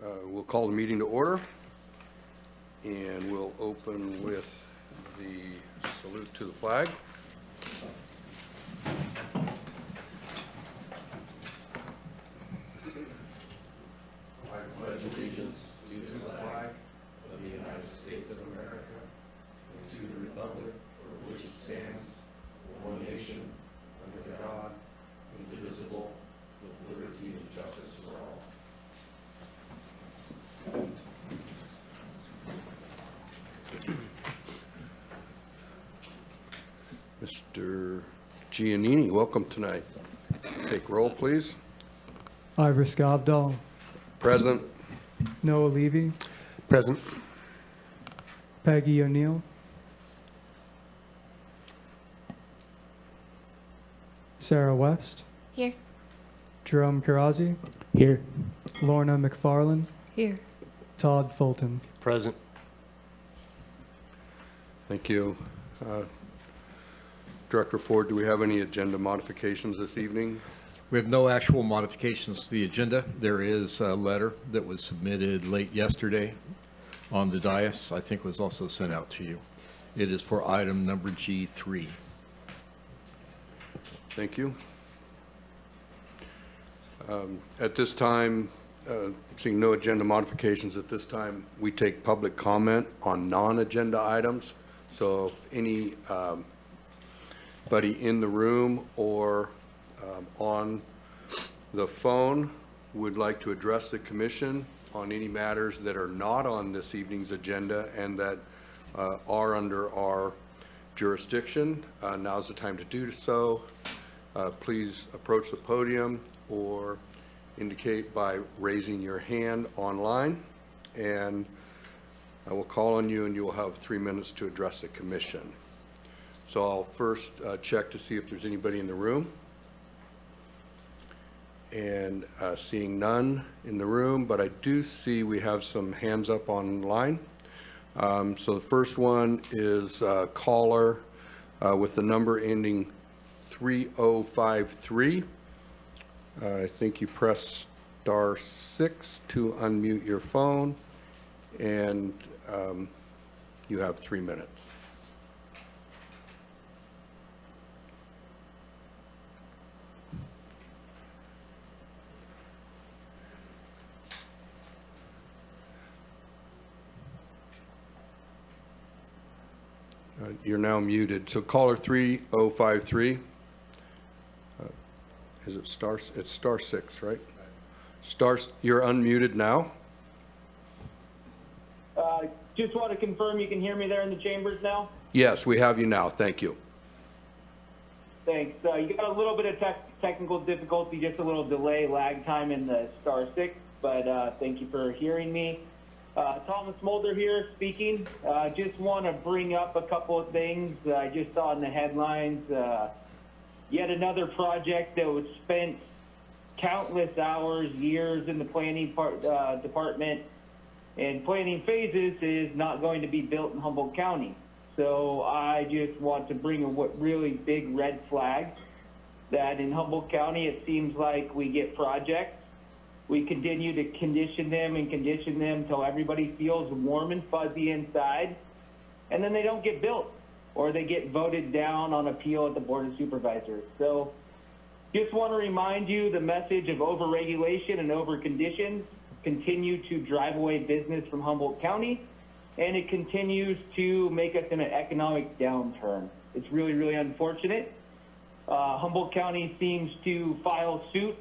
We'll call the meeting to order, and we'll open with the salute to the flag. I pledge allegiance to the flag of the United States of America and to the republic for which it stands, one nation, under God, indivisible, with liberty and justice for all. Mr. Giannini, welcome tonight. Take roll, please. Ivor Skavdal. Present. Noah Levy. Present. Peggy O'Neill. Sarah West. Here. Jerome Karazi. Here. Lorna McFarland. Here. Todd Fulton. Present. Thank you. Director Ford, do we have any agenda modifications this evening? We have no actual modifications to the agenda. There is a letter that was submitted late yesterday on the dais. I think was also sent out to you. It is for item number G3. Thank you. At this time, seeing no agenda modifications at this time, we take public comment on non-agenda items. So if anybody in the room or on the phone would like to address the commission on any matters that are not on this evening's agenda and that are under our jurisdiction, now's the time to do so. Please approach the podium or indicate by raising your hand online, and I will call on you and you will have 3 minutes to address the commission. So I'll first check to see if there's anybody in the room. And seeing none in the room, but I do see we have some hands up online. So the first one is a caller with the number ending 3053. I think you press *6 to unmute your phone, and you have 3 minutes. You're now muted. So caller 3053. Is it star? It's *6, right? You're unmuted now. Just want to confirm you can hear me there in the chambers now? Yes, we have you now. Thank you. Thanks. You got a little bit of technical difficulty, just a little delay, lag time in the *6, but thank you for hearing me. Thomas Mulder here speaking. Just want to bring up a couple of things I just saw in the headlines. Yet another project that was spent countless hours, years in the planning department and planning phases is not going to be built in Humboldt County. So I just want to bring a really big red flag that in Humboldt County it seems like we get projects. We continue to condition them until everybody feels warm and fuzzy inside, and then they don't get built, or they get voted down on appeal at the Board of Supervisors. So just want to remind you the message of overregulation and overconditions continue to drive away business from Humboldt County, and it continues to make us in an economic downturn. It's really, really unfortunate. Humboldt County seems to follow suit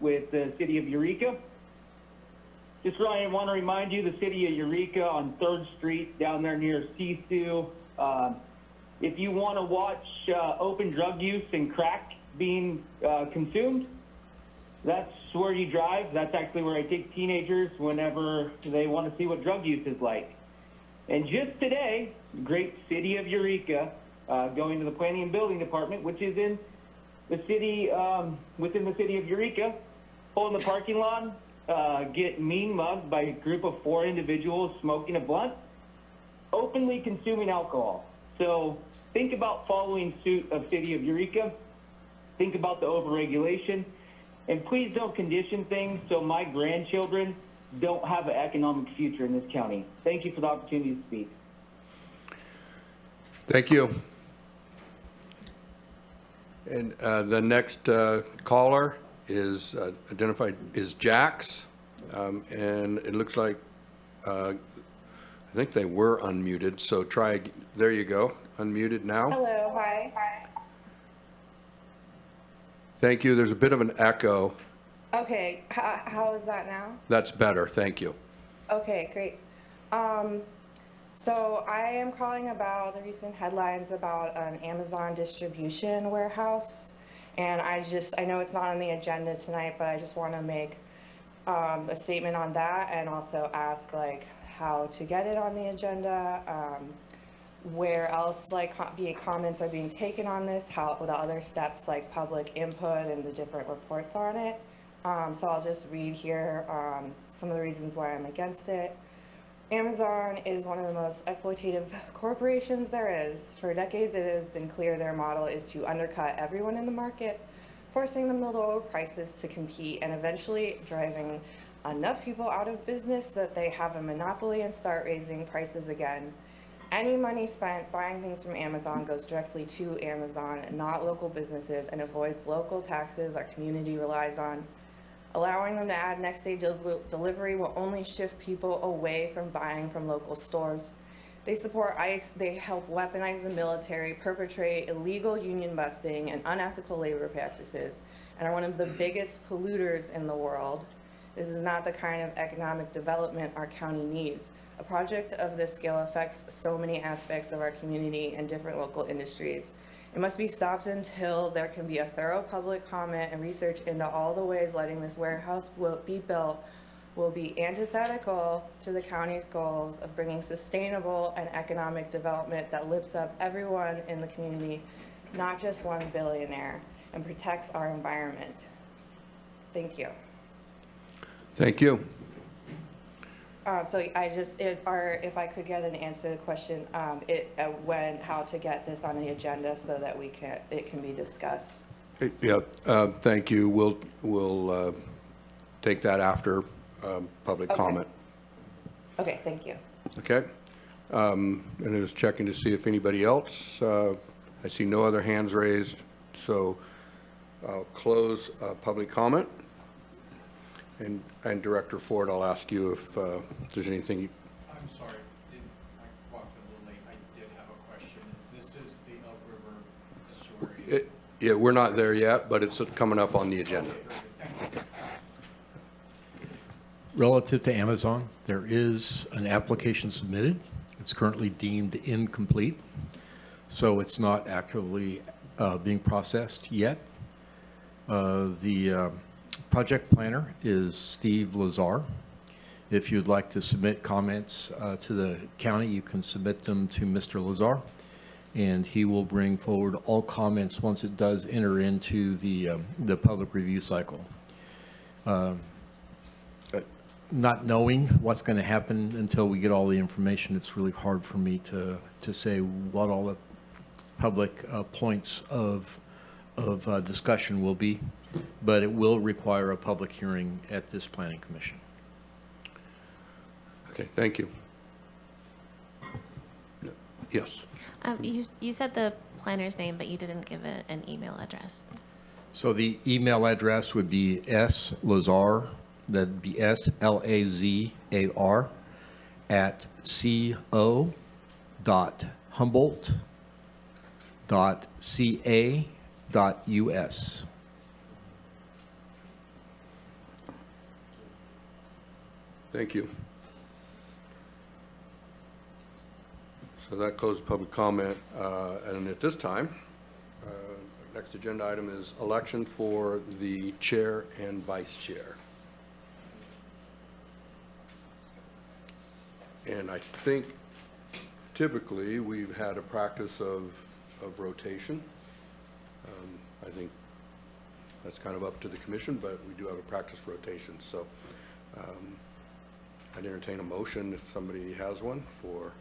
with the city of Eureka. Just really want to remind you, the city of Eureka on 3rd Street down there near Sisu. If you want to watch open drug use and crack being consumed, that's where you drive. That's actually where I take teenagers whenever they want to see what drug use is like. And just today, the great city of Eureka, going to the Planning and Building Department, which is in the city, within the city of Eureka, pull in the parking lot, get mean mugged by a group of 4 individuals smoking a blunt, openly consuming alcohol. So think about following suit of city of Eureka. Think about the overregulation. And please don't condition things so my grandchildren don't have an economic future in this county. Thank you for the opportunity to speak. Thank you. And the next caller is identified is Jax, and it looks like I think they were unmuted. So try. There you go. Unmuted now. Hello, hi. Thank you. There's a bit of an echo. Okay, how is that now? That's better. Thank you. Okay, great. So I am calling about the recent headlines about an Amazon distribution warehouse. And I know it's not on the agenda tonight, but I just want to make a statement on that and also ask like how to get it on the agenda, where else like comments are being taken on this, how the other steps like public input and the different reports on it. So I'll just read here some of the reasons why I'm against it. Amazon is one of the most exploitative corporations there is. For decades, it has been clear their model is to undercut everyone in the market, forcing them to lower prices to compete and eventually driving enough people out of business that they have a monopoly and start raising prices again. Any money spent buying things from Amazon goes directly to Amazon, not local businesses, and avoids local taxes our community relies on. Allowing them to add next day delivery will only shift people away from buying from local stores. They support ICE, they help weaponize the military, perpetrate illegal union busting and unethical labor practices, and are one of the biggest polluters in the world. This is not the kind of economic development our county needs. A project of this scale affects so many aspects of our community and different local industries. It must be stopped until there can be a thorough public comment and research into all the ways letting this warehouse be built will be antithetical to the county's goals of bringing sustainable and economic development that lifts up everyone in the community, not just one billionaire, and protects our environment. Thank you. Thank you. So if I could get an answer to the question, how to get this on the agenda so that it can be discussed. Yeah, thank you. We'll take that after public comment. Okay, thank you. Okay. And I was checking to see if anybody else, I see no other hands raised, so I'll close public comment. And Director Ford, I'll ask you if there's anything. I'm sorry, I walked in a little late. I did have a question. This is the Elk River estuary. Yeah, we're not there yet, but it's coming up on the agenda. Thank you. Relative to Amazon, there is an application submitted. It's currently deemed incomplete, so it's not actively being processed yet. The project planner is Steve Lazar. If you'd like to submit comments to the county, you can submit them to Mr. Lazar, and he will bring forward all comments once it does enter into the public review cycle. Not knowing what's going to happen until we get all the information, it's really hard for me to say what all the public points of discussion will be, but it will require a public hearing at this planning commission. Okay, thank you. Yes. You said the planner's name, but you didn't give an email address. So the email address would be slazar, that'd be SLAZAR at co.humboldt.ca.us. Thank you. So that closes public comment. And at this time, next agenda item is election for the chair and vice chair. And I think typically we've had a practice of rotation. I think that's kind of up to the commission, but we do have a practice for rotation. So I'd entertain a motion if somebody has one for,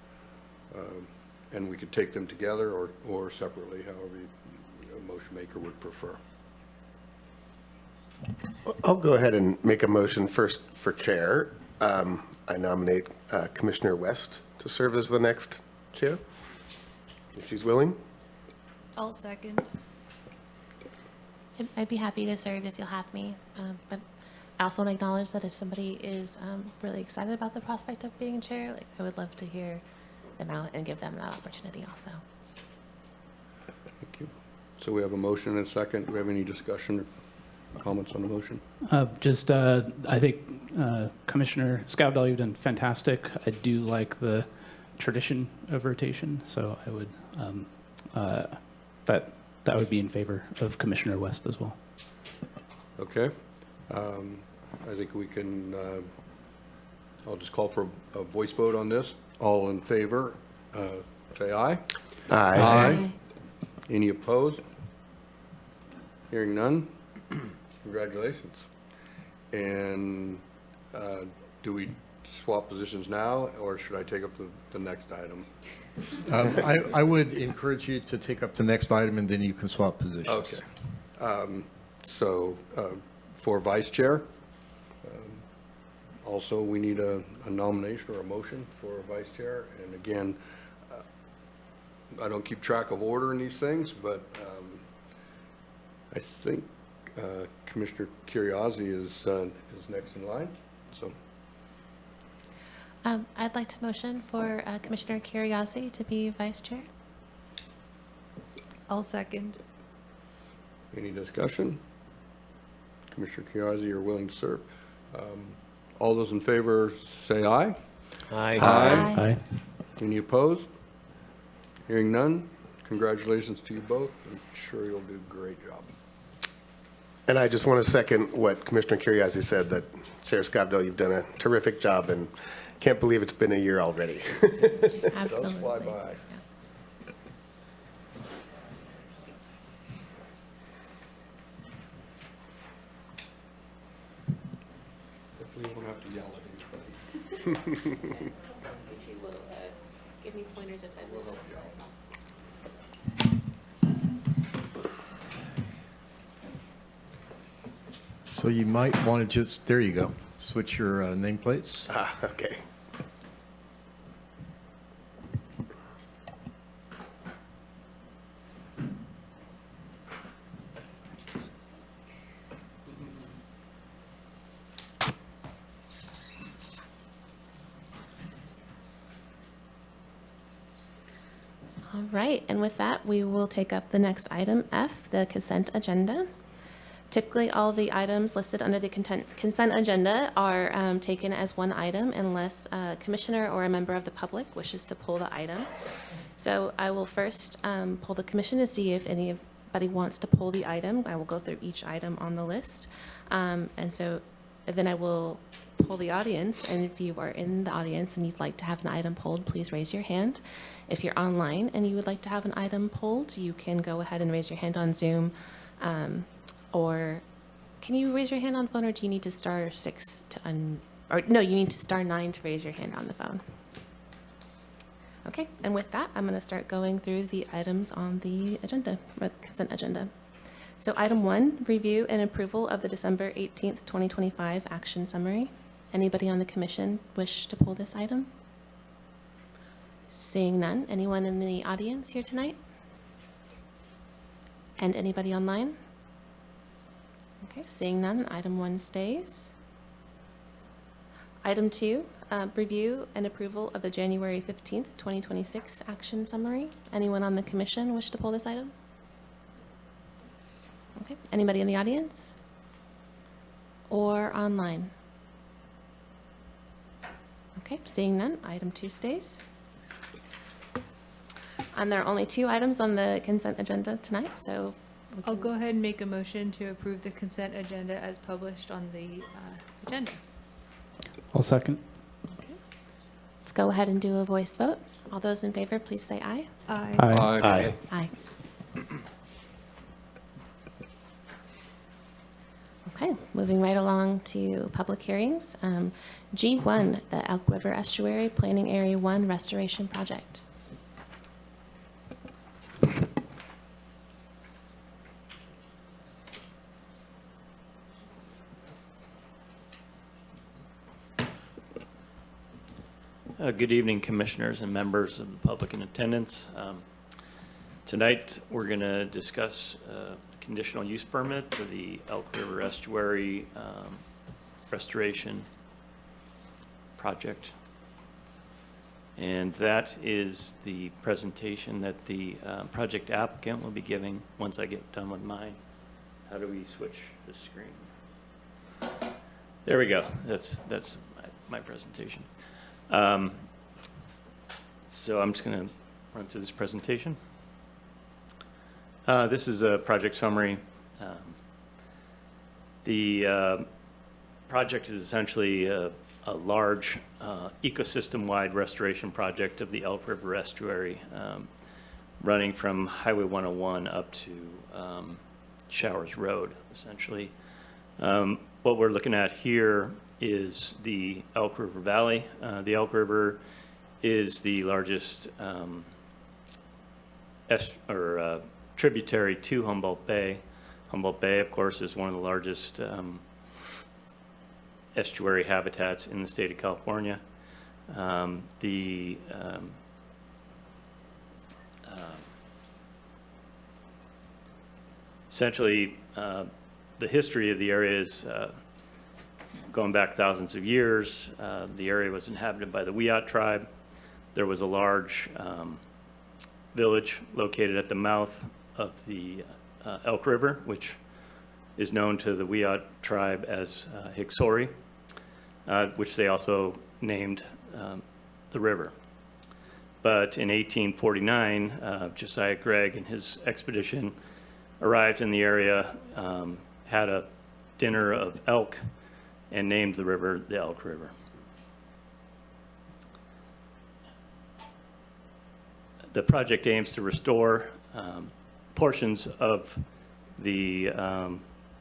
and we could take them together or separately, however a motion maker would prefer. I'll go ahead and make a motion first for chair. I nominate Commissioner West to serve as the next chair, if she's willing. I'll second. I'd be happy to serve if you'll have me, but I also want to acknowledge that if somebody is really excited about the prospect of being chair, like I would love to hear them out and give them that opportunity also. Thank you. So we have a motion and a second. Do we have any discussion or comments on the motion? I think Commissioner Scavdall, you've done fantastic. I do like the tradition of rotation, so I would that would be in favor of Commissioner West as well. Okay. I think we can, I'll just call for a voice vote on this. All in favor, say aye. Aye. Any opposed? Hearing none? Congratulations. And do we swap positions now, or should I take up the next item? I would encourage you to take up the next item, and then you can swap positions. Okay. So for vice chair, also we need a nomination or a motion for vice chair. And again, I don't keep track of order in these things, but I think Commissioner Curriasi is next in line. So I'd like to motion for Commissioner Curriasi to be vice chair. I'll second. any discussion? Commissioner Curriasi, you're willing to serve. All those in favor say aye. Aye. Aye. Any opposed? Hearing none, congratulations to you both. I'm sure you'll do a great job. And I just want to second what Commissioner Curriasi said, that Chair Scavdall, you've done a terrific job, and can't believe it's been a year already. It Absolutely. does fly by. Hopefully you won't have to yell at anybody. If you will give me pointers if I miss. So you might want to just, there you go, switch your nameplates. Okay. All right, and with that, we will take up the next item, F, the consent agenda. Typically, all the items listed under the consent agenda are taken as one item unless a commissioner or a member of the public wishes to pull the item. So I will first pull the commission to see if anybody wants to pull the item. I will go through each item on the list. And then I will pull the audience, and if you are in the audience and you'd like to have an item pulled, please raise your hand. If you're online and you would like to have an item pulled, you can go ahead and raise your hand on Zoom. Or can you raise your hand on the phone, or do you need to star 6 to no, you need to star 9 to raise your hand on the phone. Okay, and with that, I'm going to start going through the items on the agenda, or the consent agenda. So item 1, review and approval of the December 18th, 2025 action summary. Anybody on the commission wish to pull this item? Seeing none. Anyone in the audience here tonight? And anybody online? Okay, seeing none, item 1 stays. Item 2, review and approval of the January 15th, 2026 action summary. Anyone on the commission wish to pull this item? Okay, anybody in the audience? Or online? Okay, seeing none, item 2 stays. And there are only 2 items on the consent agenda tonight, so I'll go ahead and make a motion to approve the consent agenda as published on the agenda. I'll second. let's go ahead and do a voice vote. All those in favor, please say aye. Aye. Aye. Aye. Okay, moving right along to public hearings. G1, the Elk River Estuary Planning Area 1 Restoration Project. Good evening, commissioners and members of the public in attendance. Tonight, we're going to discuss conditional use permit for the Elk River Estuary restoration project. And that is the presentation that the project applicant will be giving once I get done with mine. How do we switch the screen? There we go. That's my presentation. So I'm just going to run through this presentation. This is a project summary. The project is essentially a large ecosystem-wide restoration project of the Elk River Estuary, running from Highway 101 up to Showers Road, essentially. What we're looking at here is the Elk River Valley. The Elk River is the largest tributary to Humboldt Bay. Humboldt Bay, of course, is one of the largest estuary habitats in the state of California. Essentially, the history of the area is going back thousands of years. The area was inhabited by the Wiyot tribe. There was a large village located at the mouth of the Elk River, which is known to the Wiyot tribe as Hicksori, which they also named the river. But in 1849, Josiah Gregg and his expedition arrived in the area, had a dinner of elk, and named the river the Elk River. The project aims to restore portions of the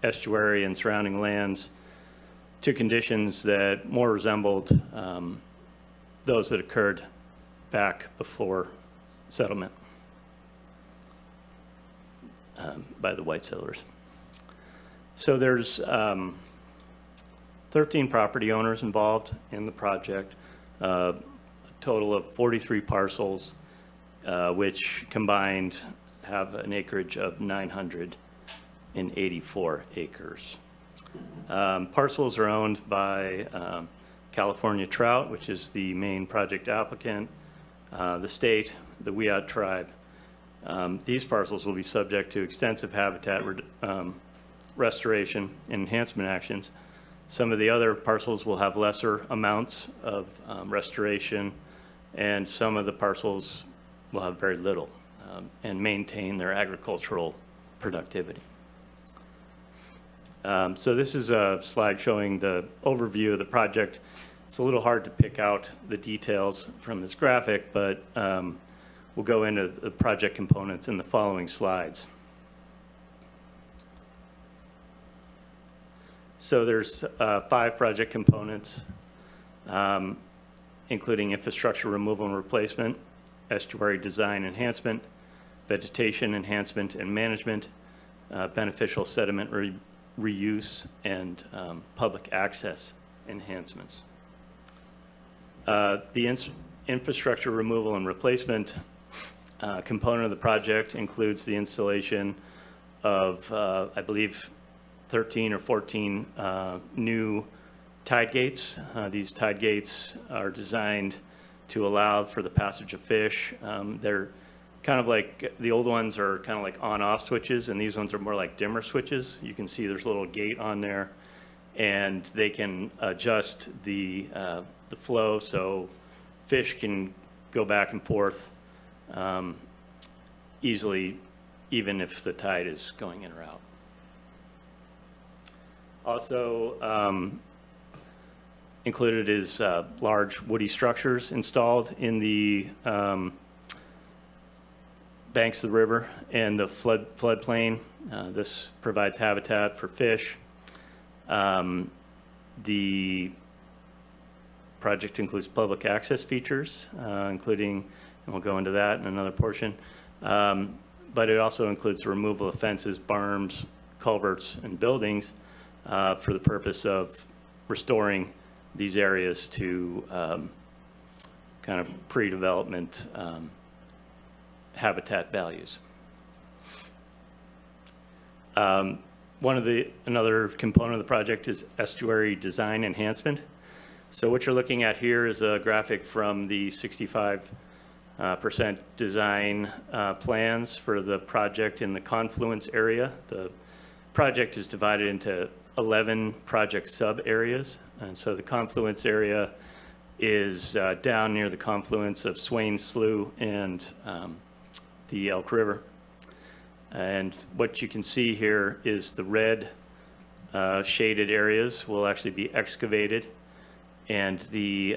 estuary and surrounding lands to conditions that more resembled those that occurred back before settlement by the white settlers. So there's 13 property owners involved in the project, a total of 43 parcels, which combined have an acreage of 984 acres. Parcels are owned by California Trout, which is the main project applicant, the state, the Wiyot tribe. These parcels will be subject to extensive habitat restoration and enhancement actions. Some of the other parcels will have lesser amounts of restoration, and some of the parcels will have very little and maintain their agricultural productivity. So this is a slide showing the overview of the project. It's a little hard to pick out the details from this graphic, but we'll go into the project components in the following slides. So there's 5 project components, including infrastructure removal and replacement, estuary design enhancement, vegetation enhancement and management, beneficial sediment reuse, and public access enhancements. The infrastructure removal and replacement component of the project includes the installation of, I believe, 13 or 14 new tide gates. These tide gates are designed to allow for the passage of fish. They're kind of like, the old ones are kind of like on-off switches, and these ones are more like dimmer switches. You can see there's a little gate on there, and they can adjust the flow so fish can go back and forth easily, even if the tide is going in or out. Also included is large woody structures installed in the banks of the river and the floodplain. This provides habitat for fish. The project includes public access features, including, and we'll go into that in another portion, but it also includes the removal of fences, berms, culverts, and buildings for the purpose of restoring these areas to kind of pre-development habitat values. Another component of the project is estuary design enhancement. So what you're looking at here is a graphic from the 65% design plans for the project in the confluence area. The project is divided into 11 project sub-areas. And so the confluence area is down near the confluence of Swain Slough and the Elk River. And what you can see here is the red shaded areas will actually be excavated, and the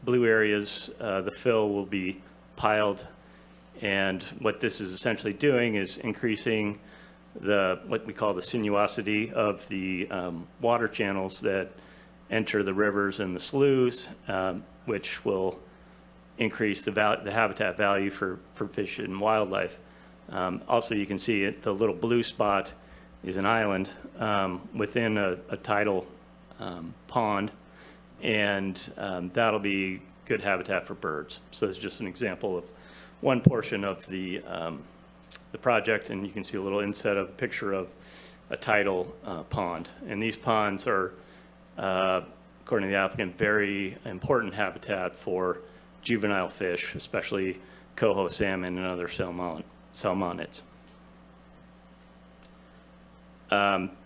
blue areas, the fill will be piled. And what this is essentially doing is increasing what we call the sinuosity of the water channels that enter the rivers and the sloughs, which will increase the habitat value for fish and wildlife. Also, you can see the little blue spot is an island within a tidal pond, and that'll be good habitat for birds. So it's just an example of one portion of the project, and you can see a little inset of a picture of a tidal pond. And these ponds are, according to the applicant, very important habitat for juvenile fish, especially coho salmon and other salmonids.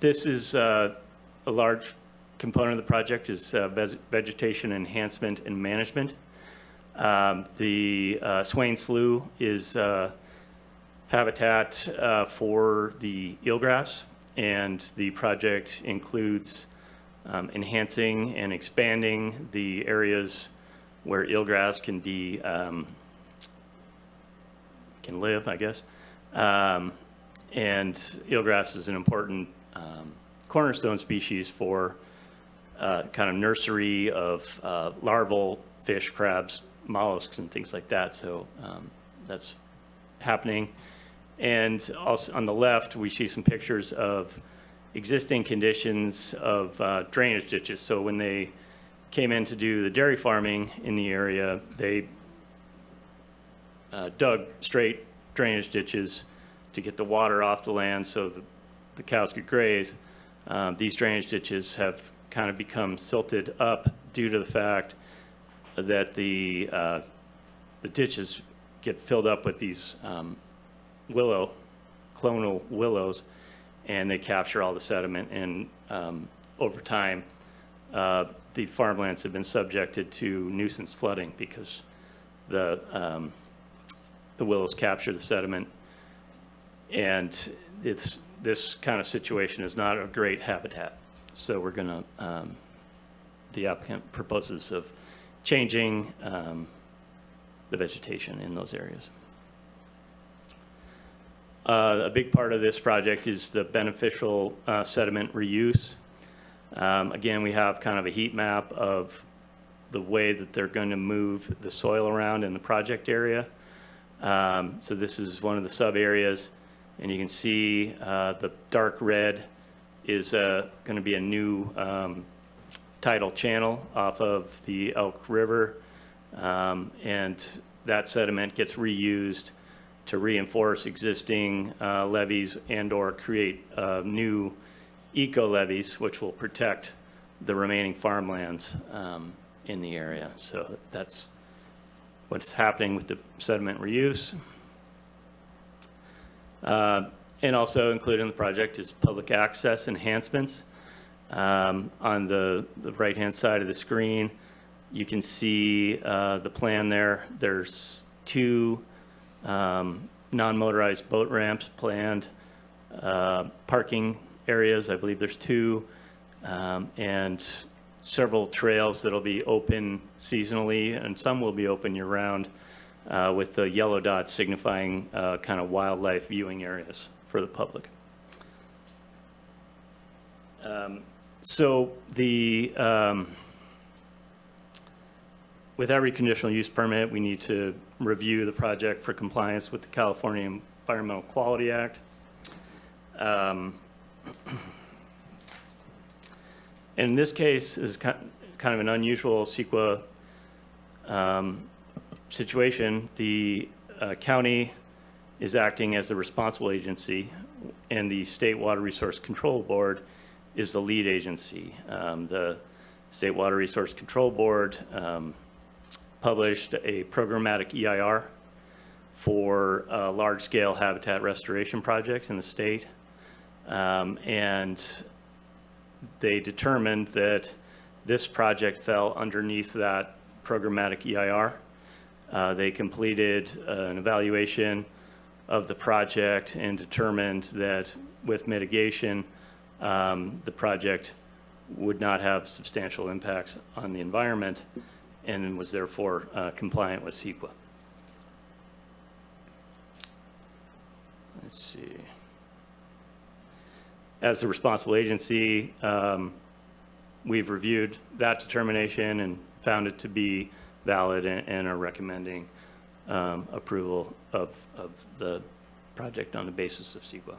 This is a large component of the project is vegetation enhancement and management. The Swain Slough is habitat for the eelgrass, and the project includes enhancing and expanding the areas where eelgrass can be can live, I guess. And eelgrass is an important cornerstone species for kind of nursery of larval fish, crabs, mollusks, and things like that. So that's happening. And also on the left, we see some pictures of existing conditions of drainage ditches. So when they came in to do the dairy farming in the area, they dug straight drainage ditches to get the water off the land so the cows could graze. These drainage ditches have kind of become silted up due to the fact that the ditches get filled up with these clonal willows, and they capture all the sediment. And over time, the farmlands have been subjected to nuisance flooding because the willows capture the sediment. And this kind of situation is not a great habitat. So we're going to, the applicant proposes of changing the vegetation in those areas. A big part of this project is the beneficial sediment reuse. Again, we have kind of a heat map of the way that they're going to move the soil around in the project area. So this is one of the sub areas, and you can see the dark red is going to be a new tidal channel off of the Elk River, and that sediment gets reused to reinforce existing levees and or create new eco levees, which will protect the remaining farmlands in the area. So that's what's happening with the sediment reuse. And also included in the project is public access enhancements. On the right-hand side of the screen, you can see the plan there. There's two non-motorized boat ramps planned, parking areas, I believe there's two, and several trails that'll be open seasonally, and some will be open year-round, with the yellow dots signifying kind of wildlife viewing areas for the public. So with every conditional use permit, we need to review the project for compliance with the California Environmental Quality Act. In this case is kind of an unusual CEQA situation, the county is acting as the responsible agency, and the State Water Resource Control Board is the lead agency. The State Water Resource Control Board published a programmatic EIR for large-scale habitat restoration projects in the state, and they determined that this project fell underneath that programmatic EIR. They completed an evaluation of the project and determined that with mitigation, the project would not have substantial impacts on the environment and was therefore compliant with CEQA. Let's see. As the responsible agency, we've reviewed that determination and found it to be valid and are recommending approval of the project on the basis of CEQA.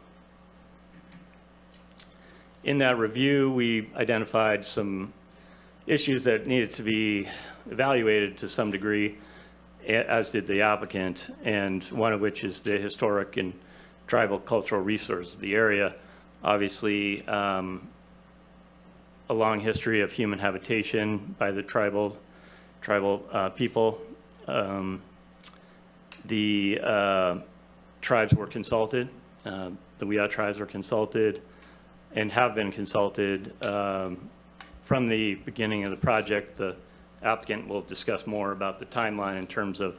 In that review, we identified some issues that needed to be evaluated to some degree, as did the applicant, and one of which is the historic and tribal cultural resources of the area. Obviously, a long history of human habitation by the tribal people. The tribes were consulted, the Wiyot tribes were consulted and have been consulted from the beginning of the project. The applicant will discuss more about the timeline in terms of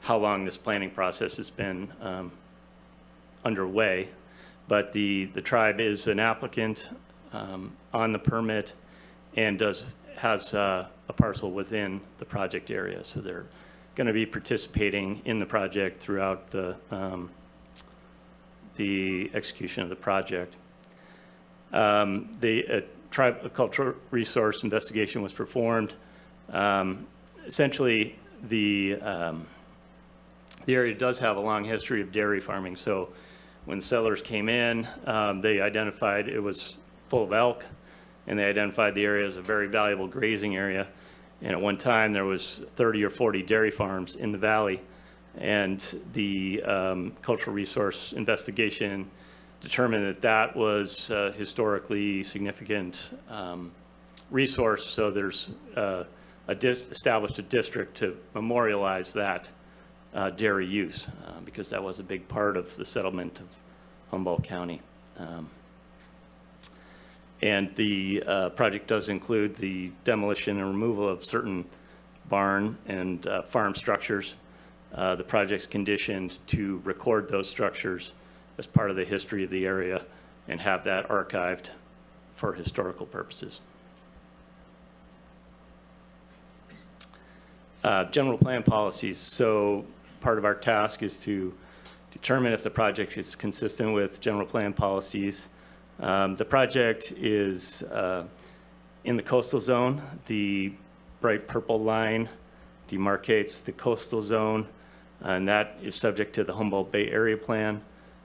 how long this planning process has been underway. But the tribe is an applicant on the permit and has a parcel within the project area. So they're going to be participating in the project throughout the execution of the project. The tribe cultural resource investigation was performed. Essentially, the area does have a long history of dairy farming. So when settlers came in, they identified it was full of elk, and they identified the area as a very valuable grazing area. And at one time, there was 30 or 40 dairy farms in the valley, and the cultural resource investigation determined that that was a historically significant resource. So there's established a district to memorialize that dairy use, because that was a big part of the settlement of Humboldt County. And the project does include the demolition and removal of certain barn and farm structures. The project's conditioned to record those structures as part of the history of the area and have that archived for historical purposes. General plan policies. So part of our task is to determine if the project is consistent with general plan policies. The project is in the coastal zone. The bright purple line demarcates the coastal zone, and that is subject to the Humboldt Bay Area Plan.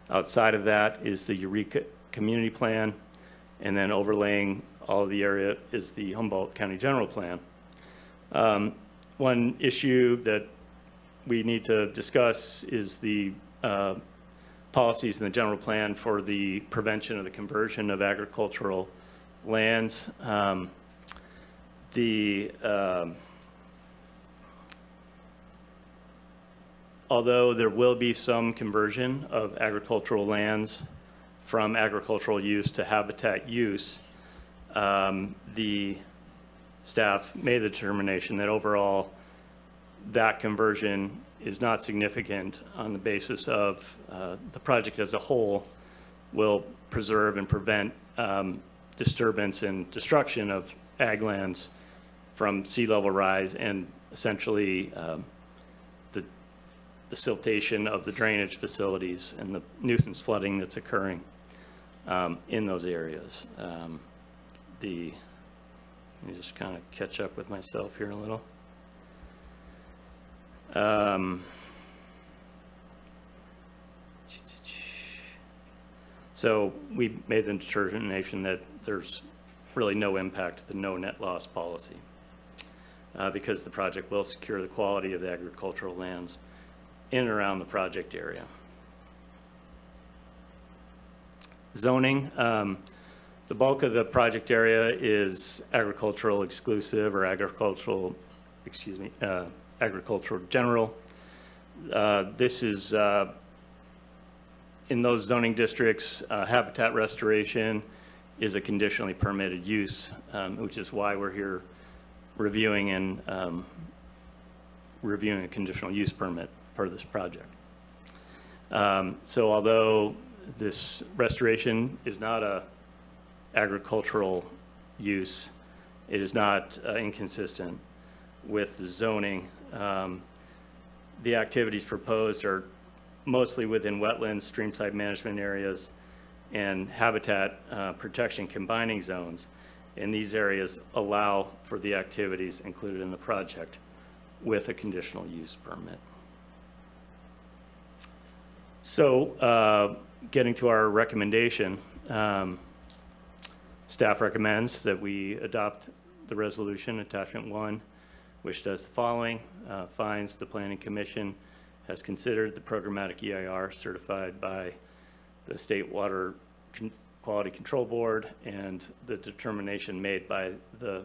Outside of that is the Eureka Community Plan, and then overlaying all of the area is the Humboldt County General Plan. One issue that we need to discuss is the policies in the general plan for the prevention of the conversion of agricultural lands. Although there will be some conversion of agricultural lands from agricultural use to habitat use, the staff made the determination that overall that conversion is not significant on the basis of the project as a whole will preserve and prevent disturbance and destruction of ag lands from sea level rise, and essentially the siltation of the drainage facilities and the nuisance flooding that's occurring in those areas. Let me just kind of catch up with myself here a little. So we made the determination that there's really no impact to the no net loss policy. because the project will secure the quality of the agricultural lands in and around the project area. Zoning, the bulk of the project area is agricultural exclusive or agricultural general. This is, in those zoning districts, habitat restoration is a conditionally permitted use, which is why we're here reviewing a conditional use permit for this project. So although this restoration is not a agricultural use, it is not inconsistent with the zoning. The activities proposed are mostly within wetlands, streamside management areas, and habitat protection combining zones. And these areas allow for the activities included in the project with a conditional use permit. So getting to our recommendation, staff recommends that we adopt the resolution, attachment 1, which does the following. Finds the Planning Commission has considered the programmatic EIR certified by the State Water Quality Control Board and the determination made by the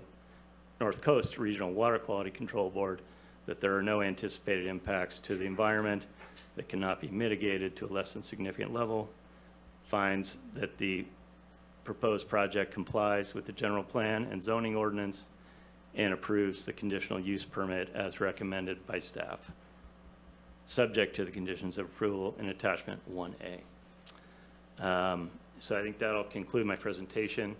North Coast Regional Water Quality Control Board that there are no anticipated impacts to the environment that cannot be mitigated to a less than significant level. Finds that the proposed project complies with the general plan and zoning ordinance and approves the conditional use permit as recommended by staff, subject to the conditions of approval in attachment 1A. So I think that'll conclude my presentation.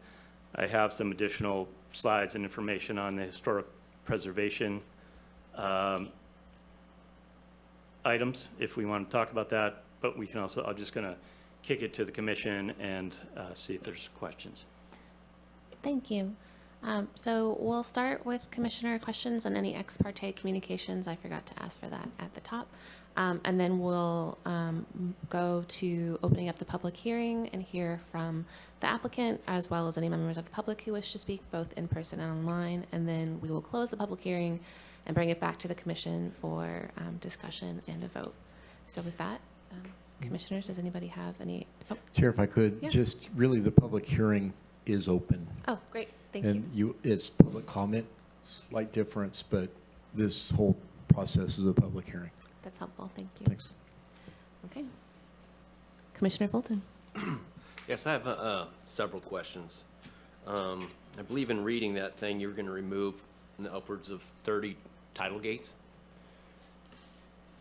I have some additional slides and information on the historic preservation items if we want to talk about that, but we can also, I'm just going to kick it to the commission and see if there's questions. Thank you. So we'll start with commissioner questions and any ex parte communications. I forgot to ask for that at the top. And then we'll go to opening up the public hearing and hear from the applicant as well as any members of the public who wish to speak, both in person and online. And then we will close the public hearing and bring it back to the commission for discussion and a vote. So with that, commissioners, does anybody have any? Oh. Chair, if I could, Yeah. just really the public hearing is open. Oh, great. Thank And you. it's public comment, slight difference, but this whole process is a public hearing. That's helpful. Thank you. Thanks. Okay. Commissioner Bolton. Yes, I have several questions. I believe in reading that thing, you're going to remove upwards of 30 tidal gates.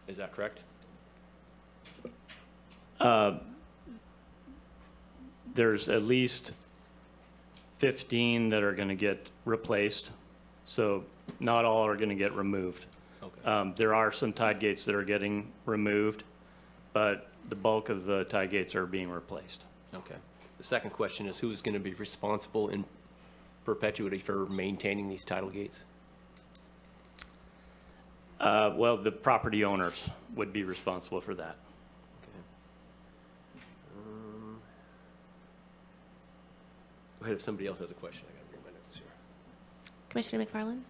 Is that correct? There's at least 15 that are going to get replaced, so not all are going to get removed. Okay. There are some tide gates that are getting removed, but the bulk of the tide gates are being replaced. Okay. The second question is, who's going to be responsible in perpetuity for maintaining these tidal gates? Well, the property owners would be responsible for that. Okay. Go ahead if somebody else has a question. I got to read my notes here. Commissioner McFarland.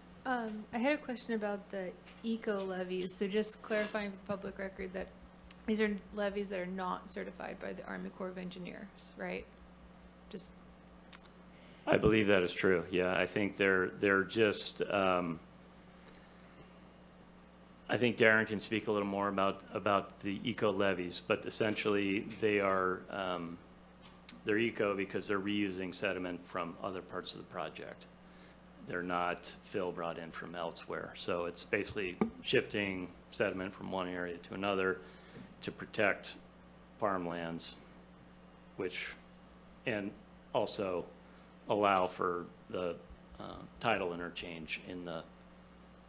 I had a question about the eco levies. So just clarifying for the public record that these are levies that are not certified by the Army Corps of Engineers, right? Just. I believe that is true. Yeah, I think they're just. I think Darren can speak a little more about the eco levies, but essentially they are they're eco because they're reusing sediment from other parts of the project. They're not fill brought in from elsewhere. So it's basically shifting sediment from one area to another to protect farmlands, and also allow for the tidal interchange in the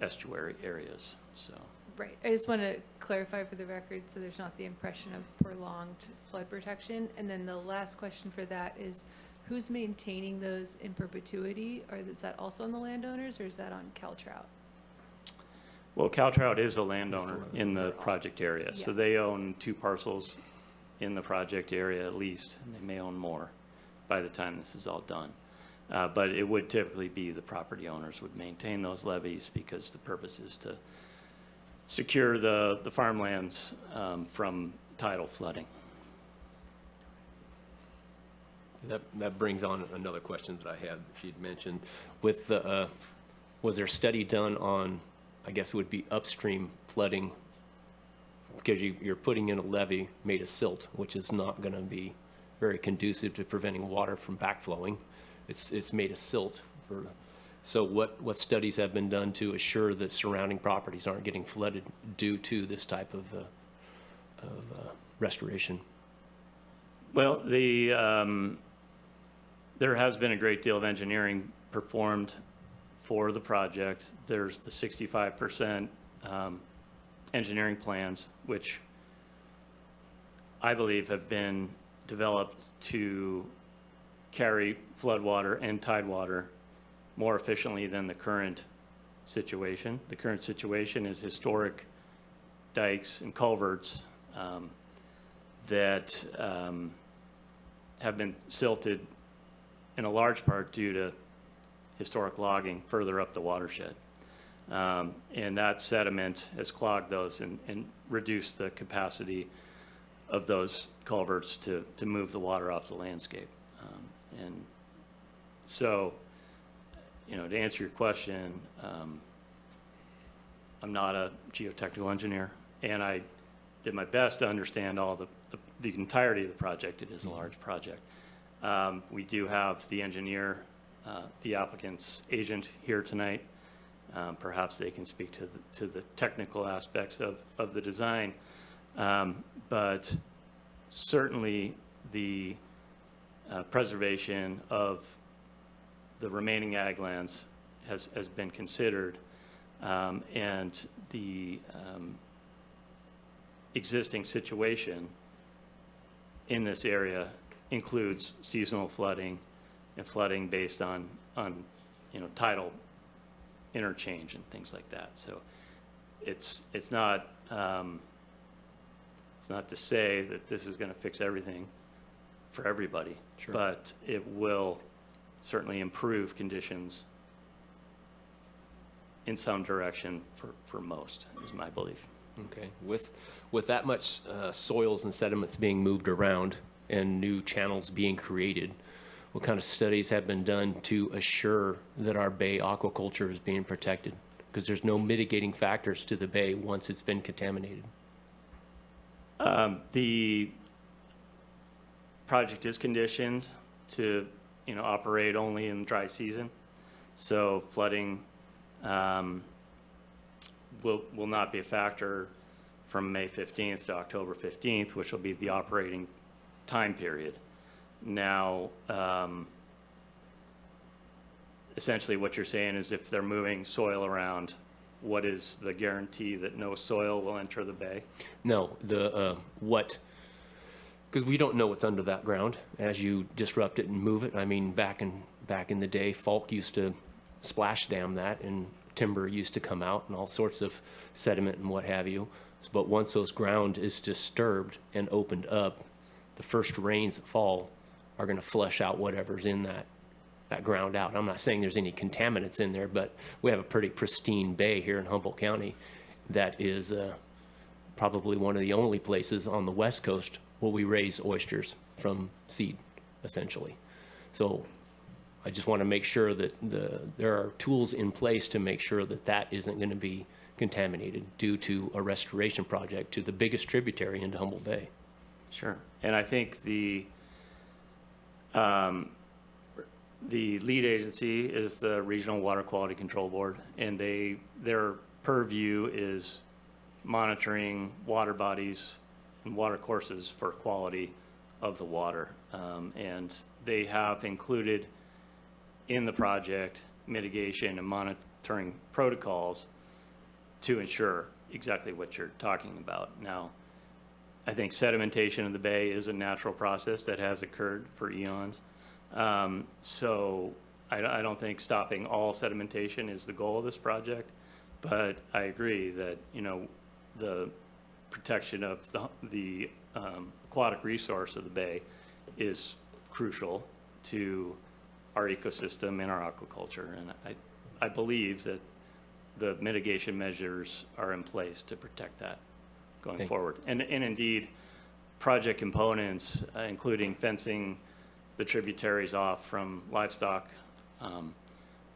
estuary areas. So. Right. I just want to clarify for the record so there's not the impression of prolonged flood protection. And then the last question for that is, who's maintaining those in perpetuity? Or is that also on the landowners or is that on Caltrout? Well, Caltrout is a landowner in the project area. Yeah. So they own 2 parcels in the project area at least, and they may own more by the time this is all done. But it would typically be the property owners would maintain those levees because the purpose is to secure the farmlands from tidal flooding. That brings on another question that I had, she'd mentioned. With the, was there a study done on, I guess it would be upstream flooding? Because you're putting in a levee made of silt, which is not going to be very conducive to preventing water from backflowing. It's made of silt. So what studies have been done to assure that surrounding properties aren't getting flooded due to this type of restoration? Well, there has been a great deal of engineering performed for the project. There's the 65% engineering plans, which I believe have been developed to carry floodwater and tidewater more efficiently than the current situation. The current situation is historic dikes and culverts that have been silted in a large part due to historic logging further up the watershed. And that sediment has clogged those and reduced the capacity of those culverts to move the water off the landscape. And so, you know, to answer your question, I'm not a geotechnical engineer, and I did my best to understand all the entirety of the project. It is a large project. We do have the engineer, the applicant's agent here tonight. Perhaps they can speak to the technical aspects of the design. But certainly the preservation of the remaining ag lands has been considered, and the existing situation in this area includes seasonal flooding and flooding based on you know, tidal interchange and things like that. So it's not to say that this is going to fix everything for everybody, Sure. But it will certainly improve conditions in some direction for most, is my belief. Okay, with that much soils and sediments being moved around and new channels being created, what kind of studies have been done to assure that our bay aquaculture is being protected? Because there's no mitigating factors to the bay once it's been contaminated. The project is conditioned to, you know, operate only in dry season. So flooding will not be a factor from May 15th to October 15th, which will be the operating time period. Now, essentially what you're saying is if they're moving soil around, what is the guarantee that no soil will enter the bay? No, because we don't know what's under that ground as you disrupt it and move it. I mean, back in the day, Falk used to splash dam that, and timber used to come out and all sorts of sediment and what have you. But once those ground is disturbed and opened up, the first rains that fall are going to flush out whatever's in that ground out. I'm not saying there's any contaminants in there, but we have a pretty pristine bay here in Humboldt County that is probably one of the only places on the West Coast where we raise oysters from seed, essentially. So I just want to make sure that there are tools in place to make sure that that isn't going to be contaminated due to a restoration project to the biggest tributary into Humboldt Bay. Sure. And I think the lead agency is the Regional Water Quality Control Board, and their purview is monitoring water bodies and water courses for quality of the water. And they have included in the project mitigation and monitoring protocols to ensure exactly what you're talking about. Now, I think sedimentation of the bay is a natural process that has occurred for eons. So I don't think stopping all sedimentation is the goal of this project, but I agree that, you know, the protection of the aquatic resource of the bay is crucial to our ecosystem and our aquaculture. And I believe that the mitigation measures are in place to protect that going forward. And indeed, project components, including fencing the tributaries off from livestock,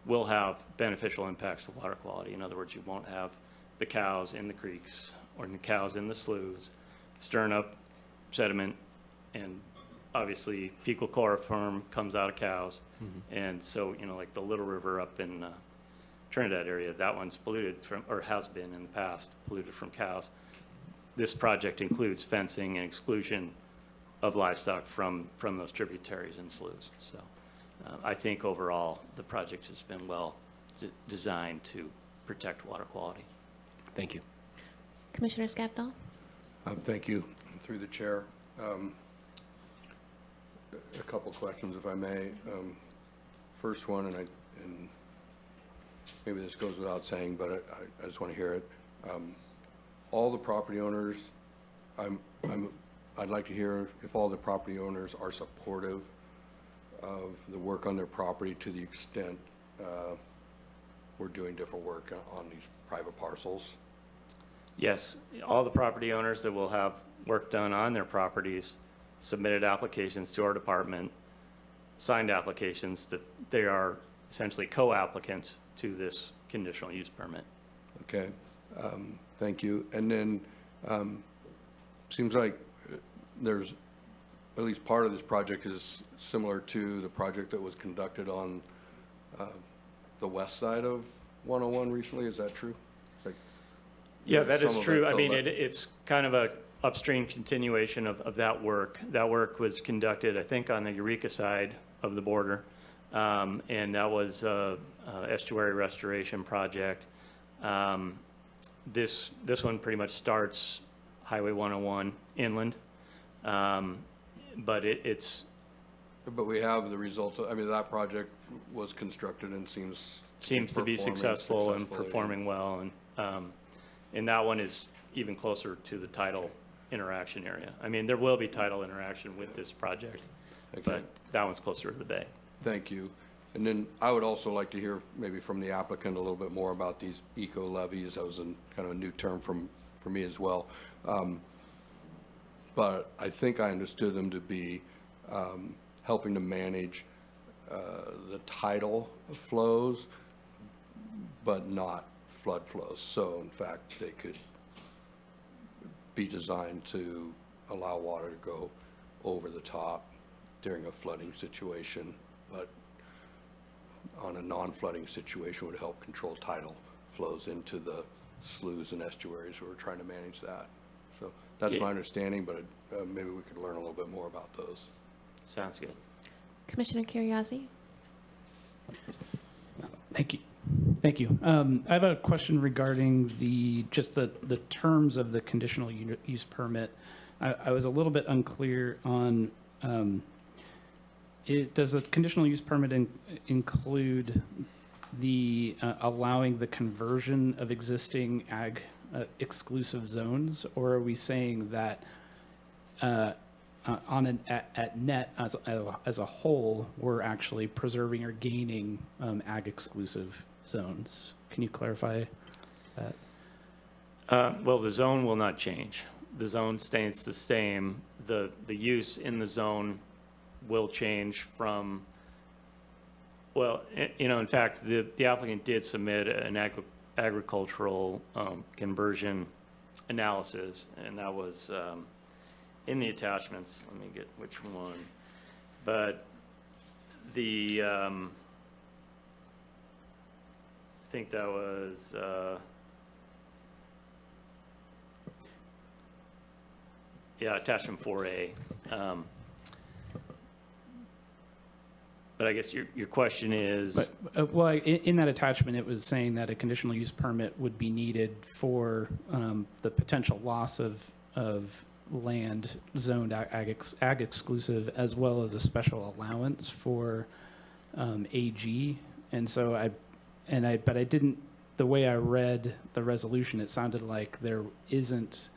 will have beneficial impacts to water quality. In other words, you won't have the cows in the creeks or the cows in the sloughs stirring up sediment, and obviously fecal chloroform comes out of cows. And so, you know, like the Little River up in Trinidad area, that one's polluted from, or has been in the past, polluted from cows. This project includes fencing and exclusion of livestock from those tributaries and sloughs. So I think overall, the project has been well designed to protect water quality. Thank you. Commissioner Scavdall? Thank you, through the chair. A couple questions, if I may. First one, and maybe this goes without saying, but I just want to hear it. All the property owners, I'd like to hear if all the property owners are supportive of the work on their property to the extent we're doing different work on these private parcels. Yes, all the property owners that will have work done on their properties submitted applications to our department, signed applications that they are essentially co-applicants to this conditional use permit. Okay, thank you. And then, seems like there's, at least part of this project is similar to the project that was conducted on the west side of 101 recently. Is that true? Yeah, that is Some of true. it, I mean, though, it's kind of a upstream continuation of that work. That work was conducted, I think, on the Eureka side of the border. And that was a estuary restoration project. This one pretty much starts Highway 101 inland. But But we have the results. I mean, that project was constructed and seems to be successful and successfully. performing well. And that one is even closer to the tidal interaction area. I mean, there will be tidal interaction with this project, but that one's closer to the bay. Thank you. And then I would also like to hear maybe from the applicant a little bit more about these eco levies. That was kind of a new term for me as well. But I think I understood them to be helping to manage the tidal flows, but not flood flows. So in fact, they could be designed to allow water to go over the top during a flooding situation, but on a non-flooding situation would help control tidal flows into the sloughs and estuaries. We're trying to manage that. So that's my understanding, but maybe we could learn a little bit more about those. Sounds good. Commissioner Curriasi? Thank you. Thank you. I have a question regarding just the terms of the conditional use permit. I was a little bit unclear on, does the conditional use permit include the allowing the conversion of existing ag exclusive zones, or are we saying that at net as a whole, we're actually preserving or gaining ag exclusive zones? Can you clarify that? Well, the zone will not change. The zone stays the same. The use in the zone will change from, well, you know, in fact, the applicant did submit an agricultural conversion analysis, and that was in the attachments. Let me get which one. But the, I think that was, yeah, attachment 4A. But I guess your question is. But, well, in that attachment, it was saying that a conditional use permit would be needed for the potential loss of land zoned ag exclusive, as well as a special allowance for AG. And so but I didn't, the way I read the resolution, it sounded like there isn't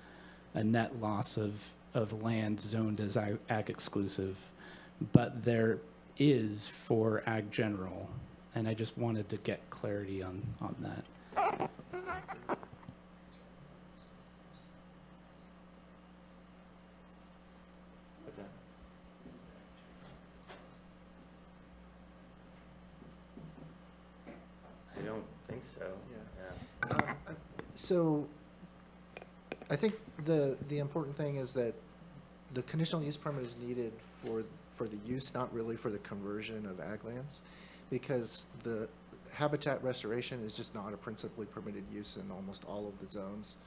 a net loss of land zoned as ag exclusive, but there is for ag general, and I just wanted to get clarity on that. What's that? I don't think so. Yeah. So I think the important thing is that the conditional use permit is needed for the use, not really for the conversion of ag lands, because the habitat restoration is just not a principally permitted use in almost all of the zones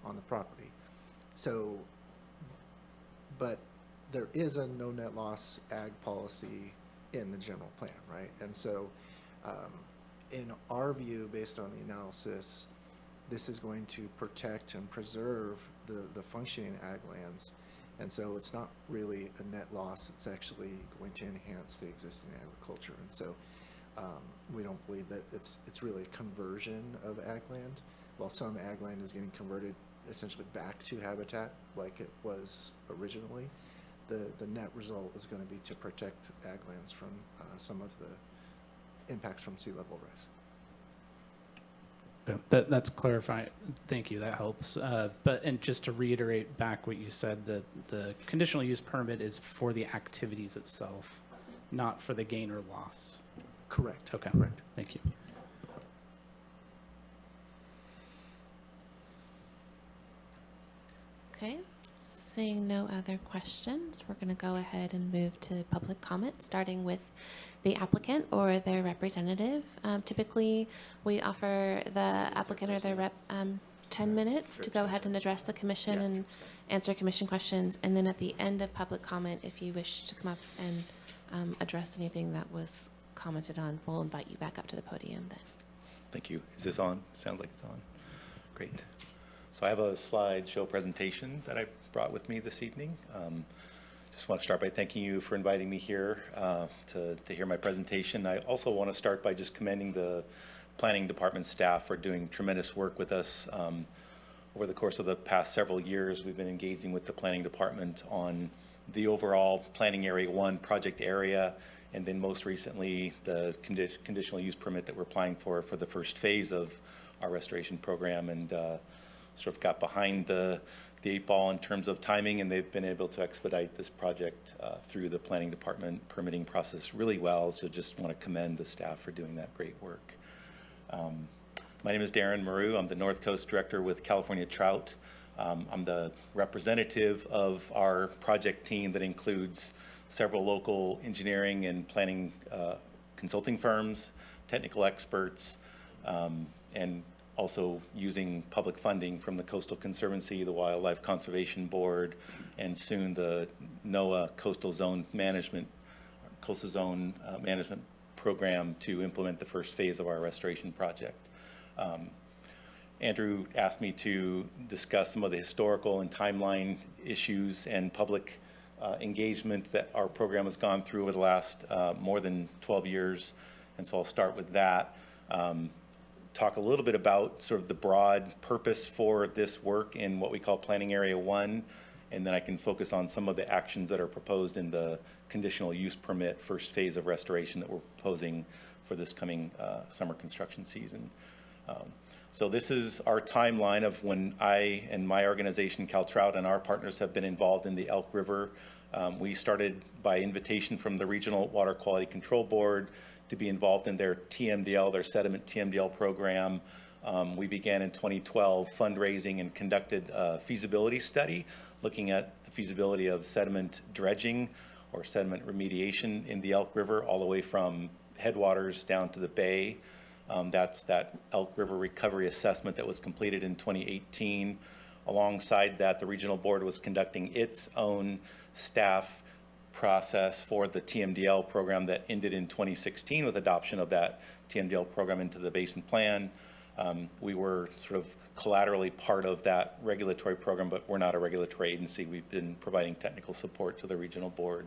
on the property. So, but there is a no net loss ag policy in the general plan, right? And so, in our view, based on the analysis, this is going to protect and preserve the functioning ag lands. And so it's not really a net loss, it's actually going to enhance the existing agriculture. And so we don't believe that it's really a conversion of ag land. While some ag land is getting converted essentially back to habitat like it was originally, the net result is going to be to protect ag lands from some of the impacts from sea level rise. That's clarifying. Thank you. That helps. And just to reiterate back what you said, that the conditional use permit is for the activities itself, not for the gain or loss. Correct. Okay. Correct. Thank you. Okay, seeing no other questions, we're going to go ahead and move to public comment, starting with the applicant or their representative. Typically, we offer the applicant or their rep 10 minutes to go ahead and address the commission and answer commission questions. And then at the end of public comment, if you wish to come up and address anything that was commented on, we'll invite you back up to the podium then. Thank you. Is this on? Sounds like it's on. Great. So I have a slideshow presentation that I brought with me this evening. Just want to start by thanking you for inviting me here to hear my presentation. I also want to start by just commending the planning department staff for doing tremendous work with us. Over the course of the past several years, we've been engaging with the planning department on the overall planning area 1 project area, and then most recently the conditional use permit that we're applying for the first phase of our restoration program, and sort of got behind the 8 ball in terms of timing, and they've been able to expedite this project through the planning department permitting process really well. So just want to commend the staff for doing that great work. My name is Darren Maru. I'm the North Coast Director with California Trout. I'm the representative of our project team that includes several local engineering and planning consulting firms, technical experts, and also using public funding from the Coastal Conservancy, the Wildlife Conservation Board, and soon the NOAA Coastal Zone Management Program to implement the first phase of our restoration project. Andrew asked me to discuss some of the historical and timeline issues and public engagement that our program has gone through over the last more than 12 years, and so I'll start with that. Talk a little bit about sort of the broad purpose for this work in what we call Planning Area 1, and then I can focus on some of the actions that are proposed in the conditional use permit first phase of restoration that we're proposing for this coming summer construction season. So this is our timeline of when I and my organization, Cal Trout, and our partners have been involved in the Elk River. We started by invitation from the Regional Water Quality Control Board to be involved in their TMDL, their sediment TMDL program. We began in 2012 fundraising and conducted a feasibility study looking at the feasibility of sediment dredging or sediment remediation in the Elk River all the way from headwaters down to the bay. That's that Elk River recovery assessment that was completed in 2018. Alongside that, the regional board was conducting its own staff process for the TMDL program that ended in 2016 with adoption of that TMDL program into the basin plan. We were sort of collaterally part of that regulatory program, but we're not a regulatory agency. We've been providing technical support to the regional board.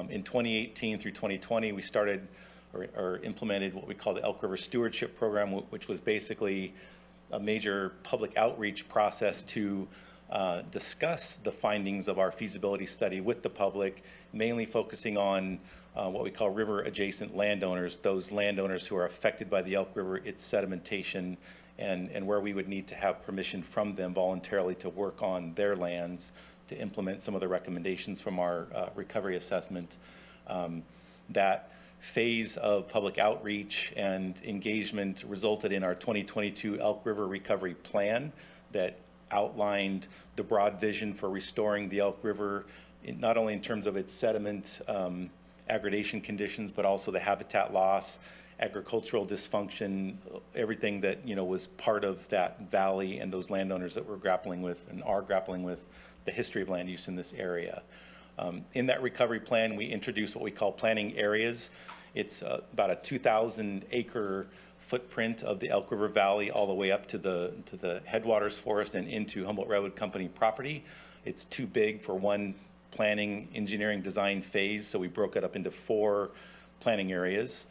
In 2018 through 2020, we started or implemented what we call the Elk River Stewardship Program, which was basically a major public outreach process to discuss the findings of our feasibility study with the public, mainly focusing on what we call river adjacent landowners, those landowners who are affected by the Elk River, its sedimentation, and where we would need to have permission from them voluntarily to work on their lands to implement some of the recommendations from our recovery assessment. That phase of public outreach and engagement resulted in our 2022 Elk River Recovery Plan that outlined the broad vision for restoring the Elk River, not only in terms of its sediment aggradation conditions, but also the habitat loss, agricultural dysfunction, everything that was part of that valley and those landowners that we're grappling with and are grappling with the history of land use in this area. In that recovery plan, we introduced what we call planning areas. It's about a 2,000 acre footprint of the Elk River Valley all the way up to the headwaters forest and into Humboldt Railroad Company property. It's too big for one planning, engineering, design phase, so we broke it up into 4 planning areas.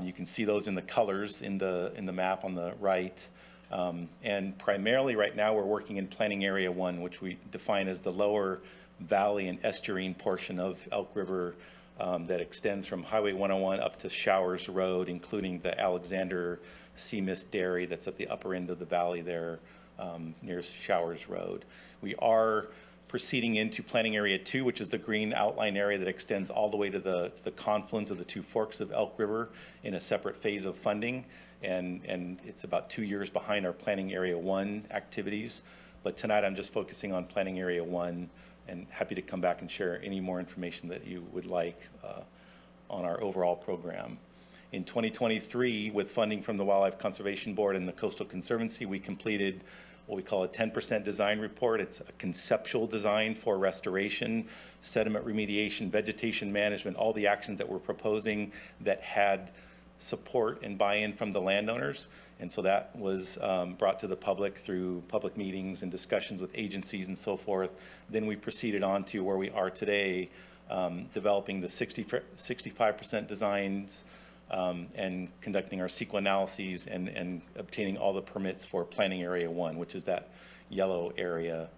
You can see those in the colors in the map on the right. And primarily right now we're working in planning area 1, which we define as the lower valley and estuarine portion of Elk River that extends from Highway 101 up to Showers Road, including the Alexander Sea Mist Dairy that's at the upper end of the valley there near Showers Road. We are proceeding into planning area 2, which is the green outline area that extends all the way to the confluence of the 2 forks of Elk River in a separate phase of funding. And it's about 2 years behind our planning area 1 activities. But tonight I'm just focusing on planning area 1 and happy to come back and share any more information that you would like on our overall program. In 2023, with funding from the Wildlife Conservation Board and the Coastal Conservancy, we completed what we call a 10% design report. It's a conceptual design for restoration, sediment remediation, vegetation management, all the actions that we're proposing that had support and buy-in from the landowners. And so that was brought to the public through public meetings and discussions with agencies and so forth. Then we proceeded on to where we are today, developing the 65% designs and conducting our CEQA analyses and obtaining all the permits for planning area 1, which is that yellow area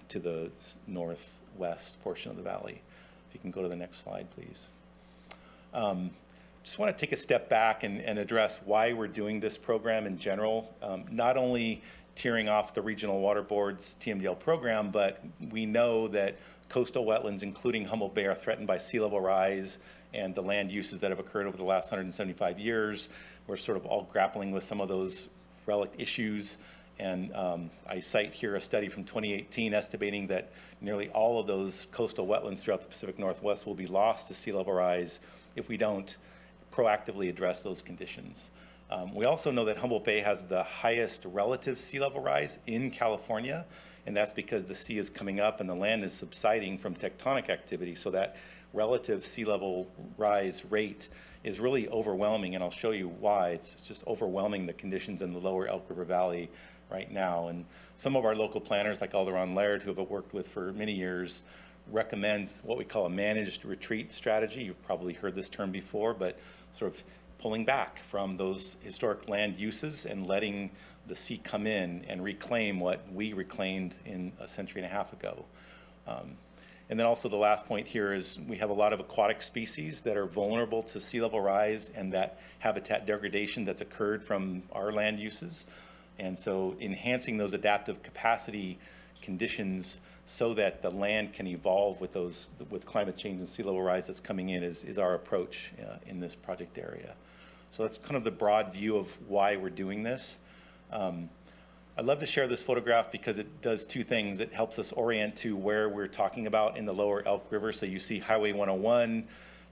to the northwest portion of the valley. If you can go to the next slide, please. Just want to take a step back and address why we're doing this program in general. Not only tearing off the Regional Water Board's TMDL program, but we know that coastal wetlands, including Humboldt Bay, are threatened by sea level rise and the land uses that have occurred over the last 175 years. We're sort of all grappling with some of those relic issues. And I cite here a study from 2018 estimating that nearly all of those coastal wetlands throughout the Pacific Northwest will be lost to sea level rise if we don't proactively address those conditions. We also know that Humboldt Bay has the highest relative sea level rise in California, and that's because the sea is coming up and the land is subsiding from tectonic activity. So that relative sea level rise rate is really overwhelming, and I'll show you why. It's just overwhelming the conditions in the lower Elk River Valley right now. And some of our local planners, like Alderon Laird, who I've worked with for many years, recommends what we call a managed retreat strategy. You've probably heard this term before, but sort of pulling back from those historic land uses and letting the sea come in and reclaim what we reclaimed in a century and a half ago. And then also the last point here is we have a lot of aquatic species that are vulnerable to sea level rise and that habitat degradation that's occurred from our land uses. And so enhancing those adaptive capacity conditions so that the land can evolve with those, with climate change and sea level rise that's coming in is our approach in this project area. So that's kind of the broad view of why we're doing this. I'd love to share this photograph because it does 2 things. It helps us orient to where we're talking about in the lower Elk River. So you see Highway 101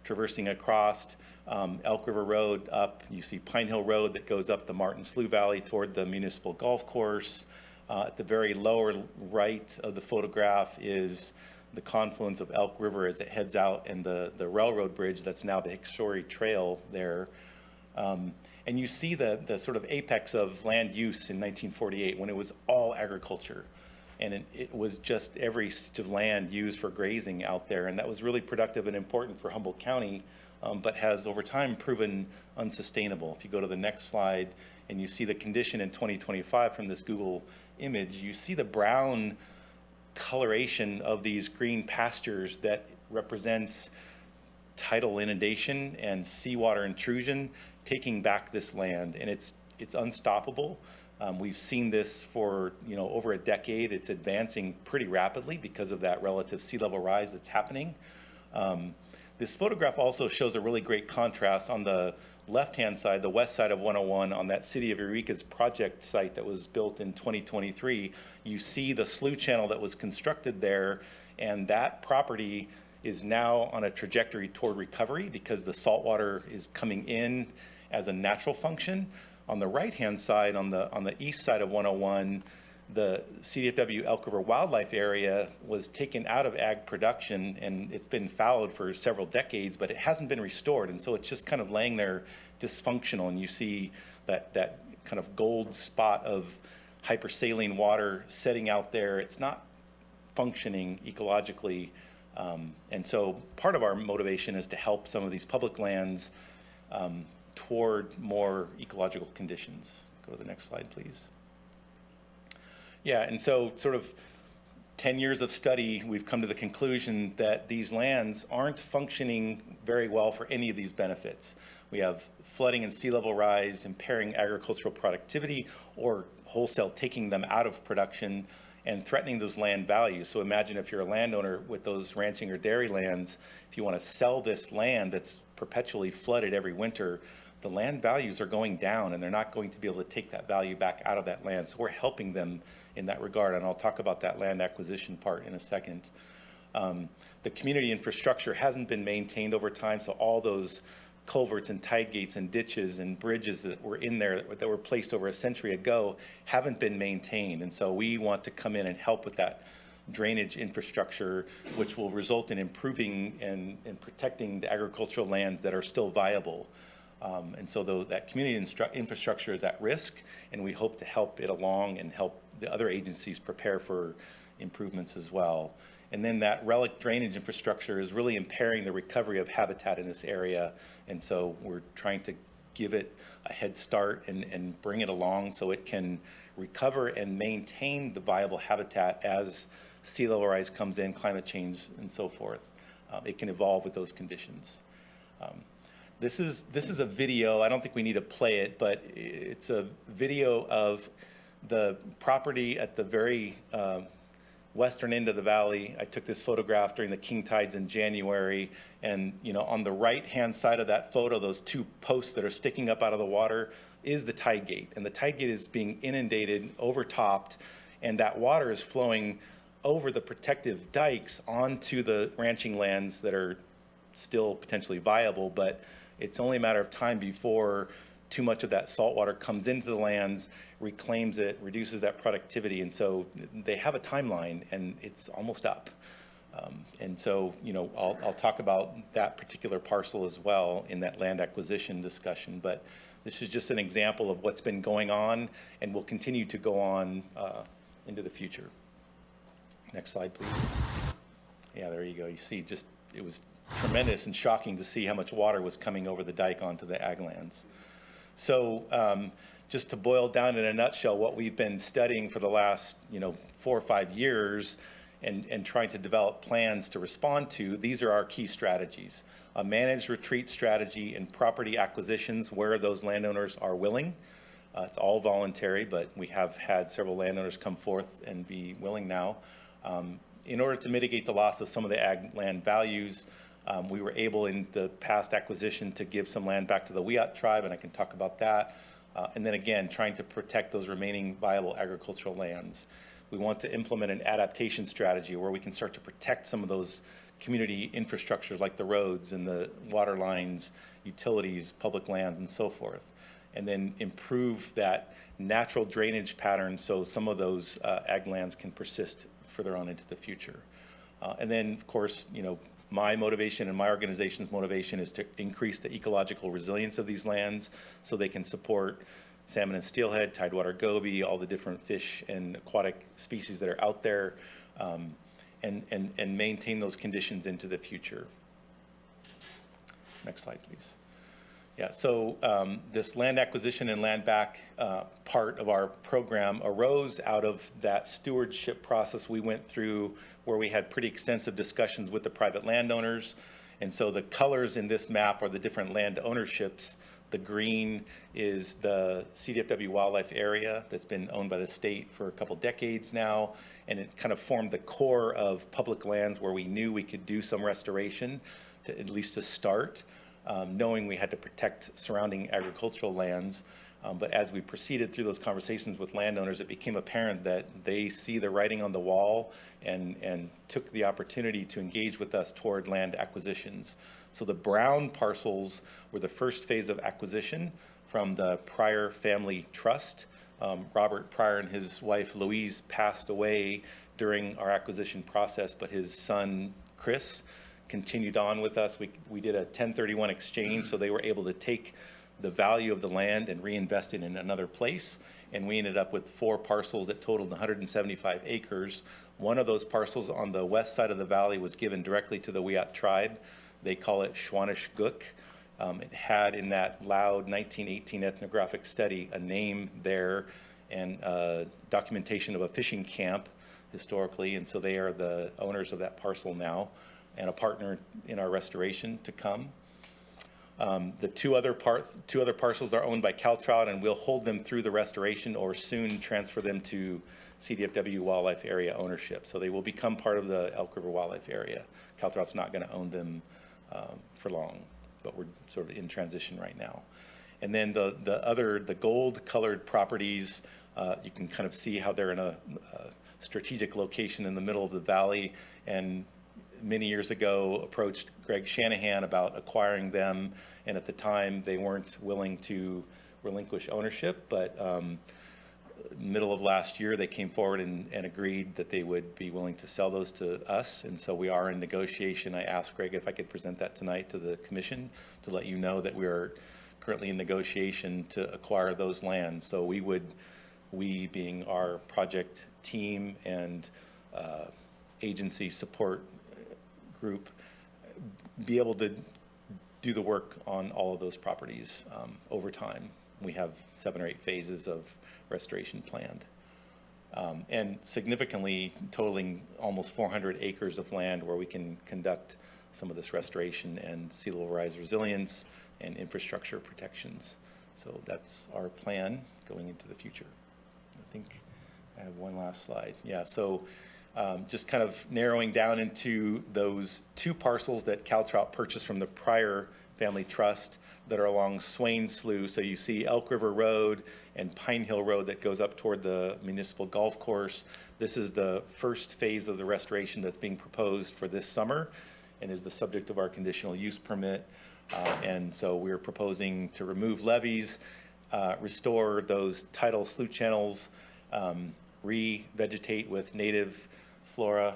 traversing across Elk River Road up. You see Pine Hill Road that goes up the Martin Slough Valley toward the municipal golf course. At the very lower right of the photograph is the confluence of Elk River as it heads out and the railroad bridge that's now the Hickshory Trail there. And you see the sort of apex of land use in 1948 when it was all agriculture. And it was just every stitch of land used for grazing out there. And that was really productive and important for Humboldt County, but has over time proven unsustainable. If you go to the next slide and you see the condition in 2025 from this Google image, you see the brown coloration of these green pastures that represents tidal inundation and seawater intrusion taking back this land, and it's unstoppable. We've seen this for over a decade. It's advancing pretty rapidly because of that relative sea level rise that's happening. This photograph also shows a really great contrast on the left-hand side, the west side of 101, on that City of Eureka's project site that was built in 2023. You see the slough channel that was constructed there, and that property is now on a trajectory toward recovery because the saltwater is coming in as a natural function. On the right-hand side, on the east side of 101, the CDFW Elk River Wildlife Area was taken out of ag production, and it's been fallowed for several decades, but it hasn't been restored, and so it's just kind of laying there dysfunctional, and you see that kind of gold spot of hypersaline water setting out there. It's not functioning ecologically, and so part of our motivation is to help some of these public lands toward more ecological conditions. Go to the next slide, please. Yeah, and so sort of 10 years of study, we've come to the conclusion that these lands aren't functioning very well for any of these benefits. We have flooding and sea level rise impairing agricultural productivity or wholesale taking them out of production and threatening those land values. So imagine if you're a landowner with those ranching or dairy lands, if you want to sell this land that's perpetually flooded every winter, the land values are going down and they're not going to be able to take that value back out of that land. So we're helping them in that regard, and I'll talk about that land acquisition part in a second. The community infrastructure hasn't been maintained over time, so all those culverts and tide gates and ditches and bridges that were in there that were placed over a century ago haven't been maintained, and so we want to come in and help with that drainage infrastructure, which will result in improving and protecting the agricultural lands that are still viable. And so that community infrastructure is at risk, and we hope to help it along and help the other agencies prepare for improvements as well. And then that relic drainage infrastructure is really impairing the recovery of habitat in this area, and so we're trying to give it a head start and bring it along so it can recover and maintain the viable habitat as sea level rise comes in, climate change, and so forth. It can evolve with those conditions. This is a video. I don't think we need to play it, but it's a video of the property at the very western end of the valley. I took this photograph during the king tides in January, and on the right-hand side of that photo, those two posts that are sticking up out of the water is the tide gate, and the tide gate is being inundated, overtopped, and that water is flowing over the protective dikes onto the ranching lands that are still potentially viable, but it's only a matter of time before too much of that salt water comes into the lands, reclaims it, reduces that productivity. And so they have a timeline, and it's almost up. And so, I'll talk about that particular parcel as well in that land acquisition discussion. But this is just an example of what's been going on and will continue to go on into the future. Next slide, please. Yeah, there you go. You see, it was tremendous and shocking to see how much water was coming over the dike onto the ag lands. So just to boil down in a nutshell, what we've been studying for the last 4 or 5 years and trying to develop plans to respond to, these are our key strategies. A managed retreat strategy and property acquisitions where those landowners are willing. It's all voluntary, but we have had several landowners come forth and be willing now. In order to mitigate the loss of some of the ag land values, we were able in the past acquisition to give some land back to the Wiyot tribe, and I can talk about that. And then again, trying to protect those remaining viable agricultural lands. We want to implement an adaptation strategy where we can start to protect some of those community infrastructures like the roads and the water lines, utilities, public lands, and so forth. And then improve that natural drainage pattern so some of those ag lands can persist further on into the future. And then, of course, my motivation and my organization's motivation is to increase the ecological resilience of these lands so they can support salmon and steelhead, tidewater goby, all the different fish and aquatic species that are out there, and maintain those conditions into the future. Next slide, please. Yeah, so this land acquisition and land back part of our program arose out of that stewardship process we went through, where we had pretty extensive discussions with the private landowners. And so the colors in this map are the different land ownerships. The green is the CDFW wildlife area that's been owned by the state for a couple decades now, and it kind of formed the core of public lands where we knew we could do some restoration, to at least to start. Knowing we had to protect surrounding agricultural lands. But as we proceeded through those conversations with landowners, it became apparent that they see the writing on the wall and took the opportunity to engage with us toward land acquisitions. So the brown parcels were the first phase of acquisition from the Pryor family trust. Robert Pryor and his wife Louise passed away during our acquisition process, but his son Chris continued on with us. We did a 1031 exchange, so they were able to take the value of the land and reinvest it in another place. And we ended up with 4 parcels that totaled 175 acres. One of those parcels on the west side of the valley was given directly to the Wiyot tribe. They call it Schwanish-Guk. It had in that loud 1918 ethnographic study a name there and documentation of a fishing camp historically, and so they are the owners of that parcel now and a partner in our restoration to come. The two other parcels are owned by Caltrout, and we'll hold them through the restoration or soon transfer them to CDFW wildlife area ownership. So they will become part of the Elk River wildlife area. Caltrout's not going to own them for long, but we're sort of in transition right now. And then the gold colored properties, you can kind of see how they're in a strategic location in the middle of the valley, and many years ago approached Greg Shanahan about acquiring them, and at the time they weren't willing to relinquish ownership, but middle of last year they came forward and agreed that they would be willing to sell those to us, and so we are in negotiation. I asked Greg if I could present that tonight to the commission to let you know that we are currently in negotiation to acquire those lands. So we being our project team and agency support group, be able to do the work on all of those properties over time. We have 7 or 8 phases of restoration planned. And significantly totaling almost 400 acres of land where we can conduct some of this restoration and sea level rise resilience and infrastructure protections. So that's our plan going into the future. I think I have one last slide. Yeah, so just kind of narrowing down into those 2 parcels that Caltrout purchased from the Pryor family trust that are along Swain Slough. So you see Elk River Road and Pine Hill Road that goes up toward the municipal golf course. This is the first phase of the restoration that's being proposed for this summer and is the subject of our conditional use permit. And so we're proposing to remove levees, restore those tidal slough channels, re-vegetate with native flora,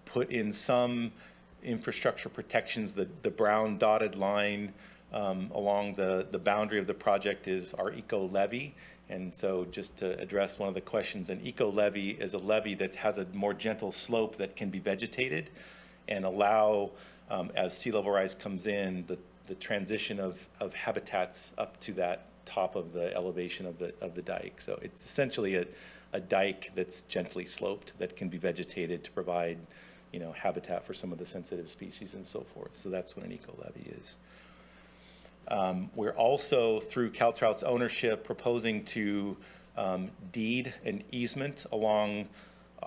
put in some infrastructure protections. The brown dotted line along the boundary of the project is our eco levee. And so just to address one of the questions, an eco levee is a levee that has a more gentle slope that can be vegetated and allow, as sea level rise comes in, the transition of habitats up to that top of the elevation of the dike. So it's essentially a dike that's gently sloped that can be vegetated to provide, habitat for some of the sensitive species and so forth. So that's what an eco levee is. We're also, through Caltrout's ownership, proposing to deed an easement along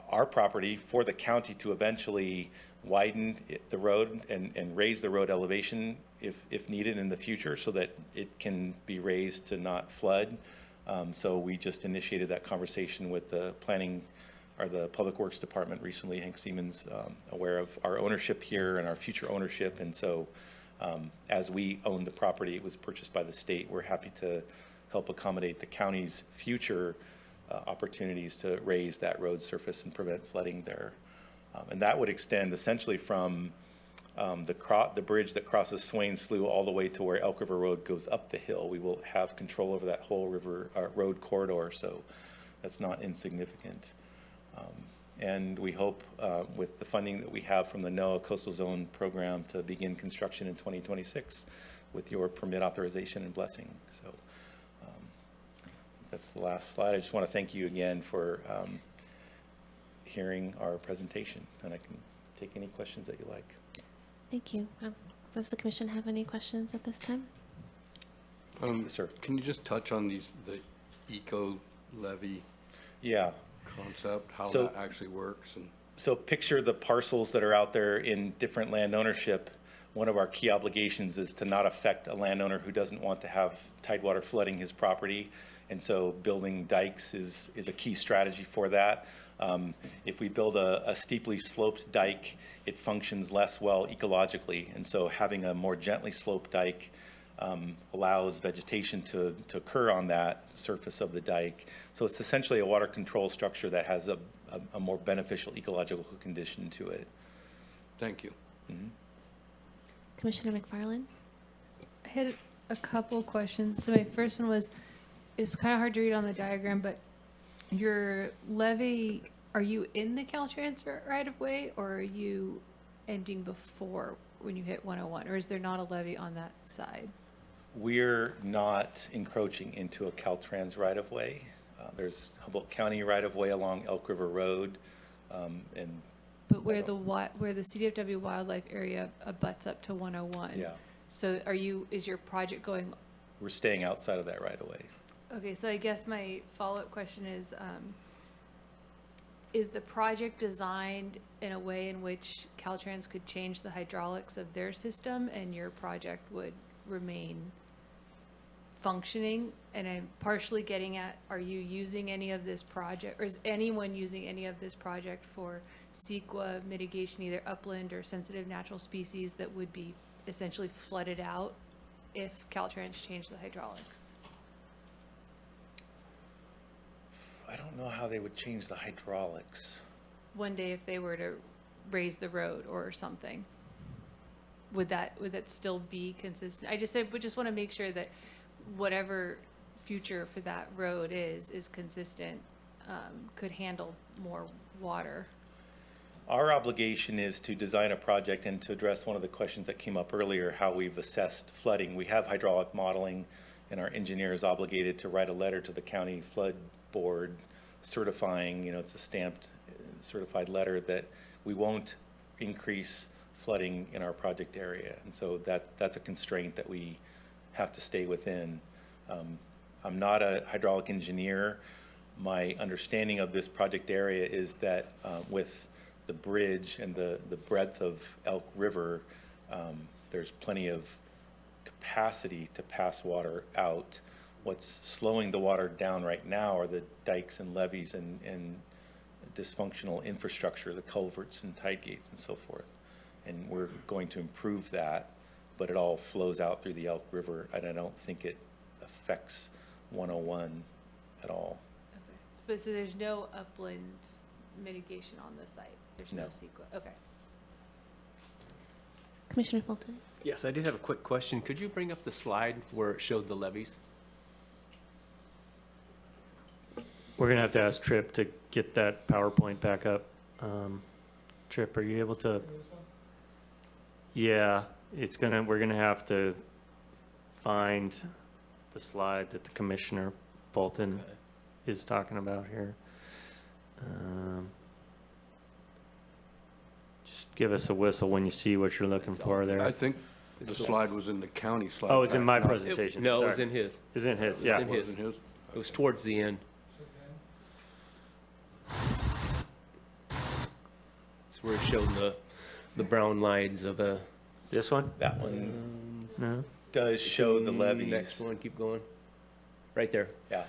our property for the county to eventually widen the road and raise the road elevation if needed in the future, so that it can be raised to not flood. So we just initiated that conversation with the planning or the Public Works Department recently. Hank Siemens, aware of our ownership here and our future ownership, and so as we own the property, it was purchased by the state. We're happy to help accommodate the county's future opportunities to raise that road surface and prevent flooding there. And that would extend essentially from the bridge that crosses Swain Slough all the way to where Elk River Road goes up the hill. We will have control over that whole road corridor, so that's not insignificant. And we hope with the funding that we have from the NOAA Coastal Zone program to begin construction in 2026. with your permit authorization and blessing. So that's the last slide. I just want to thank you again for hearing our presentation, and I can take any questions that you like. Thank you. Does the commission have any questions at this time? Yes, sir. Can you just touch on the eco levy Yeah. concept, how So- that actually works? And So picture the parcels that are out there in different land ownership. One of our key obligations is to not affect a landowner who doesn't want to have tidewater flooding his property. And so building dikes is a key strategy for that. If we build a steeply sloped dike, it functions less well ecologically. And so having a more gently sloped dike allows vegetation to occur on that surface of the dike. So it's essentially a water control structure that has a more beneficial ecological condition to it. thank you. Commissioner McFarland? I had a couple questions. So my first one was, it's kind of hard to read on the diagram, but your levee, are you in the Caltrans right of way, or are you ending before when you hit 101, or is there not a levee on that side? We're not encroaching into a Caltrans right-of-way. There's Humboldt County right-of-way along Elk River Road, and But where the CDFW wildlife area abuts up to 101? yeah, So is your project going, we're staying outside of that right-of-way. okay, so I guess my follow-up question is the project designed in a way in which Caltrans could change the hydraulics of their system and your project would remain functioning? And I'm partially getting at, are you using any of this project, or is anyone using any of this project for CEQA mitigation, either upland or sensitive natural species that would be essentially flooded out if Caltrans changed the hydraulics? I don't know how they would change the hydraulics. One day if they were to raise the road or something, would that still be consistent? I just said, we just want to make sure that whatever future for that road is consistent, could handle more water. Our obligation is to design a project, and to address one of the questions that came up earlier, how we've assessed flooding. We have hydraulic modeling, and our engineer is obligated to write a letter to the county flood board certifying, it's a stamped certified letter, that we won't increase flooding in our project area. And so that's a constraint that we have to stay within. I'm not a hydraulic engineer. My understanding of this project area is that with the bridge and the breadth of Elk River, there's plenty of capacity to pass water out. What's slowing the water down right now are the dikes and levees and dysfunctional infrastructure, the culverts and tide gates and so forth. And we're going to improve that, but it all flows out through the Elk River, and I don't think it affects 101 at all. Okay. But so there's no upland mitigation on the site? There's no No. CEQA? Okay. Commissioner Fulton? Yes, I did have a quick question. Could you bring up the slide where it showed the levees? We're gonna have to ask Tripp to get that PowerPoint back up. Tripp, are you able to? Yeah, we're gonna have to find the slide that the Commissioner Fulton is talking about here. Just give us a whistle when you see what you're looking for there. I think the slide was in the county slide. Oh, it's in my not- presentation. No, it was Sorry. in his. It's in his, It yeah. was in his. Wasn't his? It was towards the end. It's where it showed the brown lines of a. This one? That one No? does show the levees. Next one, keep going. Right there. Yeah.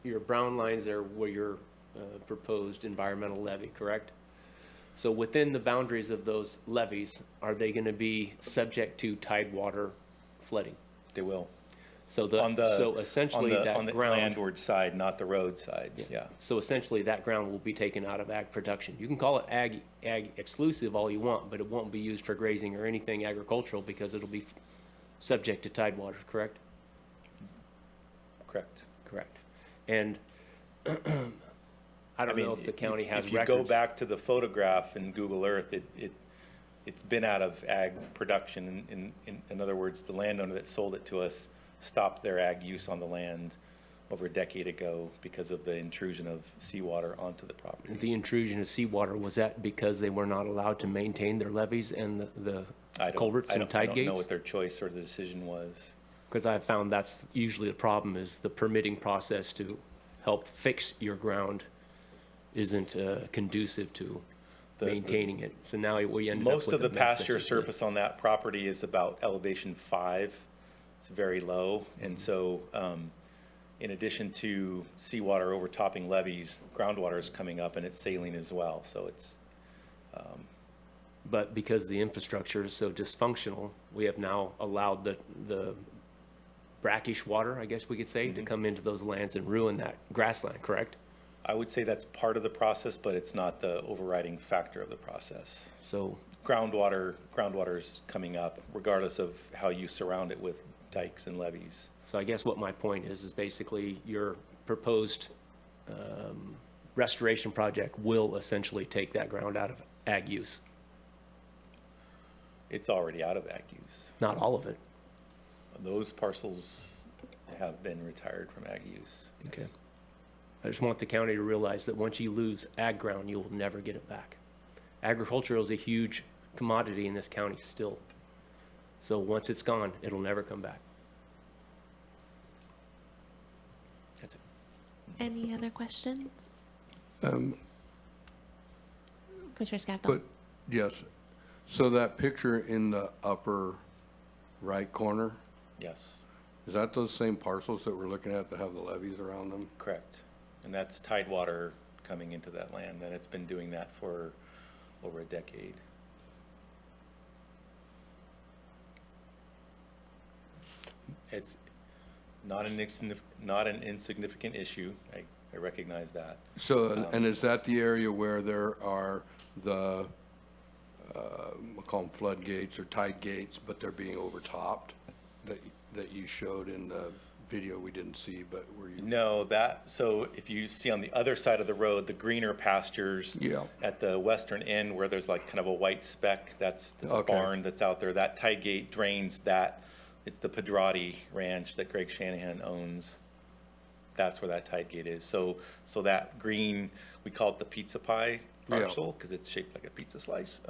Your brown lines are where your proposed environmental levy, correct? So within the boundaries of those levees, are they going to be subject to tide water flooding? They will. So essentially on that the ground. landward side, not the road side. Yeah. So essentially that ground will be taken out of ag production. You can call it ag exclusive all you want, but it won't be used for grazing or anything agricultural because it'll be subject to tide water, correct? Correct. Correct. And I don't know if the county has If you records. go back to the photograph in Google Earth, it it's been out of ag production. In other words, the landowner that sold it to us stopped their ag use on the land over a decade ago because of the intrusion of seawater onto the property. The intrusion of seawater, was that because they were not allowed to maintain their levees and the culverts and tide I don't gates? know what their choice or the decision was. Because I found that's usually the problem, is the permitting process to help fix your ground isn't conducive to maintaining it. So now we ended up with Most of the a mess that pasture just did. surface on that property is about elevation 5. It's very low, and so in addition to seawater overtopping levees, groundwater is coming up and it's saline as well. So it's But because the infrastructure is so dysfunctional, we have now allowed the brackish water, I guess we could say, to come into those lands and ruin that grassland, correct? I would say that's part of the process, but it's not the overriding factor of the process. So Groundwater is coming up regardless of how you surround it with dikes and levees. So I guess what my point is basically your proposed restoration project will essentially take that ground out of ag use. It's already out of ag use. Not all of it. Those parcels have been retired from ag use. Okay. I just want the county to realize that once you lose ag ground, you will never get it back. Agriculture is a huge commodity in this county still. So once it's gone, it'll never come back. That's it. Any other questions? Um, Commissioner Scavdall? But, yes, so that picture in the upper right corner, Yes, is that those same parcels that we're looking at that have the levees around them? correct. And that's tidewater coming into that land, and it's been doing that for over a decade. It's not an insignificant issue. I recognize that. So, and is that the area where there are the, we'll call them floodgates or tide gates, but they're being overtopped, that you showed in the video we didn't see, but were you? No, so if you see on the other side of the road, the greener pastures Yeah. at the western end where there's like kind of a white speck, that's a Okay. barn that's out there. That tide gate drains that. It's the Pedrati Ranch that Greg Shanahan owns. That's where that tide gate is. So that green, we call it the pizza pie parcel because it's shaped like a pizza slice.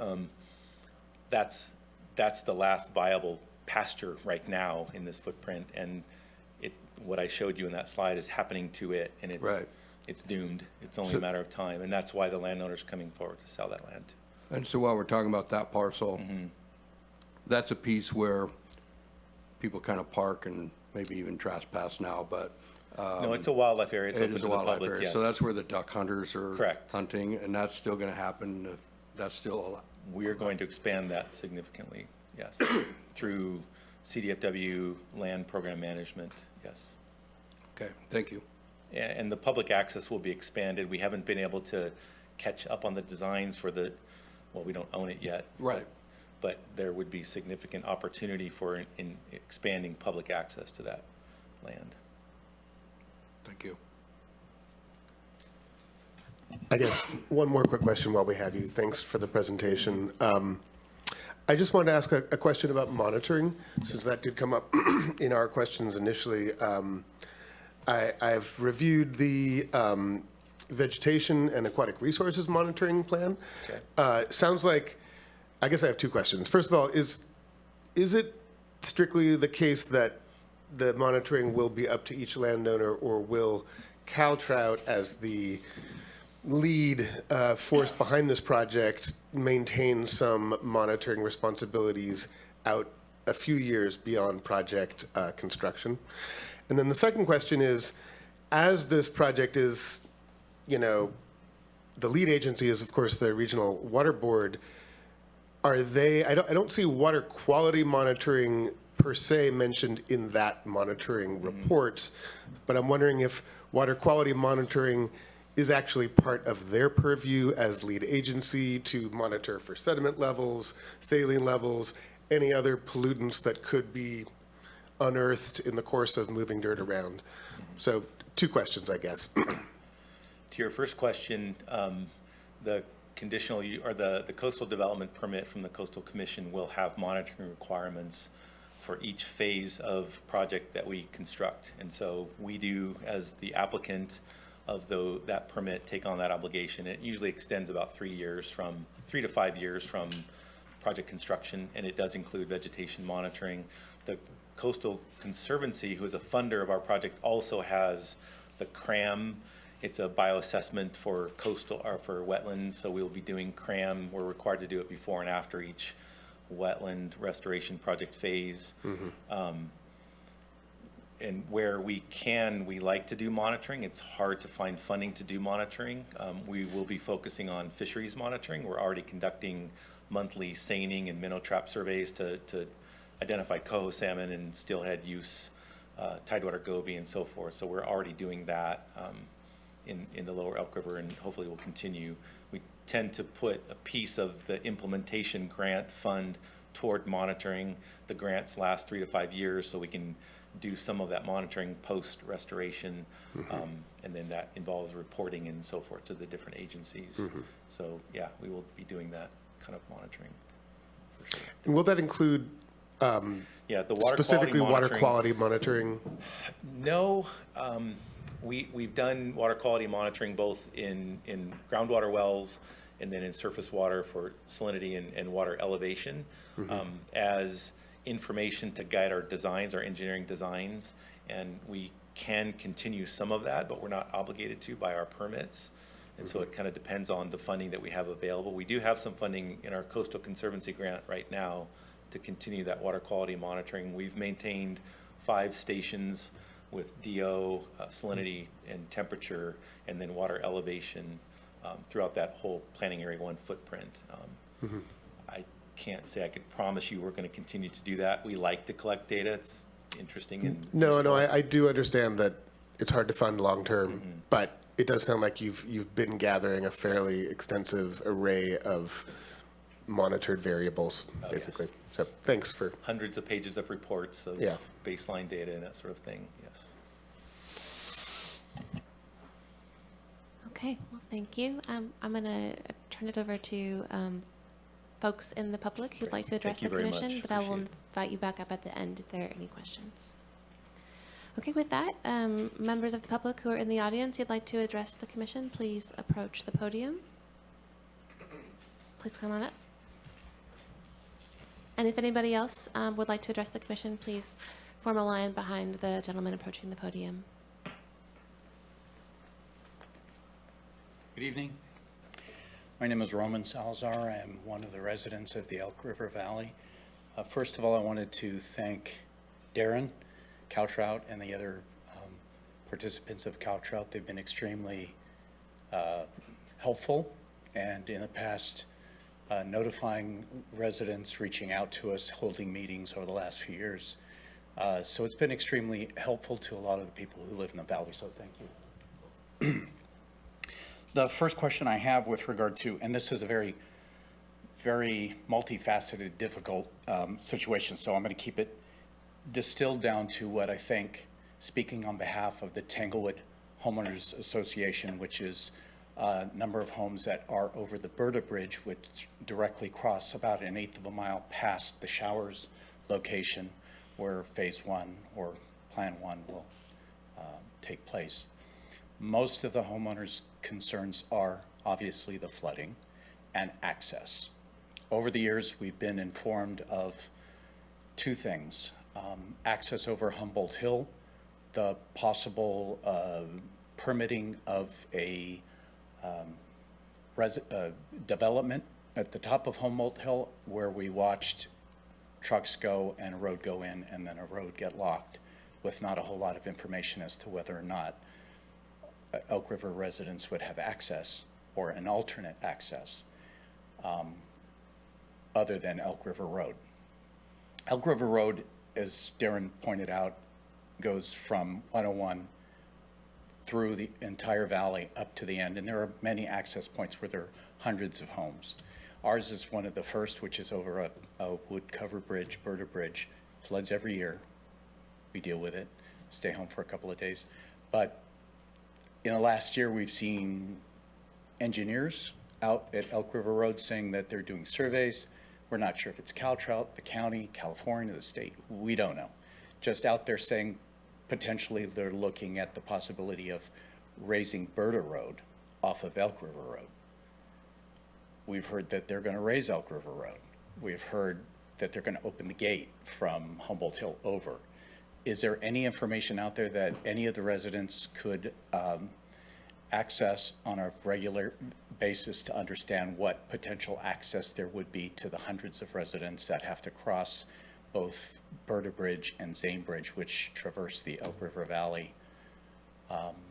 That's the last viable pasture right now in this footprint, and what I showed you in that slide is happening to it, and it's doomed. It's only a matter of time, and that's why the landowner's coming forward to sell that land. And so while we're talking about that parcel, that's a piece where people kind of park and maybe even trespass now, but. No, it's a wildlife area. It's It open is to a the wildlife public, area, yes. so that's where the duck hunters are Correct. hunting, and that's still gonna happen, that's still We are going to expand that significantly, yes, through CDFW land program management, yes. okay, thank you. And the public access will be expanded. We haven't been able to catch up on the designs for well, we don't own it yet. Right. But there would be significant opportunity for in expanding public access to that land. Thank you. I guess one more quick question while we have you. Thanks for the presentation. I just wanted to ask a question about monitoring, since that did come up in our questions initially. I've reviewed the vegetation and aquatic resources monitoring plan. Okay. Sounds like, I guess I have two questions. First of all, is it strictly the case that the monitoring will be up to each landowner, or will Caltrout, as the lead force behind this project, maintain some monitoring responsibilities out a few years beyond project construction? And then the second question is, as this project is, the lead agency is, of course, the Regional Water Board, are they, I don't see water quality monitoring per se mentioned in that monitoring reports, but I'm wondering if water quality monitoring is actually part of their purview as lead agency to monitor for sediment levels, saline levels, any other pollutants that could be unearthed in the course of moving dirt around. So two questions, I guess. To your first question, the or the coastal development permit from the Coastal Commission will have monitoring requirements for each phase of project that we construct. And so we do, as the applicant of that permit, take on that obligation. It usually extends about 3 to 5 years from project construction, and it does include vegetation monitoring. The Coastal Conservancy, who is a funder of our project, also has the CRAM. It's a bioassessment for coastal or for wetlands, so we'll be doing CRAM. We're required to do it before and after each wetland restoration project phase. And where we can, we like to do monitoring. It's hard to find funding to do monitoring. We will be focusing on fisheries monitoring. We're already conducting monthly seining and minnow trap surveys to identify coho salmon and steelhead use, tidewater goby and so forth. So we're already doing that in the lower Elk River, and hopefully will continue. We tend to put a piece of the implementation grant fund toward monitoring. The grants last 3 to 5 years, so we can do some of that monitoring post-restoration, and then that involves reporting and so forth to the different agencies. So yeah, we will be doing that kind of monitoring. For sure. And will that include yeah, the water specifically quality water quality monitoring? No, we've done water quality monitoring both in groundwater wells and then in surface water for salinity and water elevation as information to guide our designs, our engineering designs, and we can continue some of that, but we're not obligated to by our permits. And so it kind of depends on the funding that we have available. We do have some funding in our Coastal Conservancy grant right now to continue that water quality monitoring. We've maintained 5 stations with DO, salinity and temperature, and then water elevation throughout that whole Planning Area 1 footprint. I can't say I could promise you we're going to continue to do that. We like to collect data. It's interesting. And No, I do understand that it's hard to fund long-term, but it does sound like you've been gathering a fairly extensive array of monitored variables, basically. Yes. So thanks for... Hundreds of pages of reports of Yeah. baseline data and that sort of thing, yes. Okay, well, thank you. I'm going to turn it over to folks in the public who'd like to address Thank the you very commission, much. but I will Appreciate invite you back up at the end if there are any questions. Okay, with that, members of the public who are in the audience, you'd like to address the commission, please approach the podium. Please come on up. And if anybody else would like to address the commission, please form a line behind the gentleman approaching the podium. Good evening. My name is Roman Salazar. I am one of the residents of the Elk River Valley. First of all, I wanted to thank Darren, Caltrout, and the other participants of Caltrout. They've been extremely helpful, and in the past, notifying residents, reaching out to us, holding meetings over the last few years. So it's been extremely helpful to a lot of the people who live in the valley, so thank you. The first question I have with regard to, and this is a very, very multifaceted, difficult situation, so I'm going to keep it distilled down to what I think, speaking on behalf of the Tanglewood Homeowners Association, which is a number of homes that are over the Berta Bridge, which directly cross about 1/8 of a mile past the Showers location where Phase 1 or Plan 1 will take place. Most of the homeowners' concerns are obviously the flooding and access. Over the years, we've been informed of 2 things. Access over Humboldt Hill, the possible permitting of a development at the top of Humboldt Hill where we watched trucks go and a road go in and then a road get locked with not a whole lot of information as to whether or not Elk River residents would have access or an alternate access other than Elk River Road. Elk River Road, as Darren pointed out, goes from 101 through the entire valley up to the end, and there are many access points where there are hundreds of homes. Ours is one of the first, which is over a wood cover bridge, Berta Bridge. Floods every year. We deal with it, stay home for a couple of days. But in the last year, we've seen engineers out at Elk River Road saying that they're doing surveys. We're not sure if it's Caltrout, the county, California, the state. We don't know. Just out there saying potentially they're looking at the possibility of raising Berta Road off of Elk River Road. We've heard that they're going to raise Elk River Road. We've heard that they're going to open the gate from Humboldt Hill over. Is there any information out there that any of the residents could access on a regular basis to understand what potential access there would be to the hundreds of residents that have to cross both Berta Bridge and Zane Bridge, which traverse the Elk River Valley?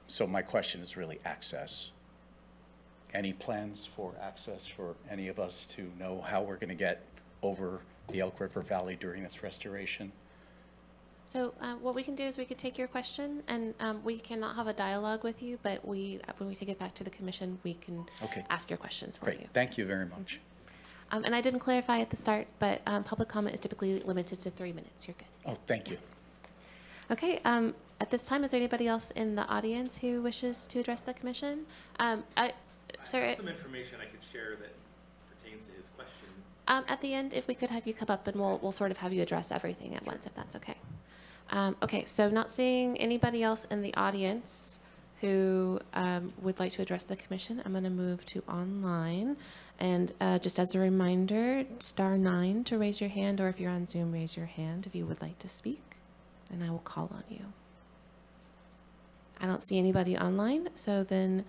So my question is really access. Any plans for access for any of us to know how we're going to get over the Elk River Valley during this restoration? So what we can do is we could take your question, and we cannot have a dialogue with you, but when we take it back to the commission, we can ask your questions for you. Great, thank you very much. And I didn't clarify at the start, but public comment is typically limited to 3 minutes. You're good. Oh, thank you. Okay, at this time, is there anybody else in the audience who wishes to address the commission? Sir, I have some information I could share that pertains to his question. at the end, if we could have you come up, and we'll sort of have you address everything at once, if that's okay. Okay, so not seeing anybody else in the audience who would like to address the commission, I'm going to move to online. And just as a reminder, *9 to raise your hand, or if you're on Zoom, raise your hand if you would like to speak, and I will call on you. I don't see anybody online, so then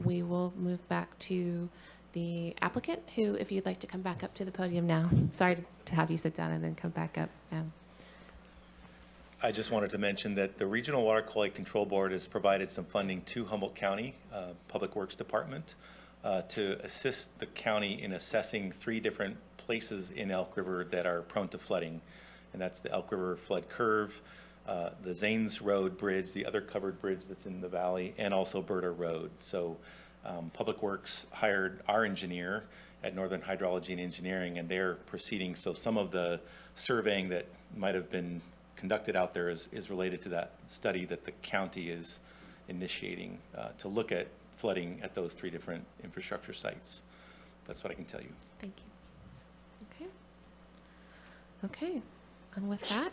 we will move back to the applicant, who, if you'd like to come back up to the podium now. Sorry to have you sit down and then come back up. I just wanted to mention that the Regional Water Quality Control Board has provided some funding to Humboldt County Public Works Department to assist the county in assessing 3 different places in Elk River that are prone to flooding. And that's the Elk River Flood Curve, the Zanes Road Bridge, the other covered bridge that's in the valley, and also Berta Road. So Public Works hired our engineer at Northern Hydrology and Engineering, and they're proceeding. So some of the surveying that might have been conducted out there is related to that study that the county is initiating to look at flooding at those 3 different infrastructure sites. That's what I can tell you. Thank you. Okay. And with that,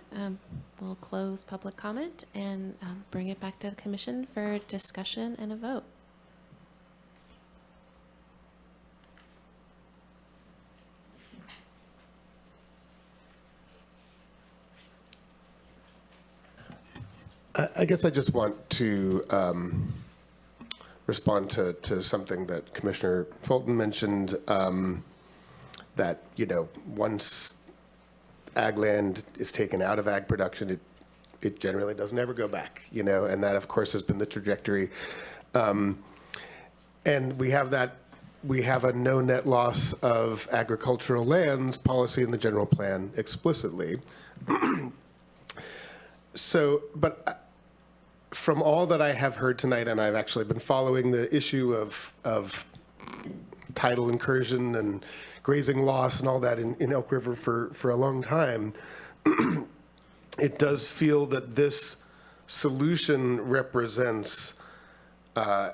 we'll close public comment and bring it back to the commission for discussion and a vote. I guess I just want to respond to something that Commissioner Fulton mentioned, that, once ag land is taken out of ag production, it generally doesn't ever go back, and that, of course, has been the trajectory. And we have a no net loss of agricultural lands policy in the general plan explicitly. So, but from all that I have heard tonight, and I've actually been following the issue of tidal incursion and grazing loss and all that in Elk River for a long time, it does feel that this solution represents, I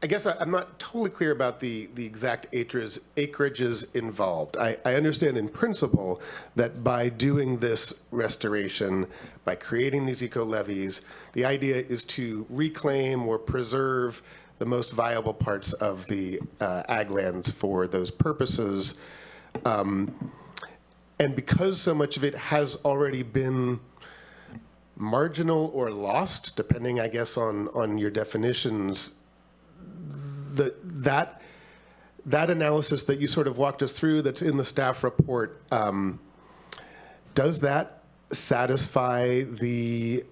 guess I'm not totally clear about the exact acreages involved. I understand in principle that by doing this restoration, by creating these eco-levees, the idea is to reclaim or preserve the most viable parts of the ag lands for those purposes. And because so much of it has already been marginal or lost, depending, I guess, on your definitions, that analysis that you sort of walked us through that's in the staff report, does that satisfy the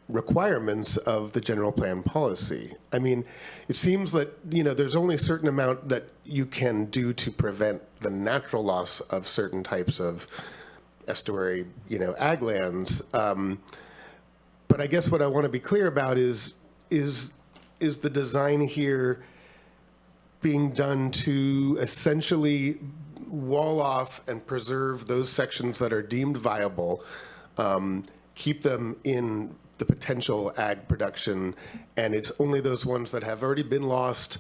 requirements of the general plan policy? I mean, it seems that, there's only a certain amount that you can do to prevent the natural loss of certain types of estuary, ag lands. But I guess what I want to be clear about is the design here being done to essentially wall off and preserve those sections that are deemed viable, keep them in the potential ag production, and it's only those ones that have already been lost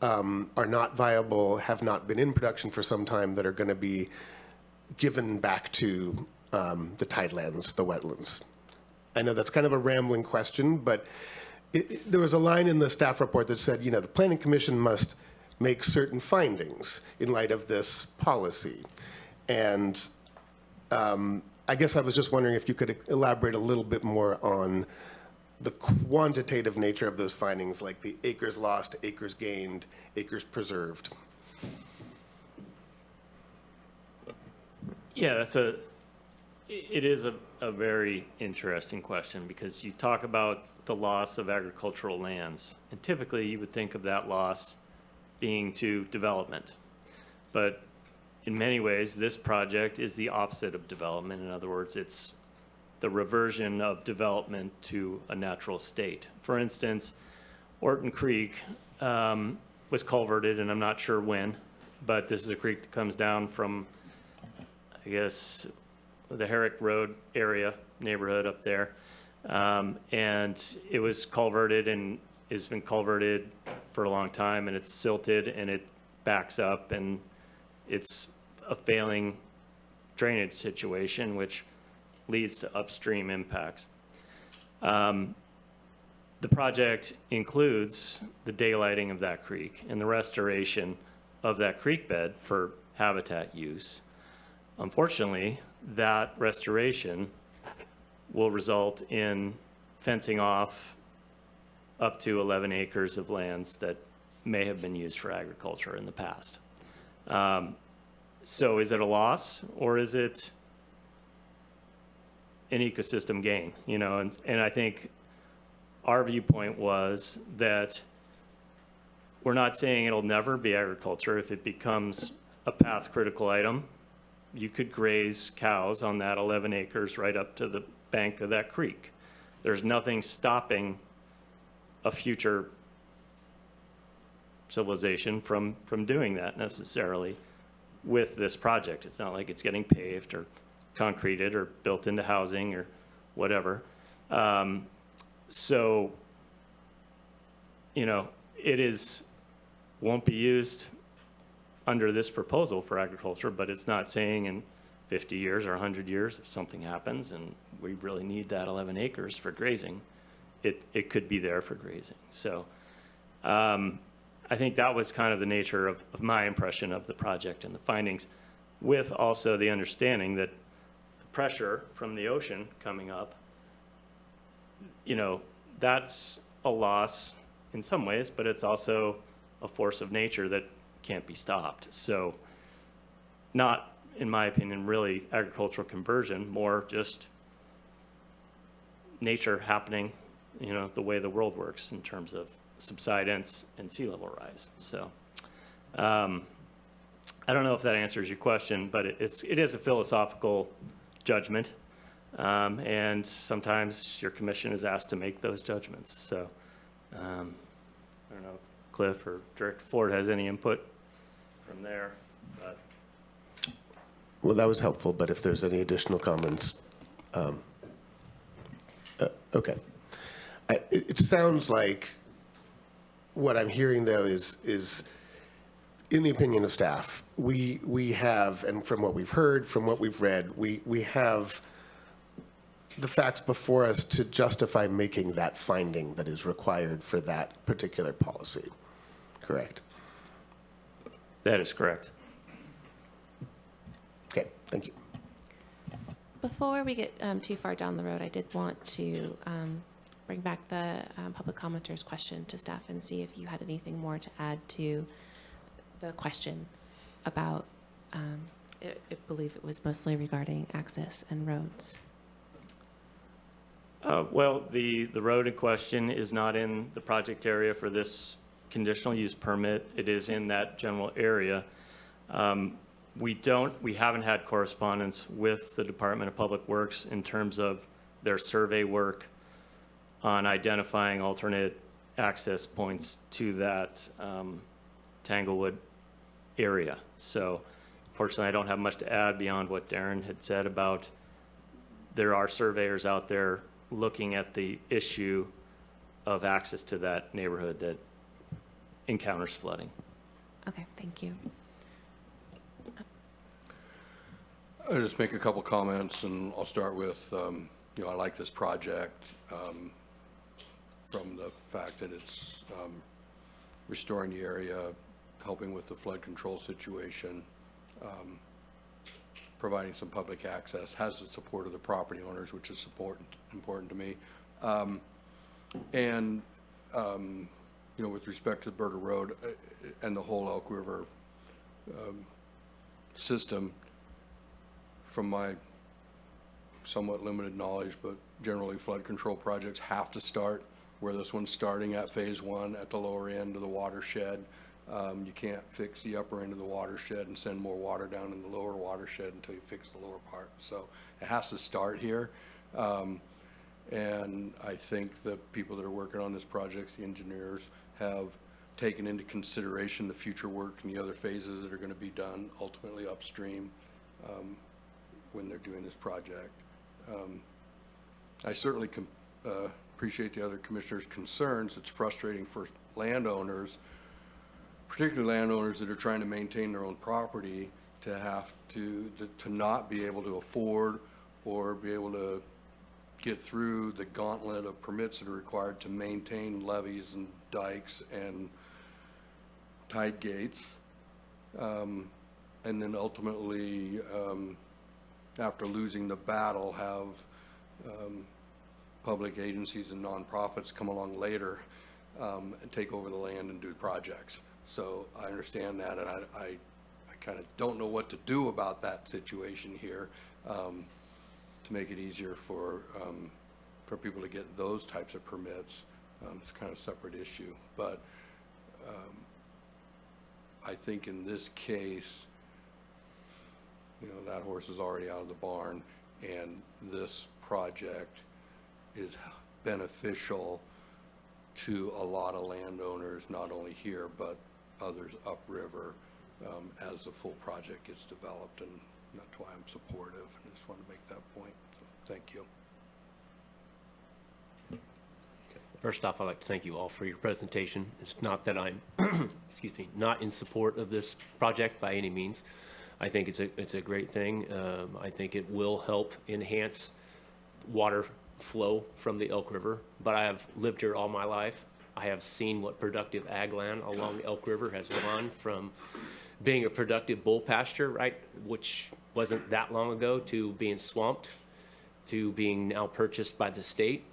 are not viable, have not been in production for some time, that are going to be given back to the tidelands, the wetlands? I know that's kind of a rambling question, but there was a line in the staff report that said, the Planning Commission must make certain findings in light of this policy. And I guess I was just wondering if you could elaborate a little bit more on the quantitative nature of those findings, like the acres lost, acres gained, acres preserved. Yeah, it is a very interesting question, because you talk about the loss of agricultural lands, and typically you would think of that loss being to development. But in many ways, this project is the opposite of development. In other words, it's the reversion of development to a natural state. For instance, Orton Creek was culverted, and I'm not sure when, but this is a creek that comes down from, I guess, the Herrick Road area, neighborhood up there. And it was culverted, and has been culverted for a long time, and it's silted, and it backs up, and it's a failing drainage situation, which leads to upstream impacts. The project includes the daylighting of that creek and the restoration of that creek bed for habitat use. Unfortunately, that restoration will result in fencing off up to 11 acres of lands that may have been used for agriculture in the past. So is it a loss, or is it an ecosystem gain? And I think our viewpoint was that we're not saying it'll never be agriculture. If it becomes a path critical item, you could graze cows on that 11 acres right up to the bank of that creek. There's nothing stopping a future civilization from doing that necessarily with this project. It's not like it's getting paved or concreted or built into housing or whatever. So, it won't be used under this proposal for agriculture, but it's not saying in 50 years or 100 years, if something happens and we really need that 11 acres for grazing, it could be there for grazing. So I think that was kind of the nature of my impression of the project and the findings, with also the understanding that the pressure from the ocean coming up, that's a loss in some ways, but it's also a force of nature that can't be stopped. So not, in my opinion, really agricultural conversion, more just nature happening, the way the world works in terms of subsidence and sea level rise. So I don't know if that answers your question, but it is a philosophical judgment. And sometimes your commission is asked to make those judgments. So I don't know if Cliff or Director Ford has any input from there. But. Well, that was helpful, but if there's any additional comments, okay. It sounds like what I'm hearing, though, is in the opinion of staff, we have, and from what we've heard, from what we've read, we have the facts before us to justify making that finding that is required for that particular policy, correct? That is correct. Okay, thank you. Before we get too far down the road, I did want to bring back the public commenter's question to staff and see if you had anything more to add to the question about, I believe it was mostly regarding access and roads. Well, the road in question is not in the project area for this conditional use permit. It is in that general area. We haven't had correspondence with the Department of Public Works in terms of their survey work on identifying alternate access points to that Tanglewood area. So fortunately, I don't have much to add beyond what Darren had said about there are surveyors out there looking at the issue of access to that neighborhood that encounters flooding. Okay, thank you. I'll just make a couple comments, and I'll start with, I like this project from the fact that it's restoring the area, helping with the flood control situation, providing some public access, has the support of the property owners, which is important to me. And, with respect to Berta Road and the whole Elk River system, from my somewhat limited knowledge, but generally flood control projects have to start where this one's starting at phase 1 at the lower end of the watershed. You can't fix the upper end of the watershed and send more water down in the lower watershed until you fix the lower part. So it has to start here. And I think the people that are working on this project, the engineers, have taken into consideration the future work and the other phases that are going to be done ultimately upstream when they're doing this project. I certainly appreciate the other commissioners' concerns. It's frustrating for landowners, particularly landowners that are trying to maintain their own property, to have to not be able to afford or be able to get through the gauntlet of permits that are required to maintain levees and dikes and tide gates. And then ultimately, after losing the battle, have public agencies and nonprofits come along later and take over the land and do projects. So I understand that, and I kind of don't know what to do about that situation here to make it easier for people to get those types of permits. It's kind of a separate issue, but I think in this case, that horse is already out of the barn, and this project is beneficial to a lot of landowners, not only here, but others upriver as the full project gets developed, and that's why I'm supportive, and I just want to make that point. So, thank you. First off, I'd like to thank you all for your presentation. It's not that I'm, excuse me, not in support of this project by any means. I think it's a great thing. I think it will help enhance water flow from the Elk River, but I have lived here all my life. I have seen what productive ag land along the Elk River has gone from being a productive bull pasture, right, which wasn't that long ago, to being swamped, to being now purchased by the state,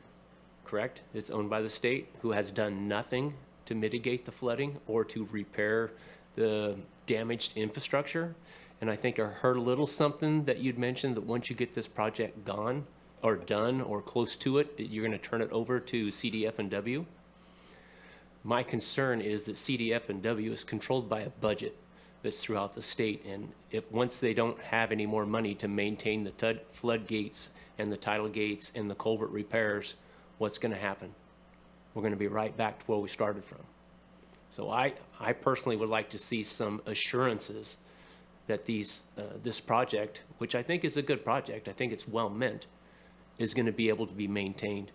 correct? It's owned by the state, who has done nothing to mitigate the flooding or to repair the damaged infrastructure. And I think I heard a little something that you'd mentioned, that once you get this project gone or done or close to it, you're going to turn it over to CDF&W. My concern is that CDF&W is controlled by a budget that's throughout the state, and if once they don't have any more money to maintain the floodgates and the tidal gates and the culvert repairs, what's going to happen? We're going to be right back to where we started from. So I personally would like to see some assurances that this project, which I think is a good project, I think it's well meant, is going to be able to be maintained.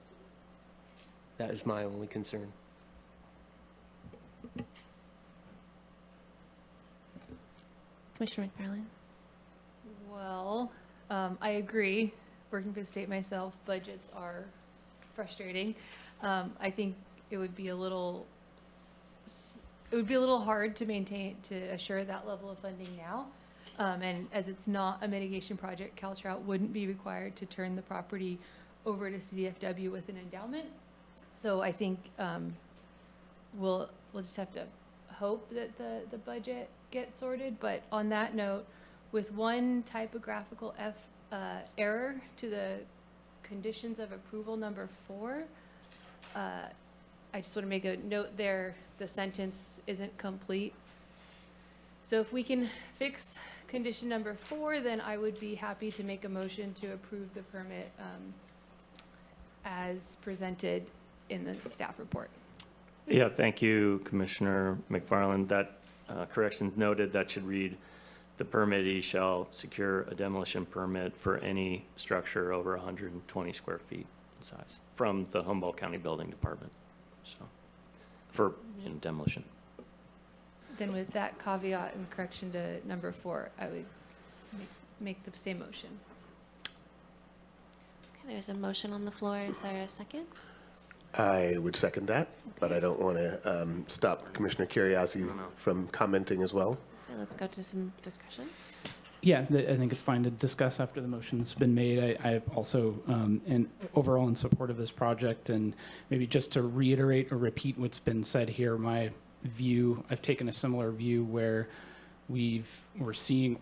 That is my only concern. Commissioner McFarland? Well, I agree. Working for the state myself, budgets are frustrating. I think it would be a little hard to maintain, to assure that level of funding now. And as it's not a mitigation project, CalTrout wouldn't be required to turn the property over to CDFW with an endowment. So I think we'll just have to hope that the budget gets sorted. But on that note, with one typographical error to the conditions of approval number 4, I just want to make a note there, the sentence isn't complete. So if we can fix condition number 4, then I would be happy to make a motion to approve the permit as presented in the staff report. Yeah, thank you, Commissioner McFarland. That correction's noted. That should read, the permittee shall secure a demolition permit for any structure over 120 square feet in size from the Humboldt County Building Department. So, for demolition. Then with that caveat and correction to number 4, I would make the same motion. Okay, there's a motion on the floor. Is there a second? I would second that, but I don't want to stop Commissioner Curiosity from commenting as well. So let's go to some discussion. Yeah, I think it's fine to discuss after the motion's been made. I also am overall in support of this project, and maybe just to reiterate or repeat what's been said here, my view, I've taken a similar view where we're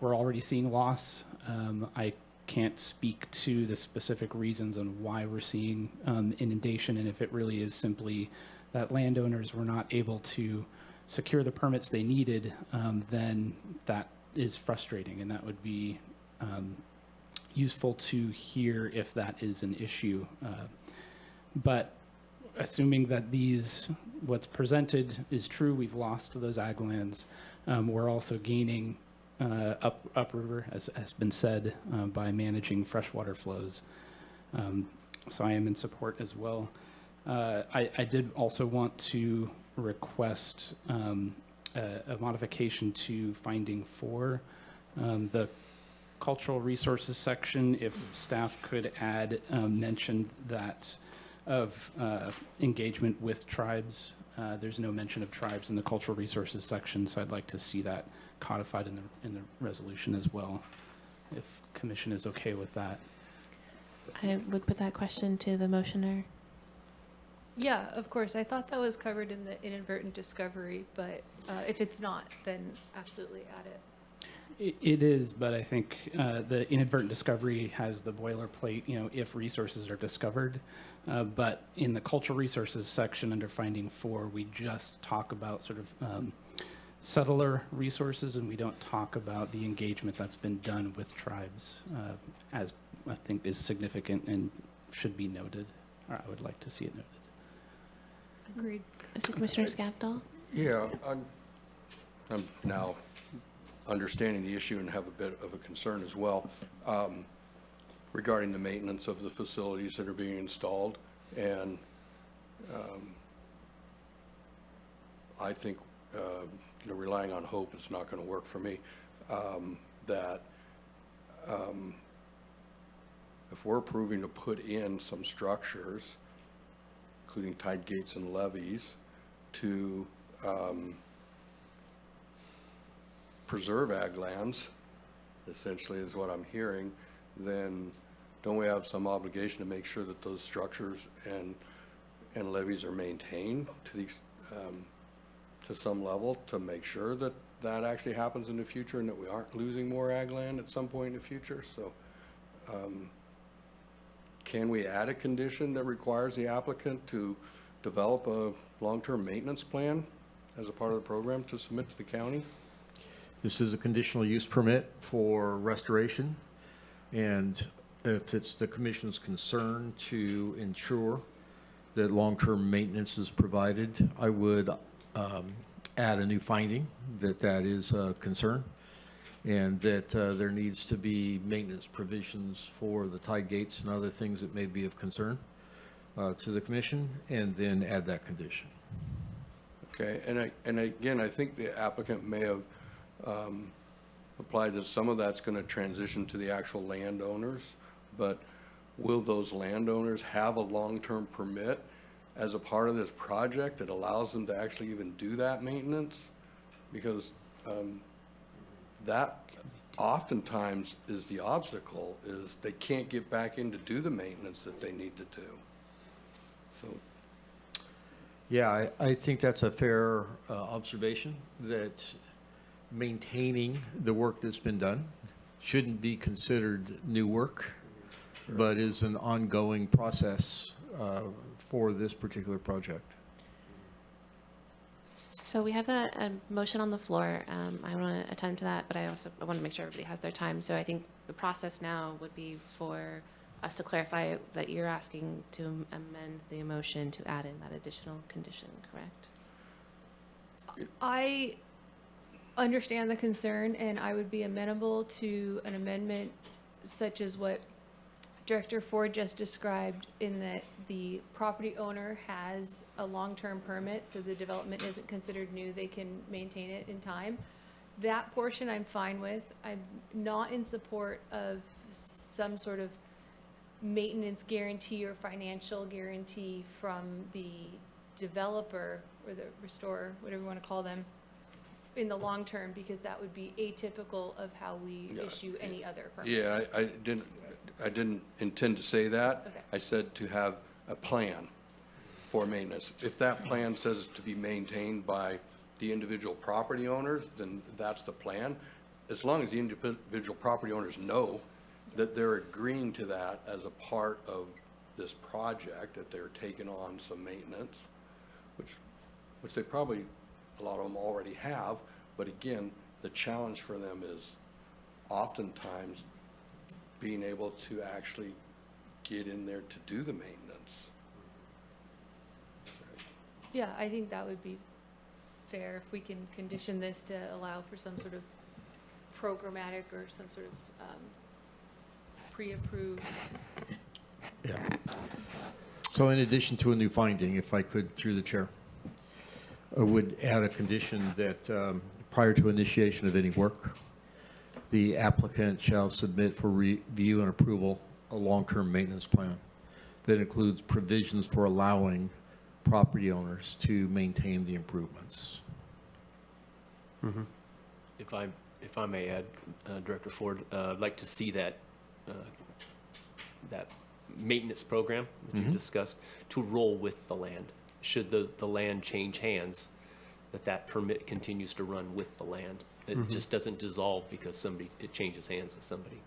already seeing loss. I can't speak to the specific reasons on why we're seeing inundation, and if it really is simply that landowners were not able to secure the permits they needed, then that is frustrating, and that would be useful to hear if that is an issue. But assuming that what's presented is true, we've lost those ag lands. We're also gaining upriver, as has been said, by managing freshwater flows. So I am in support as well. I did also want to request a modification to finding 4, the cultural resources section. If staff could add mention that of engagement with tribes. There's no mention of tribes in the cultural resources section, so I'd like to see that codified in the resolution as well, if commission is okay with that. I would put that question to the motioner. Yeah, of course. I thought that was covered in the inadvertent discovery, but if it's not, then absolutely add it. It is, but I think the inadvertent discovery has the boilerplate, if resources are discovered. But in the cultural resources section under finding 4, we just talk about sort of settler resources, and we don't talk about the engagement that's been done with tribes, as I think is significant and should be noted, or I would like to see it noted. Agreed. Is it Commissioner Skavdal? Yeah, I'm now understanding the issue and have a bit of a concern as well regarding the maintenance of the facilities that are being installed. And I think relying on hope is not going to work for me. That if we're approving to put in some structures, including tide gates and levees, to preserve ag lands, essentially is what I'm hearing, then don't we have some obligation to make sure that those structures and levees are maintained to some level, to make sure that that actually happens in the future and that we aren't losing more ag land at some point in the future? So can we add a condition that requires the applicant to develop a long-term maintenance plan as a part of the program to submit to the county? This is a conditional use permit for restoration, and if it's the commission's concern to ensure that long-term maintenance is provided, I would add a new finding that is a concern, and that there needs to be maintenance provisions for the tide gates and other things that may be of concern to the commission, and then add that condition. Okay, and again, I think the applicant may have applied that some of that's going to transition to the actual landowners, but will those landowners have a long-term permit as a part of this project that allows them to actually even do that maintenance? Because that oftentimes is the obstacle, is they can't get back in to do the maintenance that they need to do. So, Yeah, I think that's a fair observation, that maintaining the work that's been done shouldn't be considered new work, but is an ongoing process for this particular project. So we have a motion on the floor. I want to attend to that, but I want to make sure everybody has their time. So I think the process now would be for us to clarify that you're asking to amend the motion to add in that additional condition, correct? I understand the concern, and I would be amenable to an amendment such as what Director Ford just described, in that the property owner has a long-term permit, so the development isn't considered new, they can maintain it in time. That portion I'm fine with. I'm not in support of some sort of maintenance guarantee or financial guarantee from the developer or the restorer, whatever you want to call them, in the long term, because that would be atypical of how we issue any other permit. Yeah, I didn't intend to say that. Okay. I said to have a plan for maintenance. If that plan says to be maintained by the individual property owners, then that's the plan. As long as the individual property owners know that they're agreeing to that as a part of this project, that they're taking on some maintenance, which they probably, a lot of them already have, but again, the challenge for them is oftentimes being able to actually get in there to do the maintenance. Yeah, I think that would be fair if we can condition this to allow for some sort of programmatic or some sort of pre-approved. Yeah. So in addition to a new finding, if I could, through the chair, I would add a condition that prior to initiation of any work, the applicant shall submit for review and approval a long-term maintenance plan that includes provisions for allowing property owners to maintain the improvements. If I may add, Director Ford, I'd like to see that that maintenance program that you discussed to roll with the land. Should the land change hands, that permit continues to run with the land. It just doesn't dissolve because it changes hands with somebody.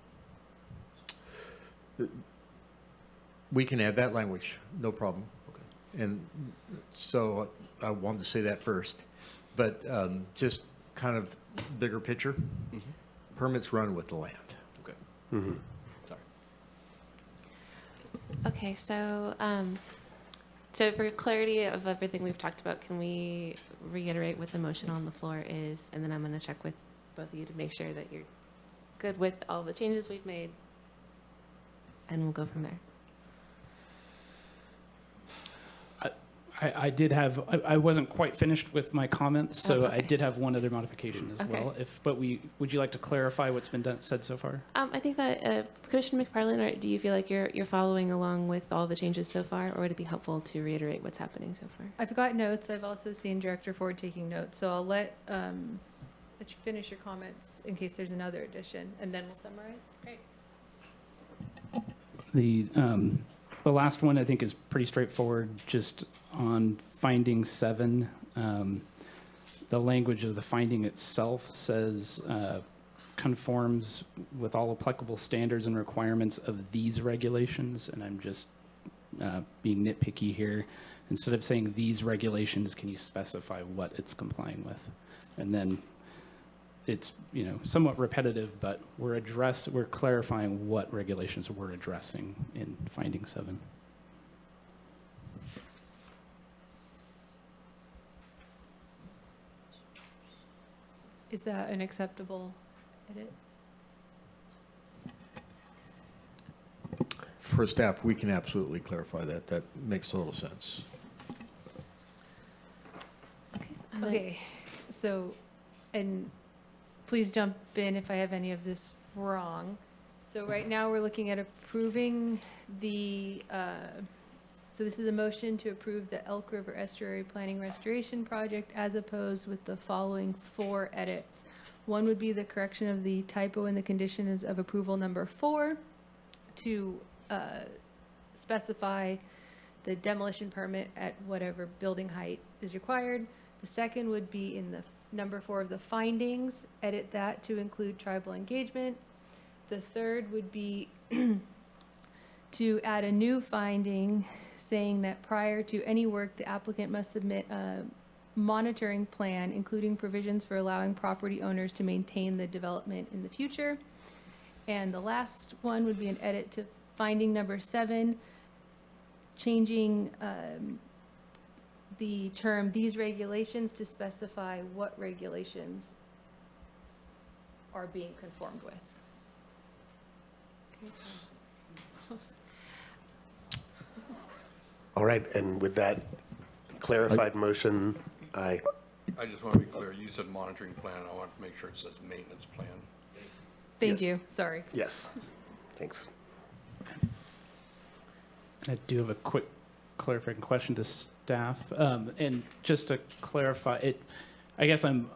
We can add that language, no problem. Okay. And so I wanted to say that first, but just kind of bigger picture, permits run with the land. Okay. Sorry. Okay, so so for clarity of everything we've talked about, can we reiterate what the motion on the floor is? And then I'm going to check with both of you to make sure that you're good with all the changes we've made. And we'll go from there. I did have, I wasn't quite finished with my comments, so Oh, okay. I did have one other modification as Okay. well. But would you like to clarify what's been said so far? I think that Commissioner McFarland, do you feel like you're following along with all the changes so far, or would it be helpful to reiterate what's happening so far? I've got notes. I've also seen Director Ford taking notes, so I'll let you finish your comments in case there's another addition, and then we'll summarize. Great. The last one I think is pretty straightforward, just on finding 7. The language of the finding itself says conforms with all applicable standards and requirements of these regulations, and I'm just being nitpicky here. Instead of saying these regulations, can you specify what it's complying with? And then it's, somewhat repetitive, but we're clarifying what regulations we're addressing in finding 7. Is that an acceptable edit? For staff, we can absolutely clarify that. That makes total sense. Okay, so, and please jump in if I have any of this wrong. So right now, we're looking at approving so this is a motion to approve the Elk River Estuary Planning Restoration Project as opposed with the following 4 edits. One would be the correction of the typo in the conditions of approval number 4 to specify the demolition permit at whatever building height is required. The second would be in the number 4 of the findings, edit that to include tribal engagement. The third would be to add a new finding saying that prior to any work, the applicant must submit a monitoring plan, including provisions for allowing property owners to maintain the development in the future. And the last one would be an edit to finding number 7, changing the term "these regulations" to specify what regulations are being conformed with. All right, and with that clarified motion, I I just want to be clear, you said monitoring plan, I want to make sure it says maintenance plan. Thank Yes. you, sorry. yes, thanks. I do have a quick clarifying question to staff, and just to clarify it, I guess I'm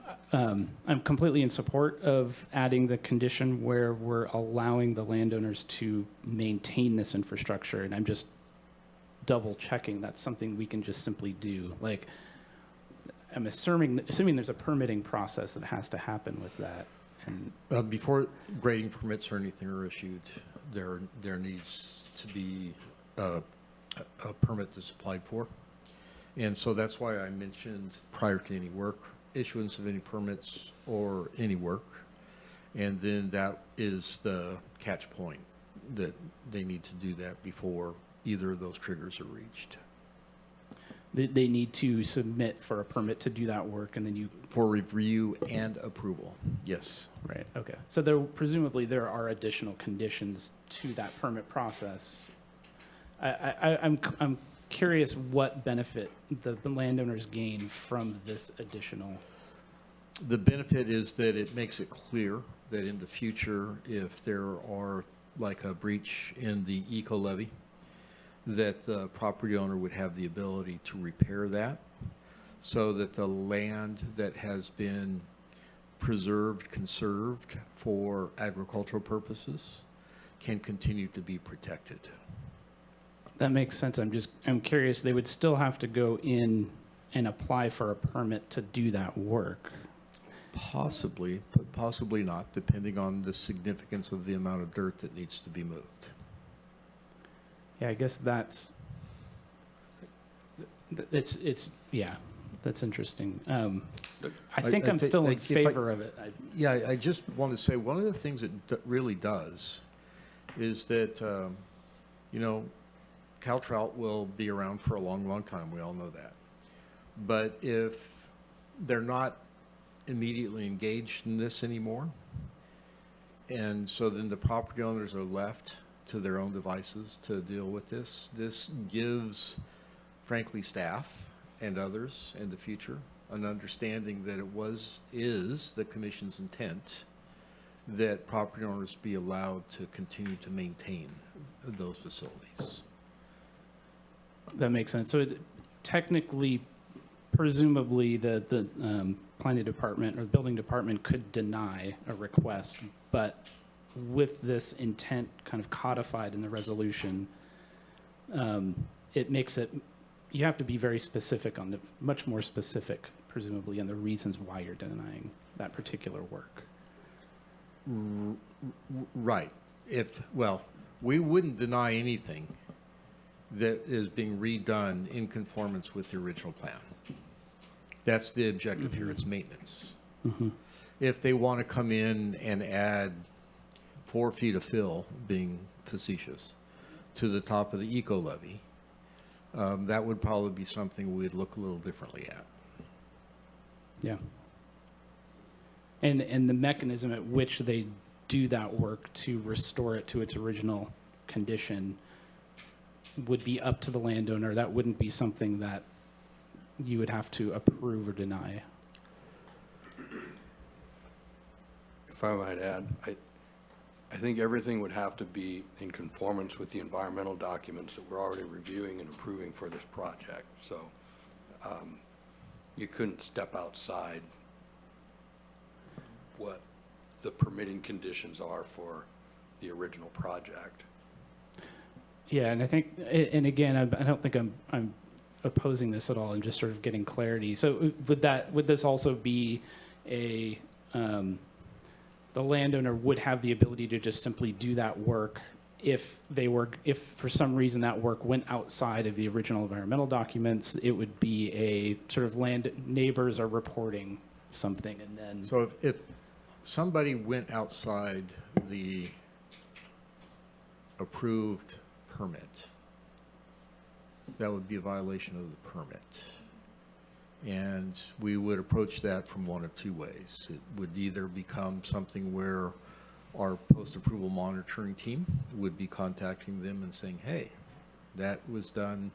completely in support of adding the condition where we're allowing the landowners to maintain this infrastructure, and I'm just double checking that's something we can just simply do. Like, I'm assuming there's a permitting process that has to happen with that. And Before grading permits or anything are issued, there needs to be a permit that's applied for. And so that's why I mentioned prior to any work, issuance of any permits or any work. And then that is the catch point, that they need to do that before either of those triggers are reached. they need to submit for a permit to do that work, and then you... For review and approval, yes. Right, okay. So presumably there are additional conditions to that permit process. I'm curious what benefit the landowners gain from this additional... The benefit is that it makes it clear that in the future, if there are like a breach in the eco levee, that the property owner would have the ability to repair that, so that the land that has been preserved, conserved for agricultural purposes can continue to be protected. That makes sense. I'm curious, they would still have to go in and apply for a permit to do that work. Possibly, but possibly not, depending on the significance of the amount of dirt that needs to be moved. Yeah, I guess yeah, that's interesting. I think I'm still in favor of it. Yeah, I just want to say, one of the things it really does is that, cow trout will be around for a long, long time. We all know that. But if they're not immediately engaged in this anymore, and so then the property owners are left to their own devices to deal with this, this gives, frankly, staff and others in the future an understanding that is the commission's intent that property owners be allowed to continue to maintain those facilities. That makes sense. So technically, presumably, the planning department or the building department could deny a request, but with this intent kind of codified in the resolution, it makes it, you have to be very specific on much more specific, presumably, on the reasons why you're denying that particular work. Right. We wouldn't deny anything that is being redone in conformance with the original plan. That's the objective here, it's maintenance. If they want to come in and add 4 feet of fill, being facetious, to the top of the eco levee, that would probably be something we'd look a little differently at. Yeah. And the mechanism at which they do that work to restore it to its original condition would be up to the landowner. That wouldn't be something that you would have to approve or deny. If I might add, I think everything would have to be in conformance with the environmental documents that we're already reviewing and approving for this project. So you couldn't step outside what the permitting conditions are for the original project. Yeah, and I think, and again, I don't think I'm opposing this at all. I'm just sort of getting clarity. So would this also be the landowner would have the ability to just simply do that work if for some reason that work went outside of the original environmental documents? It would be a sort of neighbors are reporting something, and then. So if somebody went outside the approved permit, that would be a violation of the permit. And we would approach that from one of two ways. It would either become something where our post-approval monitoring team would be contacting them and saying, hey, that was done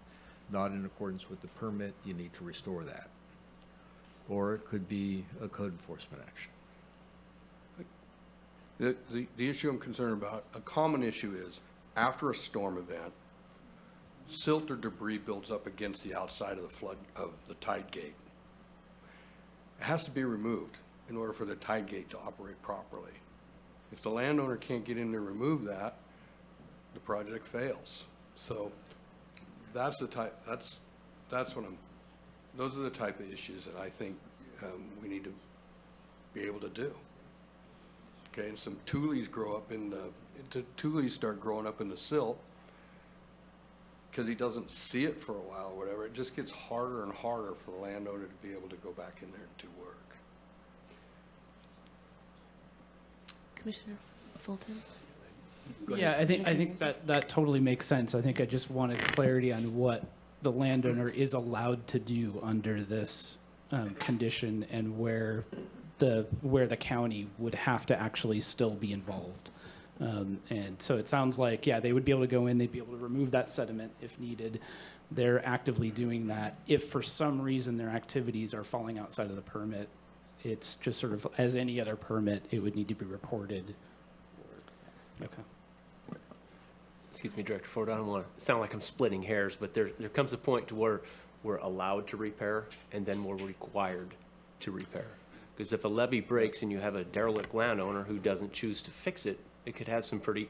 not in accordance with the permit, you need to restore that. Or it could be a code enforcement action. The issue I'm concerned about, a common issue is, after a storm event, silt or debris builds up against the outside of the flood, of the tide gate. It has to be removed in order for the tide gate to operate properly. If the landowner can't get in to remove that, the project fails. So that's the type, that's what those are the type of issues that I think we need to be able to do. Okay, and some tules grow up in the, tules start growing up in the silt because he doesn't see it for a while or whatever. It just gets harder and harder for the landowner to be able to go back in there and do work. Commissioner Fulton? Yeah, I think that totally makes sense. I think I just wanted clarity on what the landowner is allowed to do under this condition and where the county would have to actually still be involved. And so it sounds like, yeah, they would be able to go in, they'd be able to remove that sediment if needed. They're actively doing that. If for some reason their activities are falling outside of the permit, it's just sort of as any other permit, it would need to be reported. Okay. Excuse me, Director Ford, I don't want to sound like I'm splitting hairs, but there comes a point to where we're allowed to repair and then we're required to repair. Because if a levee breaks and you have a derelict landowner who doesn't choose to fix it, it could have some pretty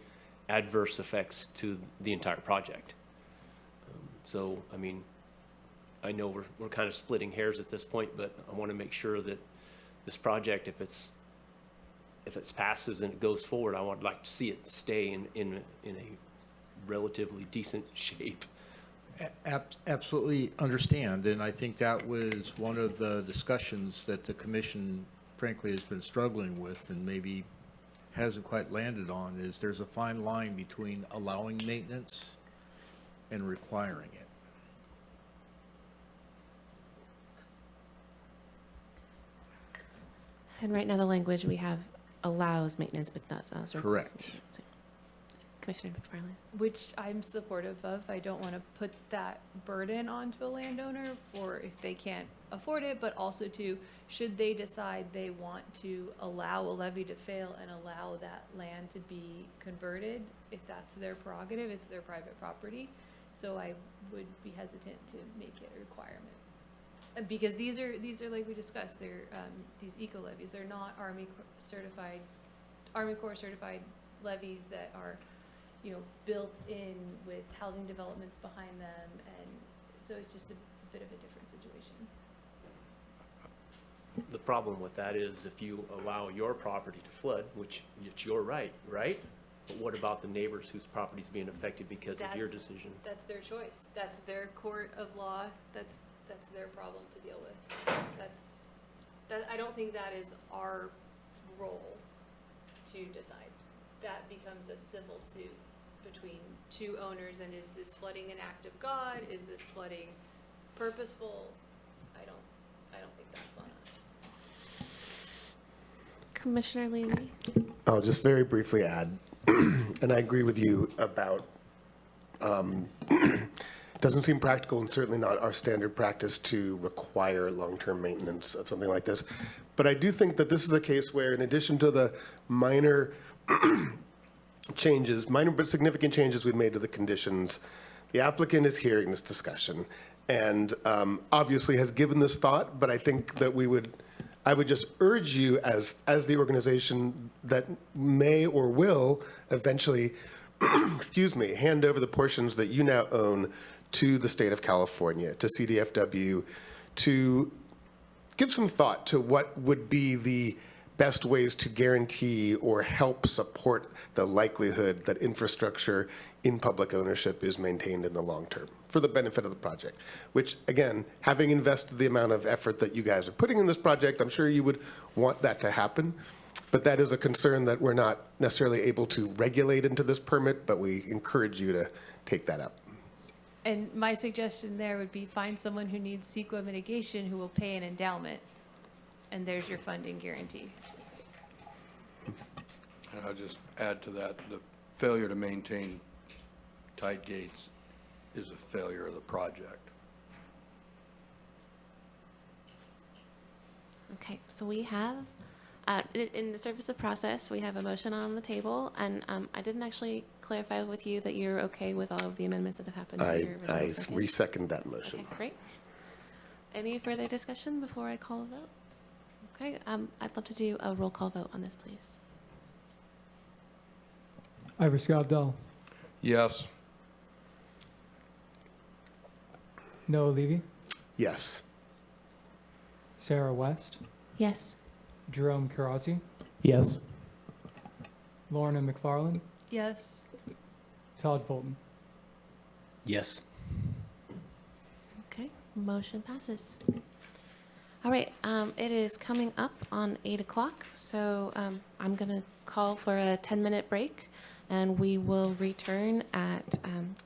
adverse effects to the entire project. So, I mean, I know we're kind of splitting hairs at this point, but I want to make sure that this project, if it's passes and it goes forward, I would like to see it stay in a relatively decent shape. Absolutely understand, and I think that was one of the discussions that the commission frankly has been struggling with and maybe hasn't quite landed on, is there's a fine line between allowing maintenance and requiring it. And right now the language we have allows maintenance but not us. Correct. Commissioner McFarland? Which I'm supportive of. I don't want to put that burden onto a landowner for if they can't afford it, but also to, should they decide they want to allow a levee to fail and allow that land to be converted, if that's their prerogative, it's their private property. So I would be hesitant to make it a requirement. Because these are like we discussed, they're these eco levies. They're not Army Corps certified levies that are, you know, built in with housing developments behind them, and so it's just a bit of a different situation. The problem with that is if you allow your property to flood, which it's your right, right? But what about the neighbors whose property is being affected because of your decision? That's their choice. That's their court of law. That's their problem to deal with. I don't think that is our role to decide. That becomes a civil suit between two owners, and is this flooding an act of God? Is this flooding purposeful? I don't think that's on us. Commissioner Levy? I'll just very briefly add, and I agree with you about, doesn't seem practical and certainly not our standard practice to require long-term maintenance of something like this. But I do think that this is a case where, in addition to the minor changes, minor but significant changes we've made to the conditions, the applicant is hearing this discussion and obviously has given this thought, but I think that I would just urge you as the organization that may or will eventually, excuse me, hand over the portions that you now own to the state of California, to CDFW, to give some thought to what would be the best ways to guarantee or help support the likelihood that infrastructure in public ownership is maintained in the long term for the benefit of the project, which, again, having invested the amount of effort that you guys are putting in this project, I'm sure you would want that to happen. But that is a concern that we're not necessarily able to regulate into this permit, but we encourage you to take that up. And my suggestion there would be find someone who needs CEQA mitigation who will pay an endowment, and there's your funding guarantee. And I'll just add to that, the failure to maintain tight gates is a failure of the project. Okay, so we have, in the service of process, we have a motion on the table, and I didn't actually clarify with you that you're okay with all of the amendments that have happened. in your original I second. resecond that motion. Okay, great. Any further discussion before I call a vote? Okay, I'd love to do a roll call vote on this, please. Ivor Scott-Dell. Yes. Noah Levy. Yes. Sarah West. Yes. Jerome Karazi. Yes. Lorna McFarland. Yes. Todd Fulton. Yes. Okay, motion passes. All right, it is coming up on 8 o'clock, so I'm going to call for a 10-minute break, and we will return at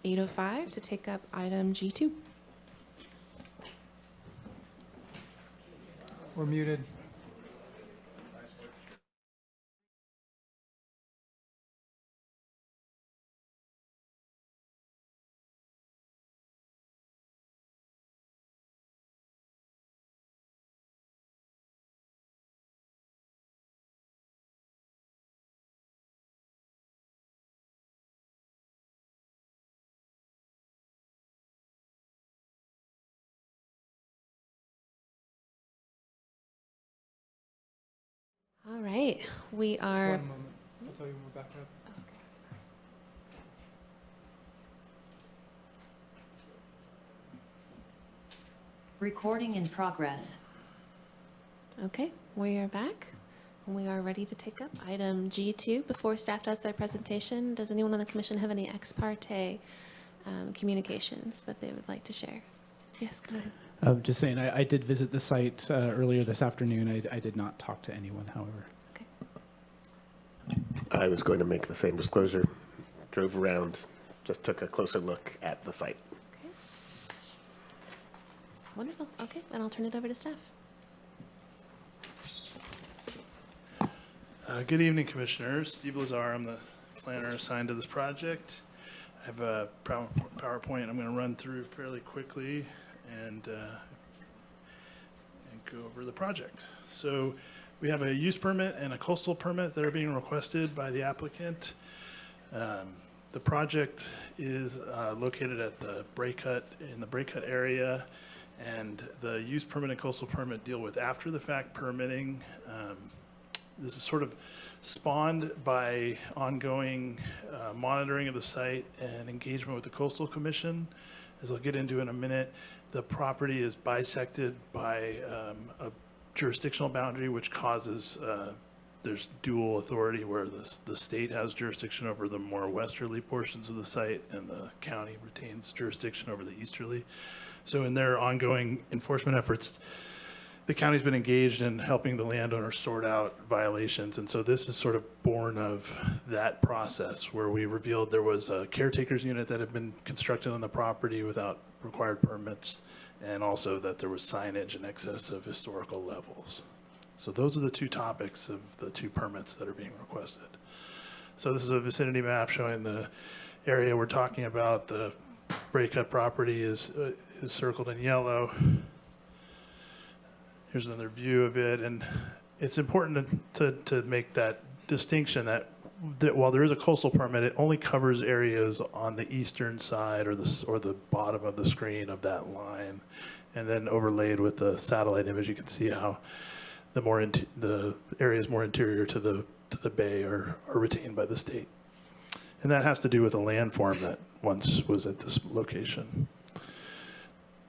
8:05 to take up item G2. We're muted. All right, we are. One moment. I'll tell you when we're back up. Recording in progress. Okay, we are back. We are ready to take up item G2. Before staff does their presentation, does anyone on the commission have any ex parte communications that they would like to share? Yes, go ahead. Just saying, I did visit the site earlier this afternoon. I did not talk to anyone, however. I was going to make the same disclosure. Drove around, just took a closer look at the site. Okay. Wonderful. Okay, then I'll turn it over to staff. Good evening, Commissioners. Steve Lazar, I'm the planner assigned to this project. I have a PowerPoint I'm going to run through fairly quickly and go over the project. So we have a use permit and a coastal permit that are being requested by the applicant. The project is located at the in the break cut area, and the use permit and coastal permit deal with after the fact permitting. This is sort of spawned by ongoing monitoring of the site and engagement with the Coastal Commission. As I'll get into in a minute, the property is bisected by a jurisdictional boundary, which causes there's dual authority where the state has jurisdiction over the more westerly portions of the site and the county retains jurisdiction over the easterly. So in their ongoing enforcement efforts, the county's been engaged in helping the landowner sort out violations. And so this is sort of born of that process where we revealed there was a caretaker's unit that had been constructed on the property without required permits, and also that there was signage in excess of historical levels. So those are the two topics of the two permits that are being requested. So this is a vicinity map showing the area we're talking about. The break cut property is circled in yellow. Here's another view of it, and it's important to make that distinction that while there is a coastal permit, it only covers areas on the eastern side or the bottom of the screen of that line, and then overlaid with the satellite image, you can see how the areas more interior to the bay are retained by the state, and that has to do with a landform that once was at this location.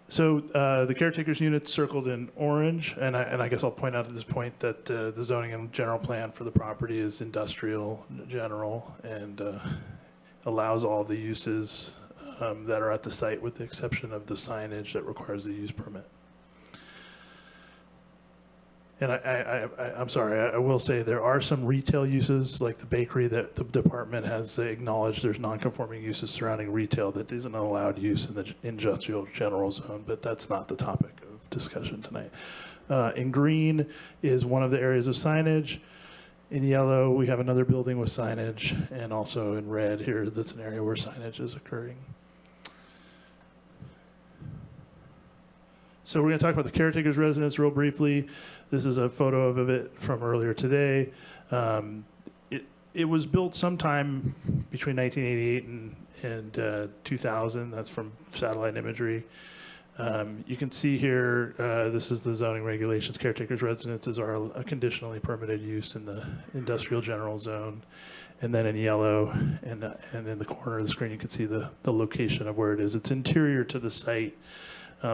So the caretaker's unit circled in orange, and I guess I'll point out at this point that the zoning and general plan for the property is industrial general and allows all the uses that are at the site with the exception of the signage that requires the use permit. And I'm sorry, I will say there are some retail uses like the bakery that the department has acknowledged there's non-conforming uses surrounding retail that isn't an allowed use in the industrial general zone, but that's not the topic of discussion tonight. In green is one of the areas of signage. In yellow, we have another building with signage, and also in red here, that's an area where signage is occurring. So we're going to talk about the caretaker's residence real briefly. This is a photo of it from earlier today. It was built sometime between 1988 and 2000. That's from satellite imagery. You can see here, this is the zoning regulations. Caretaker's residences are a conditionally permitted use in the industrial general zone. And then in yellow and in the corner of the screen, you can see the location of where it is. It's interior to the site,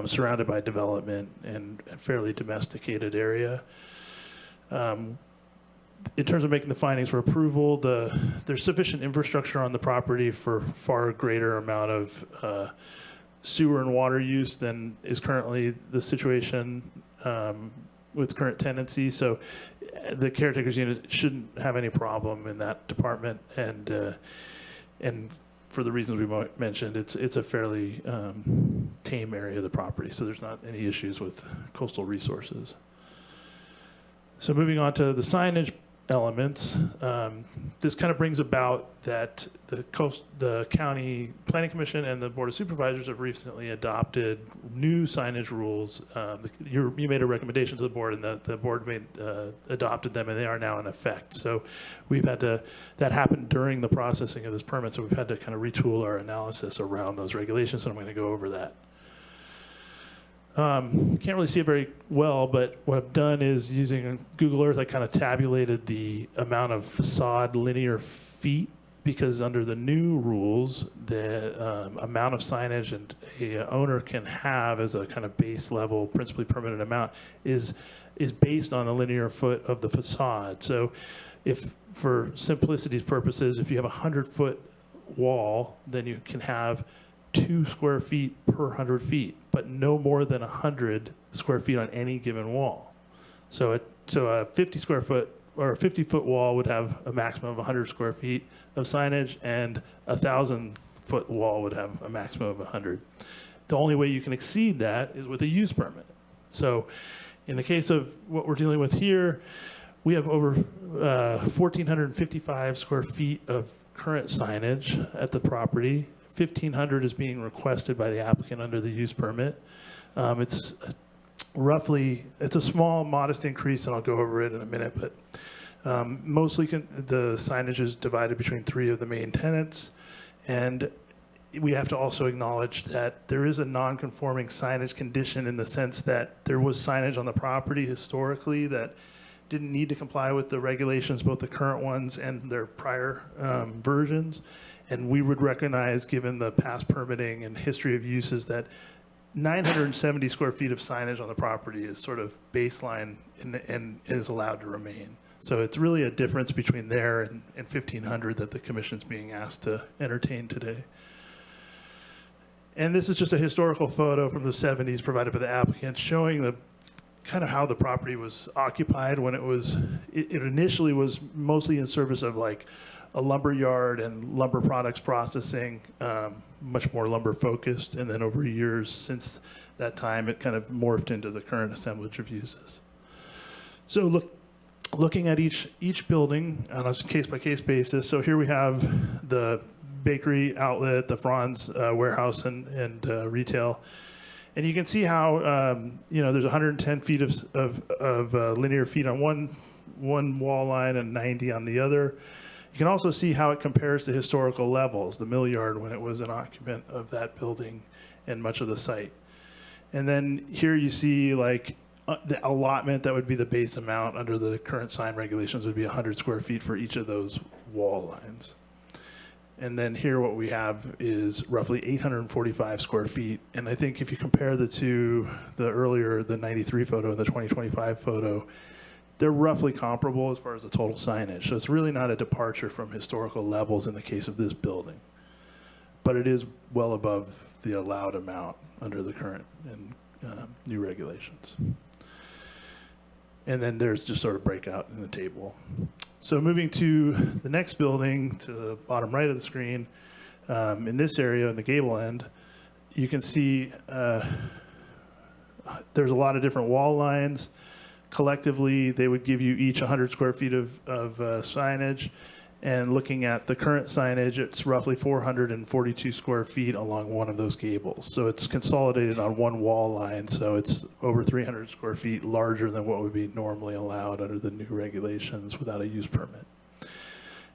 surrounded by development and a fairly domesticated area. In terms of making the findings for approval, there's sufficient infrastructure on the property for far greater amount of sewer and water use than is currently the situation with current tenancy. So the caretaker's unit shouldn't have any problem in that department. And for the reasons we mentioned, it's a fairly tame area of the property. So there's not any issues with coastal resources. So moving on to the signage elements, this kind of brings about that the county planning commission and the board of supervisors have recently adopted new signage rules. You made a recommendation to the board, and the board adopted them, and they are now in effect. So that happened during the processing of this permit, so we've had to kind of retool our analysis around those regulations, and I'm going to go over that. Can't really see it very well, but what I've done is using Google Earth, I kind of tabulated the amount of facade linear feet, because under the new rules, the amount of signage an owner can have as a kind of base level, principally permitted amount is based on a linear foot of the facade. So if, for simplicity's purposes, if you have a 100-foot wall, then you can have 2 square feet per 100 feet, but no more than 100 square feet on any given wall. So a 50 square foot or a 50-foot wall would have a maximum of 100 square feet of signage, and a 1,000-foot wall would have a maximum of 100. The only way you can exceed that is with a use permit. So in the case of what we're dealing with here, we have over 1,455 square feet of current signage at the property. 1,500 is being requested by the applicant under the use permit. It's a small, modest increase, and I'll go over it in a minute, but mostly the signage is divided between 3 of the main tenants, and we have to also acknowledge that there is a non-conforming signage condition in the sense that there was signage on the property historically that didn't need to comply with the regulations, both the current ones and their prior versions. And we would recognize, given the past permitting and history of uses, that 970 square feet of signage on the property is sort of baseline and is allowed to remain. So it's really a difference between there and 1,500 that the commission's being asked to entertain today. And this is just a historical photo from the 70s provided by the applicant showing the kind of how the property was occupied when it initially was mostly in service of like a lumber yard and lumber products processing, much more lumber focused. And then over years since that time, it kind of morphed into the current assemblage of uses. So looking at each building on a case by case basis. So here we have the bakery outlet, the Franz warehouse and retail. And you can see how, there's 110 feet of linear feet on one wall line and 90 on the other. You can also see how it compares to historical levels, the mill yard when it was an occupant of that building and much of the site. And then here you see like the allotment that would be the base amount under the current sign regulations would be 100 square feet for each of those wall lines. And then here what we have is roughly 845 square feet. And I think if you compare the two, the 93 photo and the 2025 photo, they're roughly comparable as far as the total signage. So it's really not a departure from historical levels in the case of this building. But it is well above the allowed amount under the current and new regulations. And then there's just sort of breakout in the table. So moving to the next building, to the bottom right of the screen, in this area, in the gable end, you can see there's a lot of different wall lines. Collectively, they would give you each 100 square feet of signage. And looking at the current signage, it's roughly 442 square feet along one of those gables. So it's consolidated on one wall line, so it's over 300 square feet larger than what would be normally allowed under the new regulations without a use permit.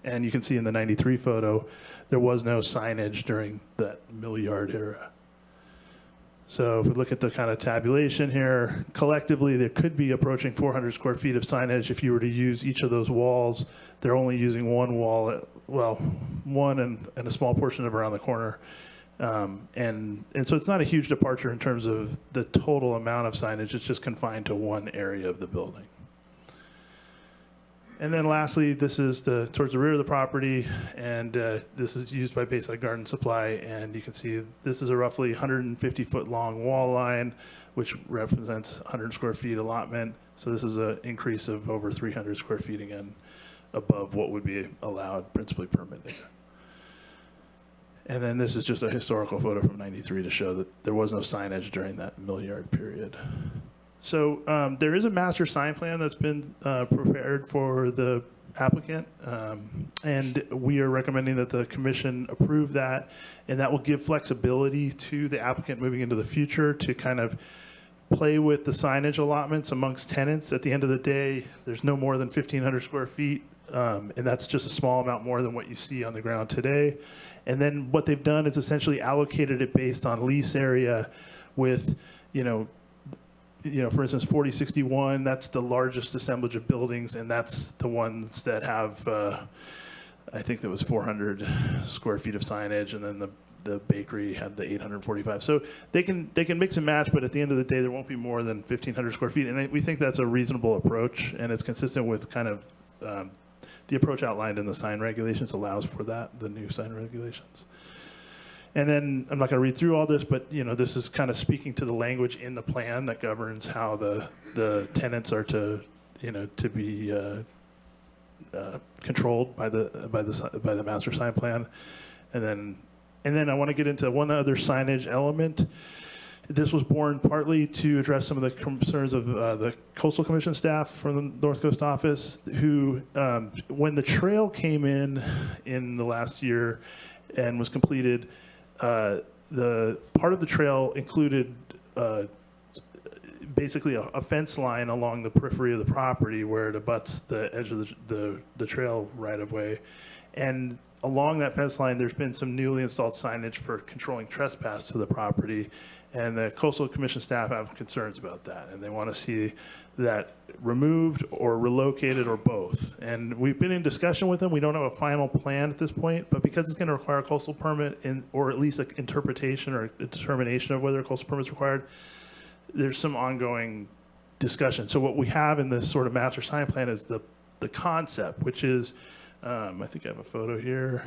And you can see in the 93 photo, there was no signage during that mill yard era. So if we look at the kind of tabulation here, collectively, there could be approaching 400 square feet of signage if you were to use each of those walls. They're only using one wall, well, one and a small portion of around the corner. And so it's not a huge departure in terms of the total amount of signage. It's just confined to one area of the building. And then lastly, this is towards the rear of the property, and this is used by Bayside Garden Supply, and you can see this is a roughly 150-foot long wall line, which represents 100 square feet allotment. So this is an increase of over 300 square feet again, above what would be allowed, principally permitted. And then this is just a historical photo from '93 to show that there was no signage during that mill yard period. So there is a master sign plan that's been prepared for the applicant, and we are recommending that the commission approve that, and that will give flexibility to the applicant moving into the future to kind of play with the signage allotments amongst tenants. At the end of the day, there's no more than 1,500 square feet, and that's just a small amount more than what you see on the ground today. And then what they've done is essentially allocated it based on lease area with, for instance, 4061, that's the largest assemblage of buildings, and that's the ones that have, I think there was 400 square feet of signage, and then the bakery had the 845. So they can mix and match, but at the end of the day, there won't be more than 1,500 square feet, and we think that's a reasonable approach, and it's consistent with kind of the approach outlined in the sign regulations allows for that, the new sign regulations. And then, I'm not going to read through all this, but this is kind of speaking to the language in the plan that governs how the tenants are to be controlled by the master sign plan. And then I want to get into one other signage element. This was born partly to address some of the concerns of the Coastal Commission staff from the North Coast office, who, when the trail came in the last year and was completed, the part of the trail included basically a fence line along the periphery of the property where it abuts the edge of the trail right of way. And along that fence line, there's been some newly installed signage for controlling trespass to the property. And the Coastal Commission staff have concerns about that, and they want to see that removed or relocated or both. And we've been in discussion with them. We don't have a final plan at this point, but because it's going to require a coastal permit or at least an interpretation or a determination of whether a coastal permit is required, there's some ongoing discussion. So what we have in this sort of master sign plan is the concept, which is, I think I have a photo here.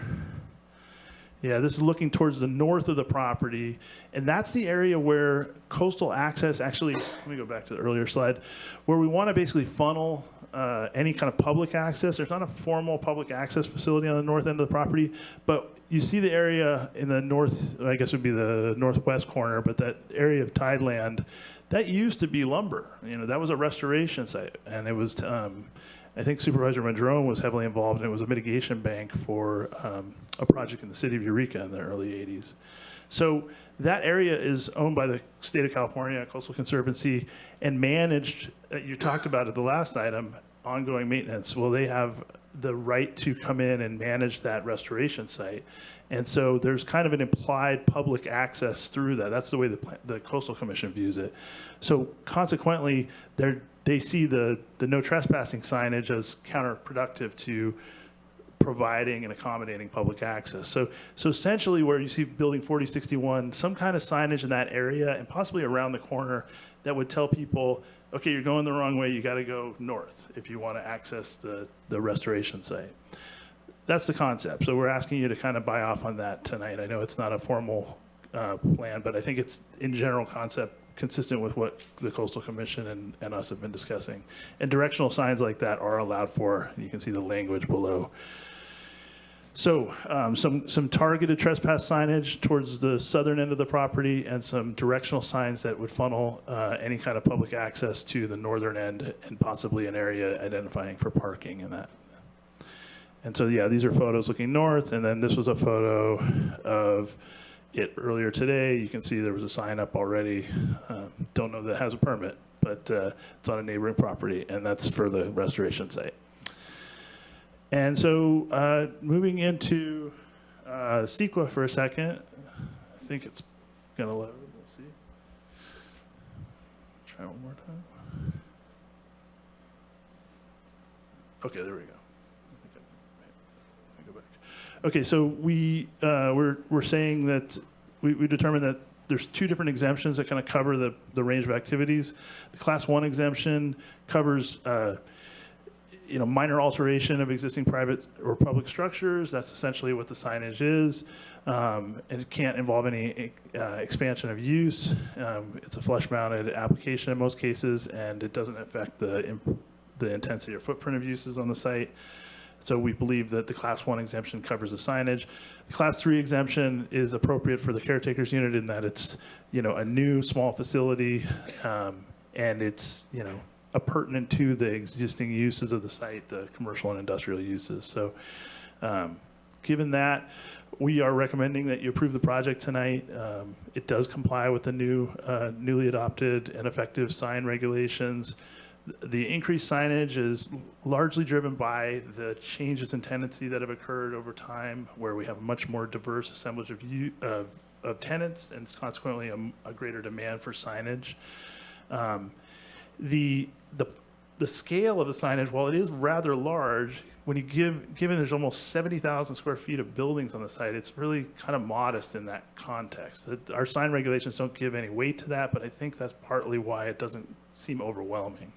Yeah, this is looking towards the north of the property, and that's the area where coastal access actually, let me go back to the earlier slide, where we want to basically funnel any kind of public access. There's not a formal public access facility on the north end of the property, but you see the area in the north, I guess it would be the northwest corner, but that area of tideland, that used to be lumber. That was a restoration site, and it was, I think Supervisor Madrone was heavily involved, and it was a mitigation bank for a project in the city of Eureka in the early 80s. So that area is owned by the state of California, Coastal Conservancy, and managed, you talked about it the last item, ongoing maintenance. Well, they have the right to come in and manage that restoration site. And so there's kind of an implied public access through that. That's the way the Coastal Commission views it. So consequently, they see the no trespassing signage as counterproductive to providing and accommodating public access. So essentially where you see building 4061, some kind of signage in that area and possibly around the corner that would tell people, okay, you're going the wrong way, you got to go north if you want to access the restoration site. That's the concept. So we're asking you to kind of buy off on that tonight. I know it's not a formal plan, but I think it's in general concept consistent with what the Coastal Commission and us have been discussing. And directional signs like that are allowed for. You can see the language below. So some targeted trespass signage towards the southern end of the property and some directional signs that would funnel any kind of public access to the northern end and possibly an area identifying for parking and that. And so, yeah, these are photos looking north, and then this was a photo of it earlier today. You can see there was a sign up already. Don't know that it has a permit, but it's on a neighboring property, and that's for the restoration site. And so moving into CEQA for a second, I think it's going to load. Let's see. Try one more time. Okay, there we go. Go back. Okay, so we're saying that we determined that there's two different exemptions that kind of cover the range of activities. The Class 1 exemption covers minor alteration of existing private or public structures. That's essentially what the signage is. And it can't involve any expansion of use. It's a flush-mounted application in most cases, and it doesn't affect the intensity or footprint of uses on the site. So we believe that the Class 1 exemption covers the signage. The Class 3 exemption is appropriate for the caretaker's unit in that it's, a new small facility, and it's, pertinent to the existing uses of the site, the commercial and industrial uses. So given that, we are recommending that you approve the project tonight. It does comply with the newly adopted and effective sign regulations. The increased signage is largely driven by the changes in tenancy that have occurred over time, where we have a much more diverse assemblage of tenants, and consequently a greater demand for signage. The scale of the signage, while it is rather large, when you given there's almost 70,000 square feet of buildings on the site, it's really kind of modest in that context. Our sign regulations don't give any weight to that, but I think that's partly why it doesn't seem overwhelming.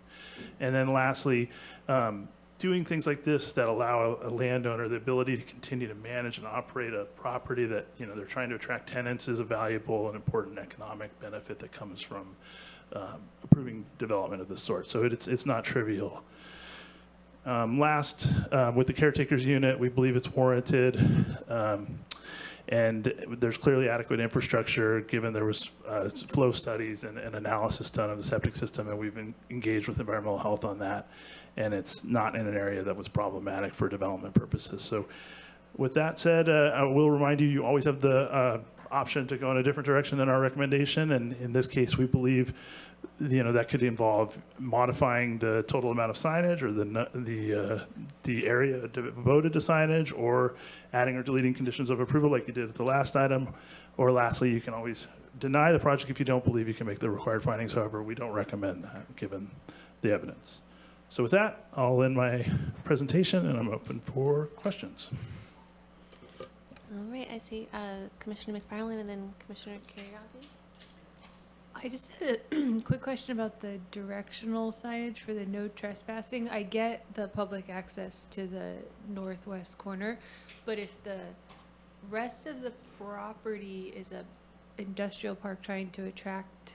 And then lastly, doing things like this that allow a landowner the ability to continue to manage and operate a property that they're trying to attract tenants is a valuable and important economic benefit that comes from approving development of this sort. So it's not trivial. Last, with the caretaker's unit, we believe it's warranted. And there's clearly adequate infrastructure given there was flow studies and analysis done of the septic system, and we've engaged with environmental health on that. And it's not in an area that was problematic for development purposes. So with that said, I will remind you, you always have the option to go in a different direction than our recommendation. And in this case, we believe that could involve modifying the total amount of signage or the area devoted to signage, or adding or deleting conditions of approval like you did at the last item. Or lastly, you can always deny the project if you don't believe you can make the required findings. However, we don't recommend that given the evidence. So with that, I'll end my presentation, and I'm open for questions. All right, I see Commissioner McFarland and then Commissioner Curiosity. I just had a quick question about the directional signage for the no trespassing. I get the public access to the northwest corner, but if the rest of the property is a industrial park trying to attract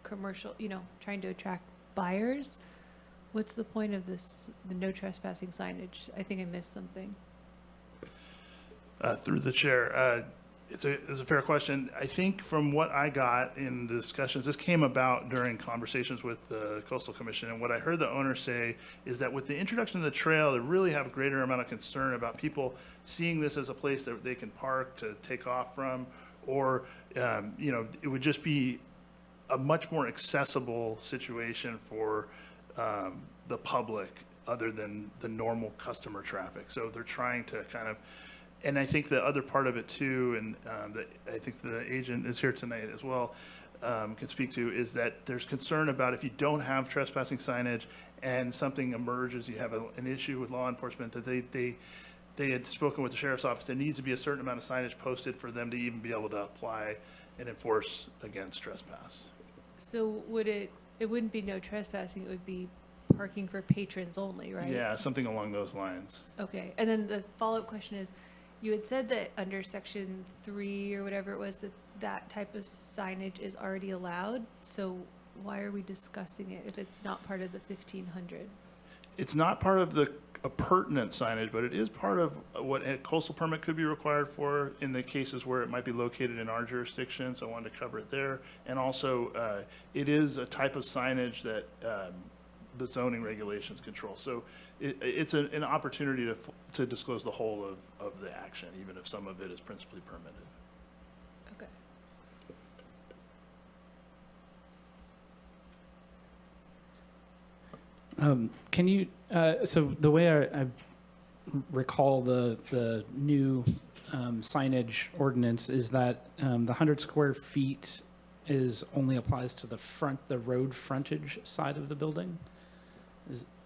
commercial, trying to attract buyers, what's the point of the no trespassing signage? I think I missed something. Through the chair, it's a fair question. I think from what I got in the discussions, this came about during conversations with the Coastal Commission, and what I heard the owner say is that with the introduction of the trail, they really have a greater amount of concern about people seeing this as a place that they can park to take off from, or it would just be a much more accessible situation for the public other than the normal customer traffic. So they're trying to kind of. And I think the other part of it too, and I think the agent is here tonight as well, can speak to, is that there's concern about if you don't have trespassing signage and something emerges, you have an issue with law enforcement, that they had spoken with the sheriff's office, there needs to be a certain amount of signage posted for them to even be able to apply and enforce against trespass. So it wouldn't be no trespassing, it would be parking for patrons only, right? Yeah, something along those lines. Okay, and then the follow-up question is, you had said that under section 3 or whatever it was, that type of signage is already allowed. So why are we discussing it if it's not part of the 1500? It's not part of the a pertinent signage, but it is part of what a coastal permit could be required for in the cases where it might be located in our jurisdiction, so I wanted to cover it there. And also, it is a type of signage that the zoning regulations control. So it's an opportunity to disclose the whole of the action, even if some of it is principally permitted. Okay. Can you, so the way I recall the new signage ordinance is that the 100 square feet only applies to the road frontage side of the building?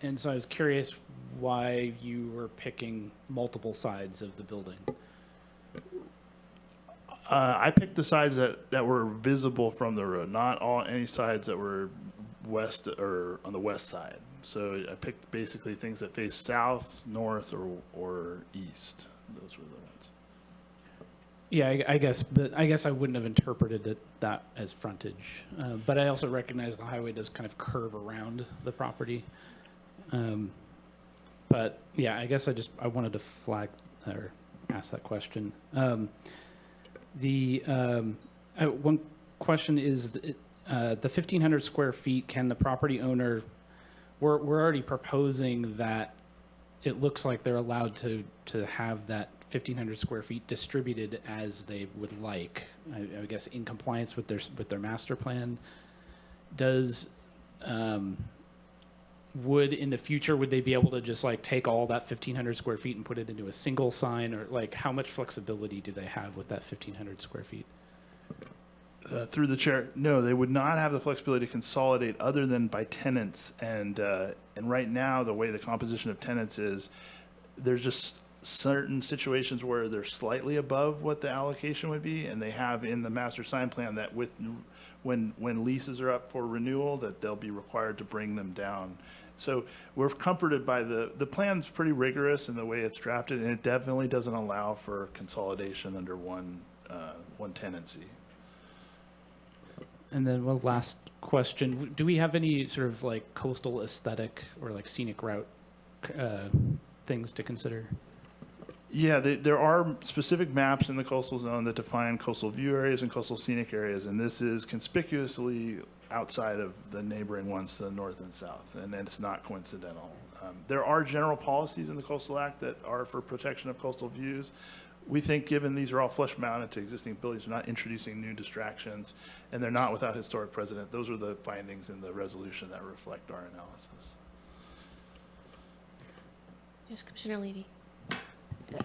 And so I was curious why you were picking multiple sides of the building. I picked the sides that were visible from the road, not any sides that were west or on the west side. So I picked basically things that face south, north, or east. Those were the ones. Yeah, I guess, but I guess I wouldn't have interpreted that as frontage. But I also recognize the highway does kind of curve around the property. But yeah, I guess I wanted to flag or ask that question. One question is the 1,500 square feet. Can the property owner? We're already proposing that it looks like they're allowed to have that 1,500 square feet distributed as they would like. I guess in compliance with their master plan. Would in the future, would they be able to just like take all that 1,500 square feet and put it into a single sign, or like how much flexibility do they have with that 1,500 square feet? Through the chair, no, they would not have the flexibility to consolidate other than by tenants. And right now, the way the composition of tenants is, there's just certain situations where they're slightly above what the allocation would be, and they have in the master sign plan that when leases are up for renewal, that they'll be required to bring them down. So we're comforted by the plan's pretty rigorous in the way it's drafted, and it definitely doesn't allow for consolidation under one tenancy. And then one last question. Do we have any sort of like coastal aesthetic or like scenic route things to consider? Yeah, there are specific maps in the coastal zone that define coastal view areas and coastal scenic areas, and this is conspicuously outside of the neighboring ones to the north and south, and it's not coincidental. There are general policies in the Coastal Act that are for protection of coastal views. We think given these are all flush mounted to existing buildings, they're not introducing new distractions, and they're not without historic precedent. Those are the findings in the resolution that reflect our analysis. Yes, Commissioner Levy.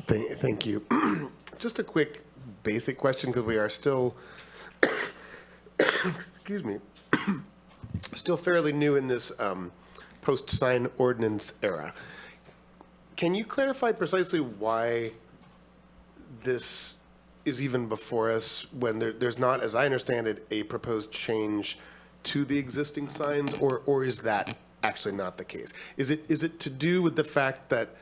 Thank you. Just a quick basic question, because we are still, excuse me, still fairly new in this post-sign ordinance era. Can you clarify precisely why this is even before us when there's not, as I understand it, a proposed change to the existing signs, or is that actually not the case? Is it to do with the fact that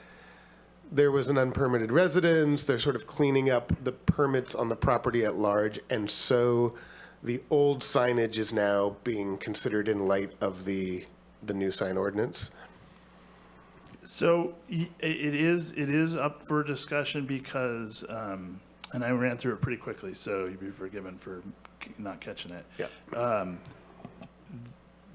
there was an unpermitted residence, they're sort of cleaning up the permits on the property at large, and so the old signage is now being considered in light of the new sign ordinance? So it is up for discussion because, and I ran through it pretty quickly, so you'd be forgiven for not catching it. Yeah.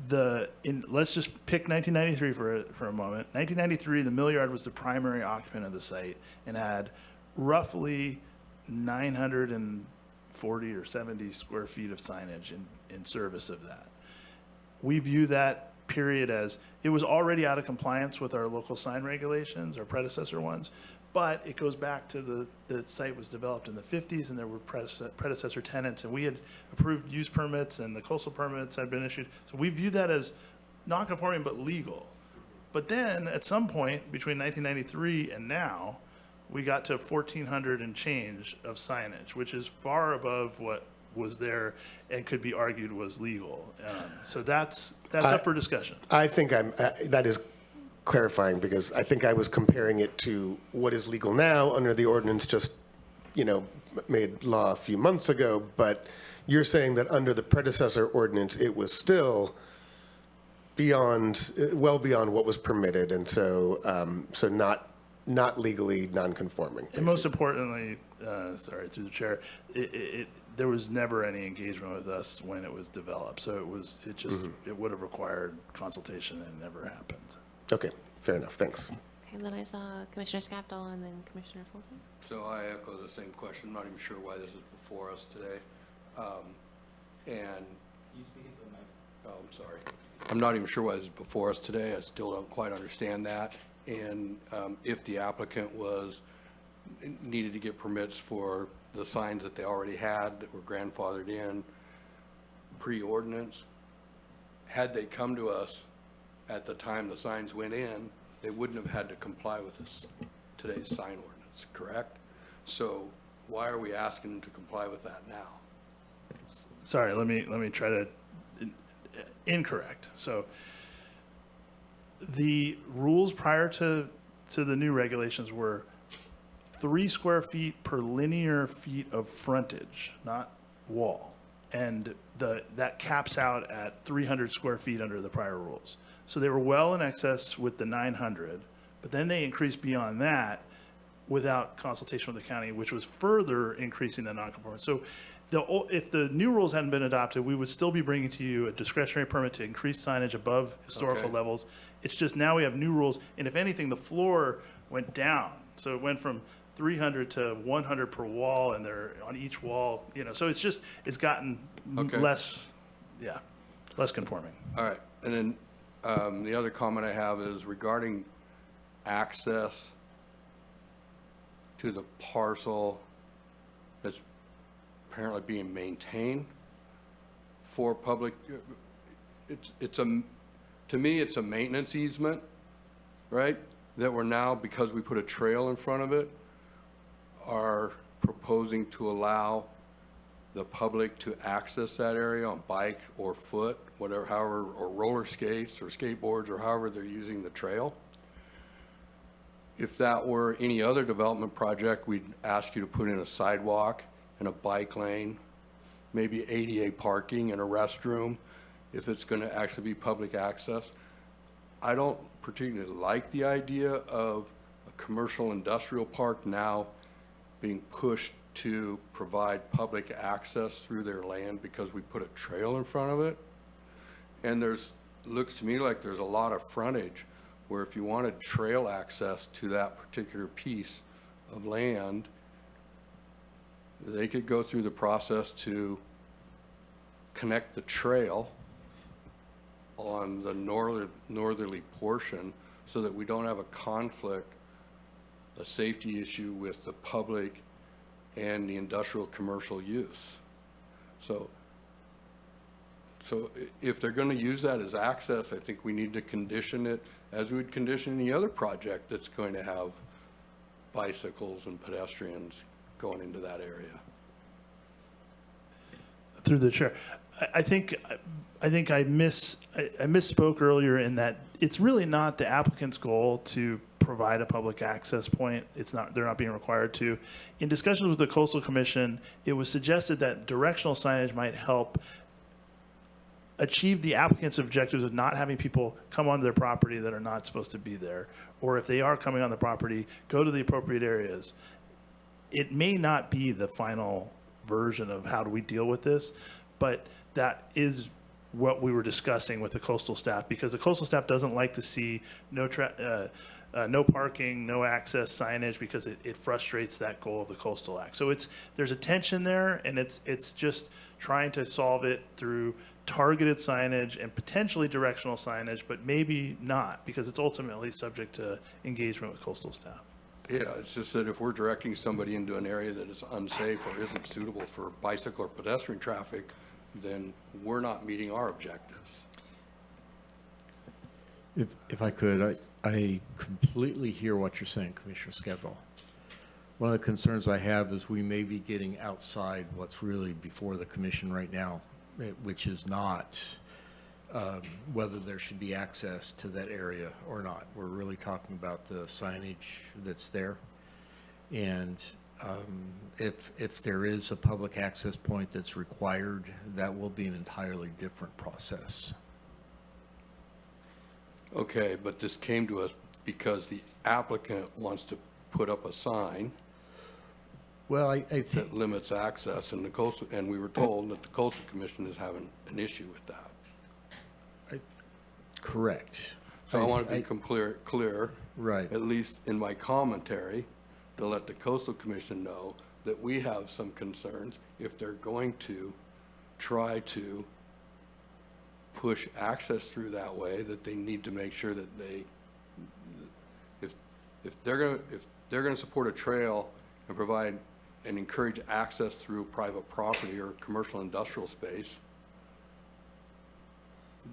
Let's just pick 1993 for a moment. 1993, the mill yard was the primary occupant of the site and had roughly 940 or 70 square feet of signage in service of that. We view that period as it was already out of compliance with our local sign regulations, our predecessor ones, but it goes back to the site was developed in the 50s and there were predecessor tenants, and we had approved use permits and the coastal permits had been issued. So we view that as non-conforming but legal. But then at some point between 1993 and now, we got to 1,400 and change of signage, which is far above what was there and could be argued was legal. So that's up for discussion. I think that is clarifying, because I think I was comparing it to what is legal now under the ordinance just, made law a few months ago, but you're saying that under the predecessor ordinance, it was still beyond, well beyond what was permitted, and so, so not legally non-conforming. And most importantly, sorry, through the chair, there was never any engagement with us when it was developed. So it would have required consultation and it never happened. Okay, fair enough, thanks. Okay, and then I saw Commissioner Scavdall and then Commissioner Fulton. So I echo the same question. I'm not even sure why this is before us today. And, oh, I'm sorry. I'm not even sure why this is before us today. I still don't quite understand that. And if the applicant needed to get permits for the signs that they already had that were grandfathered in pre-ordinance, had they come to us at the time the signs went in, they wouldn't have had to comply with today's sign ordinance, correct? So why are we asking them to comply with that now? Sorry, let me try to, incorrect. So the rules prior to the new regulations were 3 square feet per linear feet of frontage, not wall. And that caps out at 300 square feet under the prior rules. So they were well in excess with the 900, but then they increased beyond that without consultation with the county, which was further increasing the nonconformance. So if the new rules hadn't been adopted, we would still be bringing to you a discretionary permit to increase signage above historical Okay. levels. It's just now we have new rules, and if anything, the floor went down. So it went from 300 to 100 per wall, and they're on each wall, so it's gotten Okay. less conforming. All right, and then the other comment I have is regarding access to the parcel that's apparently being maintained for public, to me, it's a maintenance easement, right? That we're now, because we put a trail in front of it, are proposing to allow the public to access that area on bike or foot, whatever, however, or roller skates or skateboards or however they're using the trail. If that were any other development project, we'd ask you to put in a sidewalk and a bike lane, maybe ADA parking and a restroom, if it's going to actually be public access. I don't particularly like the idea of a commercial industrial park now being pushed to provide public access through their land because we put a trail in front of it. And looks to me like there's a lot of frontage where if you wanted trail access to that particular piece of land, they could go through the process to connect the trail on the northerly portion so that we don't have a conflict, a safety issue with the public and the industrial commercial use. So if they're going to use that as access, I think we need to condition it as we would condition any other project that's going to have bicycles and pedestrians going into that area. Through the chair, I think I misspoke earlier in that it's really not the applicant's goal to provide a public access point. They're not being required to. In discussions with the Coastal Commission, it was suggested that directional signage might help achieve the applicant's objectives of not having people come onto their property that are not supposed to be there, or if they are coming on the property, go to the appropriate areas. It may not be the final version of how do we deal with this, but that is what we were discussing with the coastal staff, because the coastal staff doesn't like to see no parking, no access signage, because it frustrates that goal of the Coastal Act. So there's a tension there, and it's just trying to solve it through targeted signage and potentially directional signage, but maybe not, because it's ultimately subject to engagement with coastal staff. Yeah, it's just that if we're directing somebody into an area that is unsafe or isn't suitable for bicycle or pedestrian traffic, then we're not meeting our objectives. If I could, I completely hear what you're saying, Commissioner Scavdall. One of the concerns I have is we may be getting outside what's really before the commission right now, which is not whether there should be access to that area or not. We're really talking about the signage that's there. And if there is a public access point that's required, that will be an entirely different process. Okay, but this came to us because the applicant wants to put up a sign Well, I think, that limits access, and the coastal, and we were told that the coastal commission is having an issue with that. correct. So I want to be clear. Right. At least in my commentary, to let the coastal commission know that we have some concerns if they're going to try to push access through that way, that they need to make sure that they, if they're gonna support a trail and provide and encourage access through private property or commercial industrial space,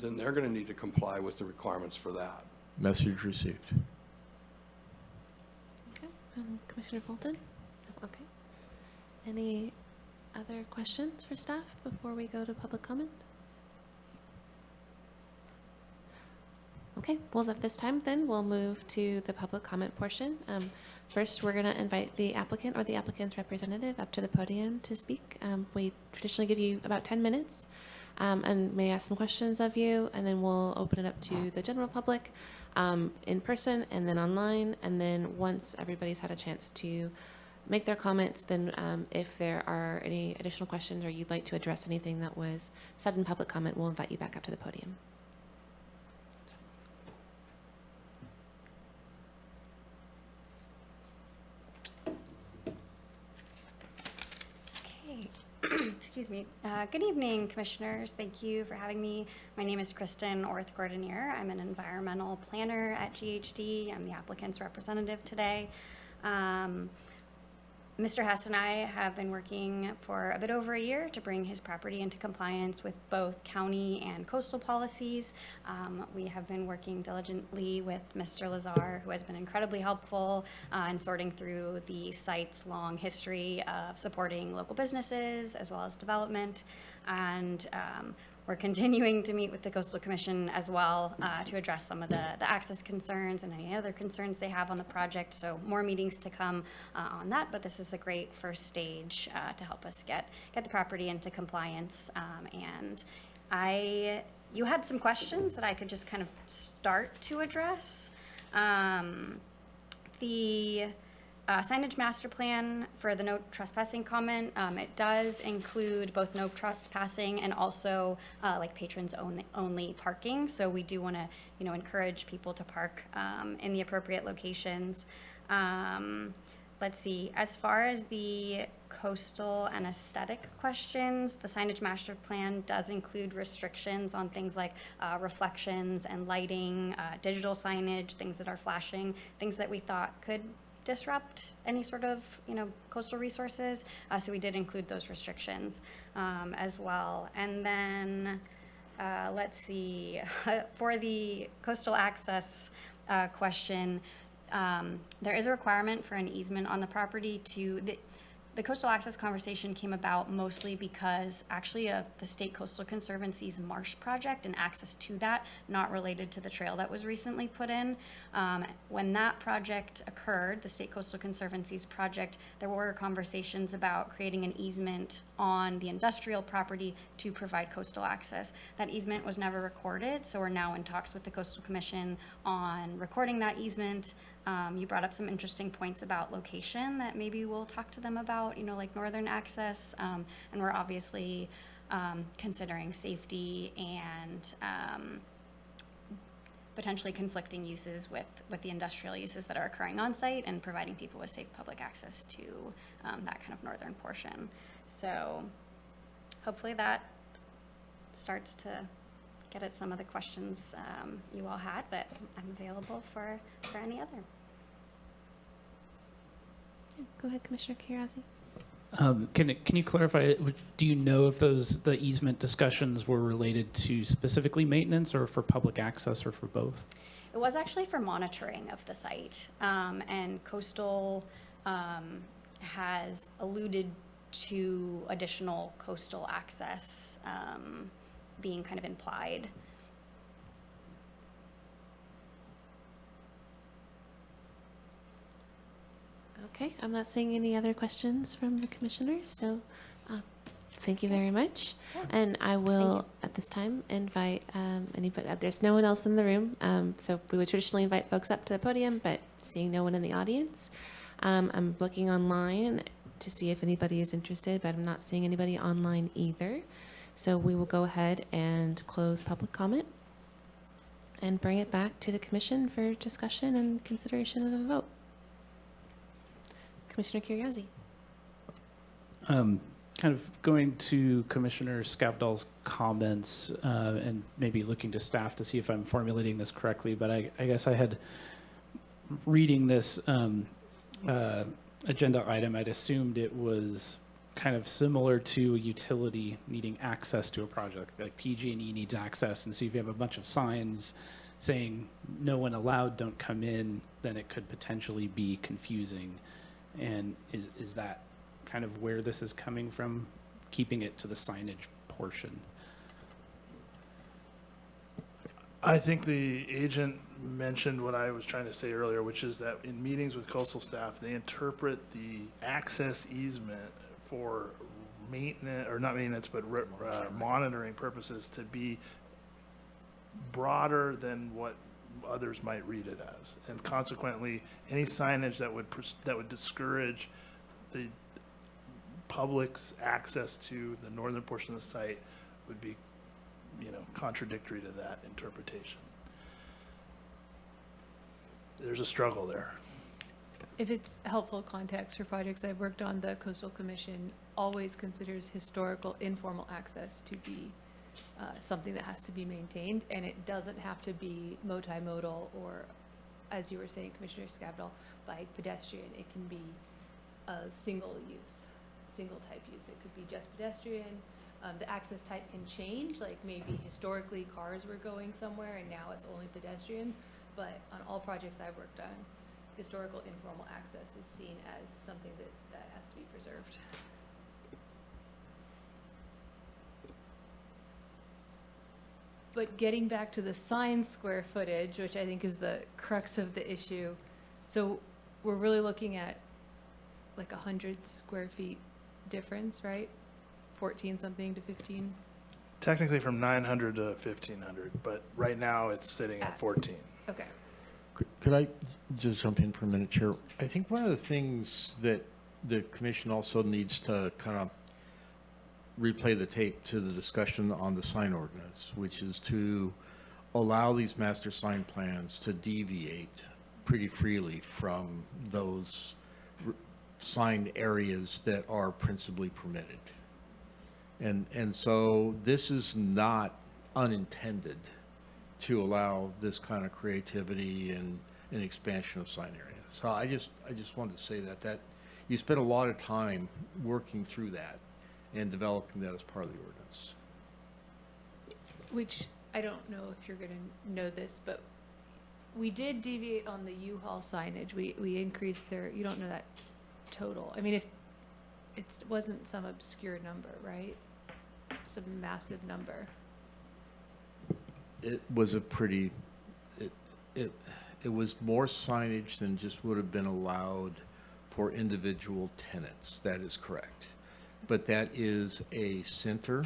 then they're gonna need to comply with the requirements for that. Message received. Okay, Commissioner Fulton? Okay. Any other questions for staff before we go to public comment? Okay, well, at this time, then, we'll move to the public comment portion. First, we're going to invite the applicant or the applicant's representative up to the podium to speak. We traditionally give you about 10 minutes and may ask some questions of you, and then we'll open it up to the general public in person and then online. And then once everybody's had a chance to make their comments, then if there are any additional questions or you'd like to address anything that was said in public comment, we'll invite you back up to the podium. Excuse me. Good evening, commissioners. Thank you for having me. My name is Kristen Orth-Gordonier. I'm an environmental planner at GHD. I'm the applicant's representative today. Mr. Hess and I have been working for a bit over a year to bring his property into compliance with both county and coastal policies. We have been working diligently with Mr. Lazar, who has been incredibly helpful in sorting through the site's long history of supporting local businesses as well as development. And we're continuing to meet with the Coastal Commission as well to address some of the access concerns and any other concerns they have on the project. So more meetings to come on that, but this is a great first stage to help us get the property into compliance. And you had some questions that I could just kind of start to address. The signage master plan for the no trespassing comment, it does include both no trespassing and also like patrons only parking. So we do want to, encourage people to park in the appropriate locations. Let's see, as far as the coastal and aesthetic questions, the signage master plan does include restrictions on things like reflections and lighting, digital signage, things that are flashing, things that we thought could disrupt any sort of, coastal resources. So we did include those restrictions as well. And then, let's see, for the coastal access question, there is a requirement for an easement on the property to, the coastal access conversation came about mostly because actually the State Coastal Conservancy's marsh project and access to that, not related to the trail that was recently put in. When that project occurred, the State Coastal Conservancy's project, there were conversations about creating an easement on the industrial property to provide coastal access. That easement was never recorded, so we're now in talks with the Coastal Commission on recording that easement. You brought up some interesting points about location that maybe we'll talk to them about, like northern access, and we're obviously considering safety and potentially conflicting uses with the industrial uses that are occurring on site and providing people with safe public access to that kind of northern portion. So hopefully that starts to get at some of the questions you all had, but I'm available for any other. Go ahead, Commissioner Kirazi. Can you clarify, do you know if the easement discussions were related to specifically maintenance or for public access or for both? It was actually for monitoring of the site, and Coastal has alluded to additional coastal access being kind of implied. Okay, I'm not seeing any other questions from the commissioners, so Thank you very much. And I will, at this time, invite anybody. There's no one else in the room, so we would traditionally invite folks up to the podium, but seeing no one in the audience, I'm looking online to see if anybody is interested, but I'm not seeing anybody online either. So we will go ahead and close public comment and bring it back to the commission for discussion and consideration of a vote. Commissioner Curriasi. Kind of going to Commissioner Scavdall's comments and maybe looking to staff to see if I'm formulating this correctly, but I guess I had, reading this agenda item, I'd assumed it was kind of similar to a utility needing access to a project, like PG&E needs access, and so if you have a bunch of signs saying no one allowed, don't come in, then it could potentially be confusing. And is that kind of where this is coming from, keeping it to the signage portion? I think the agent mentioned what I was trying to say earlier, which is that in meetings with coastal staff, they interpret the access easement for maintenance, or not maintenance, but monitoring purposes to be broader than what others might read it as. And consequently, any signage that would discourage the public's access to the northern portion of the site would be, contradictory to that interpretation. There's a struggle there. If it's helpful context for projects I've worked on, the Coastal Commission always considers historical informal access to be something that has to be maintained, and it doesn't have to be multimodal or, as you were saying, Commissioner Scavdall, like pedestrian. It can be a single type use. It could be just pedestrian. The access type can change, like maybe historically cars were going somewhere and now it's only pedestrians, but on all projects I've worked on, historical informal access is seen as something that has to be preserved. But getting back to the sign square footage, which I think is the crux of the issue, so we're really looking at like 100 square feet difference, right? 14 something to 15? Technically from 900 to 1,500, but right now it's sitting at 14. Okay. Could I just jump in for a minute, Chair? I think one of the things that the commission also needs to kind of replay the tape to the discussion on the sign ordinance, which is to allow these master sign plans to deviate pretty freely from those signed areas that are principally permitted. And so this is not unintended to allow this kind of creativity and expansion of sign areas. So I just wanted to say that you spent a lot of time working through that and developing that as part of the ordinance. Which, I don't know if you're gonna know this, but we did deviate on the U-Haul signage. We increased their, you don't know that total. I mean, if it wasn't some obscure number, right? It's a massive number. It was a pretty, it was more signage than just would have been allowed for individual tenants. That is correct. But that is a center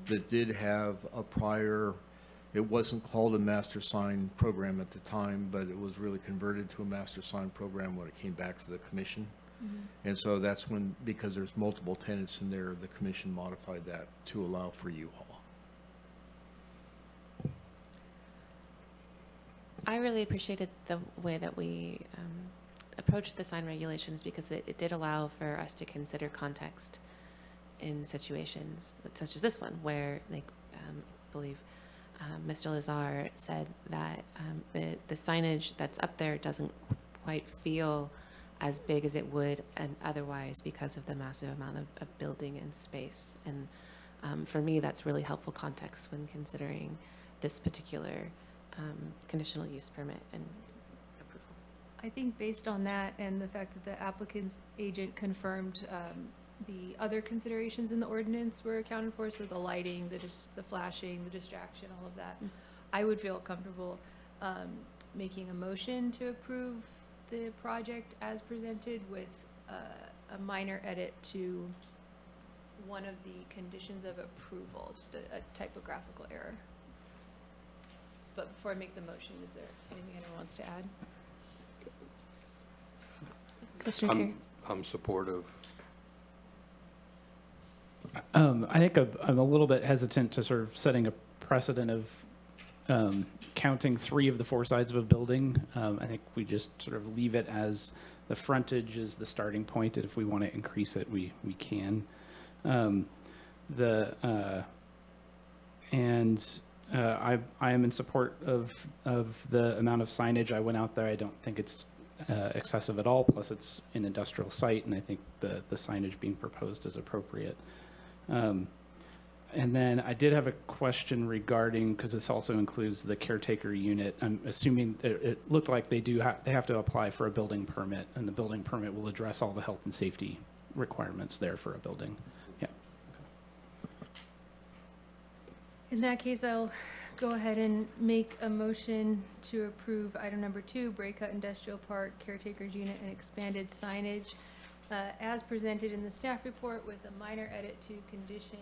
that did have a prior, it wasn't called a master sign program at the time, but it was really converted to a master sign program when it came back to the commission. And so that's when, because there's multiple tenants in there, the commission modified that to allow for U-Haul. I really appreciated the way that we approached the sign regulations because it did allow for us to consider context in situations such as this one, where, like, I believe Mr. Lazar said that the signage that's up there doesn't quite feel as big as it would and otherwise because of the massive amount of building and space. And for me, that's really helpful context when considering this particular conditional use permit and approval. I think based on that and the fact that the applicant's agent confirmed the other considerations in the ordinance were accounted for, so the lighting, the flashing, the distraction, all of that, I would feel comfortable making a motion to approve the project as presented with a minor edit to one of the conditions of approval, just a typographical error. But before I make the motion, is there anything anyone wants to add? Commissioner Carey? I'm supportive. I think I'm a little bit hesitant to sort of setting a precedent of counting 3 of the 4 sides of a building. I think we just sort of leave it as the frontage is the starting point, and if we want to increase it, we can. I am in support of the amount of signage. I went out there. I don't think it's excessive at all. Plus, it's an industrial site, and I think the signage being proposed is appropriate. And then I did have a question regarding, because this also includes the caretaker unit. I'm assuming it looked like they have to apply for a building permit, and the building permit will address all the health and safety requirements there for a building. Yeah. In that case, I'll go ahead and make a motion to approve item number 2, Breakout Industrial Park Caretaker's Unit and expanded signage as presented in the staff report with a minor edit to condition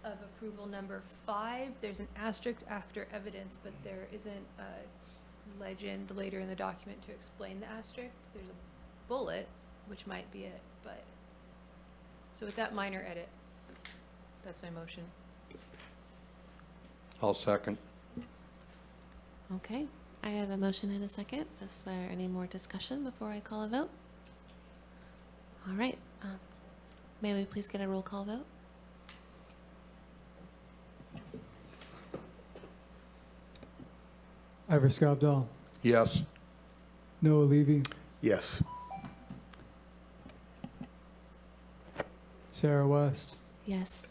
of approval number 5. There's an asterisk after evidence, but there isn't a legend later in the document to explain the asterisk. There's a bullet, which might be it, but, so with that minor edit, that's my motion. I'll second. Okay, I have a motion and a second. Is there any more discussion before I call a vote? All right, may we please get a roll call vote? Ivor Scobdall, Yes. Noah Levy, Yes. Sarah West, Yes.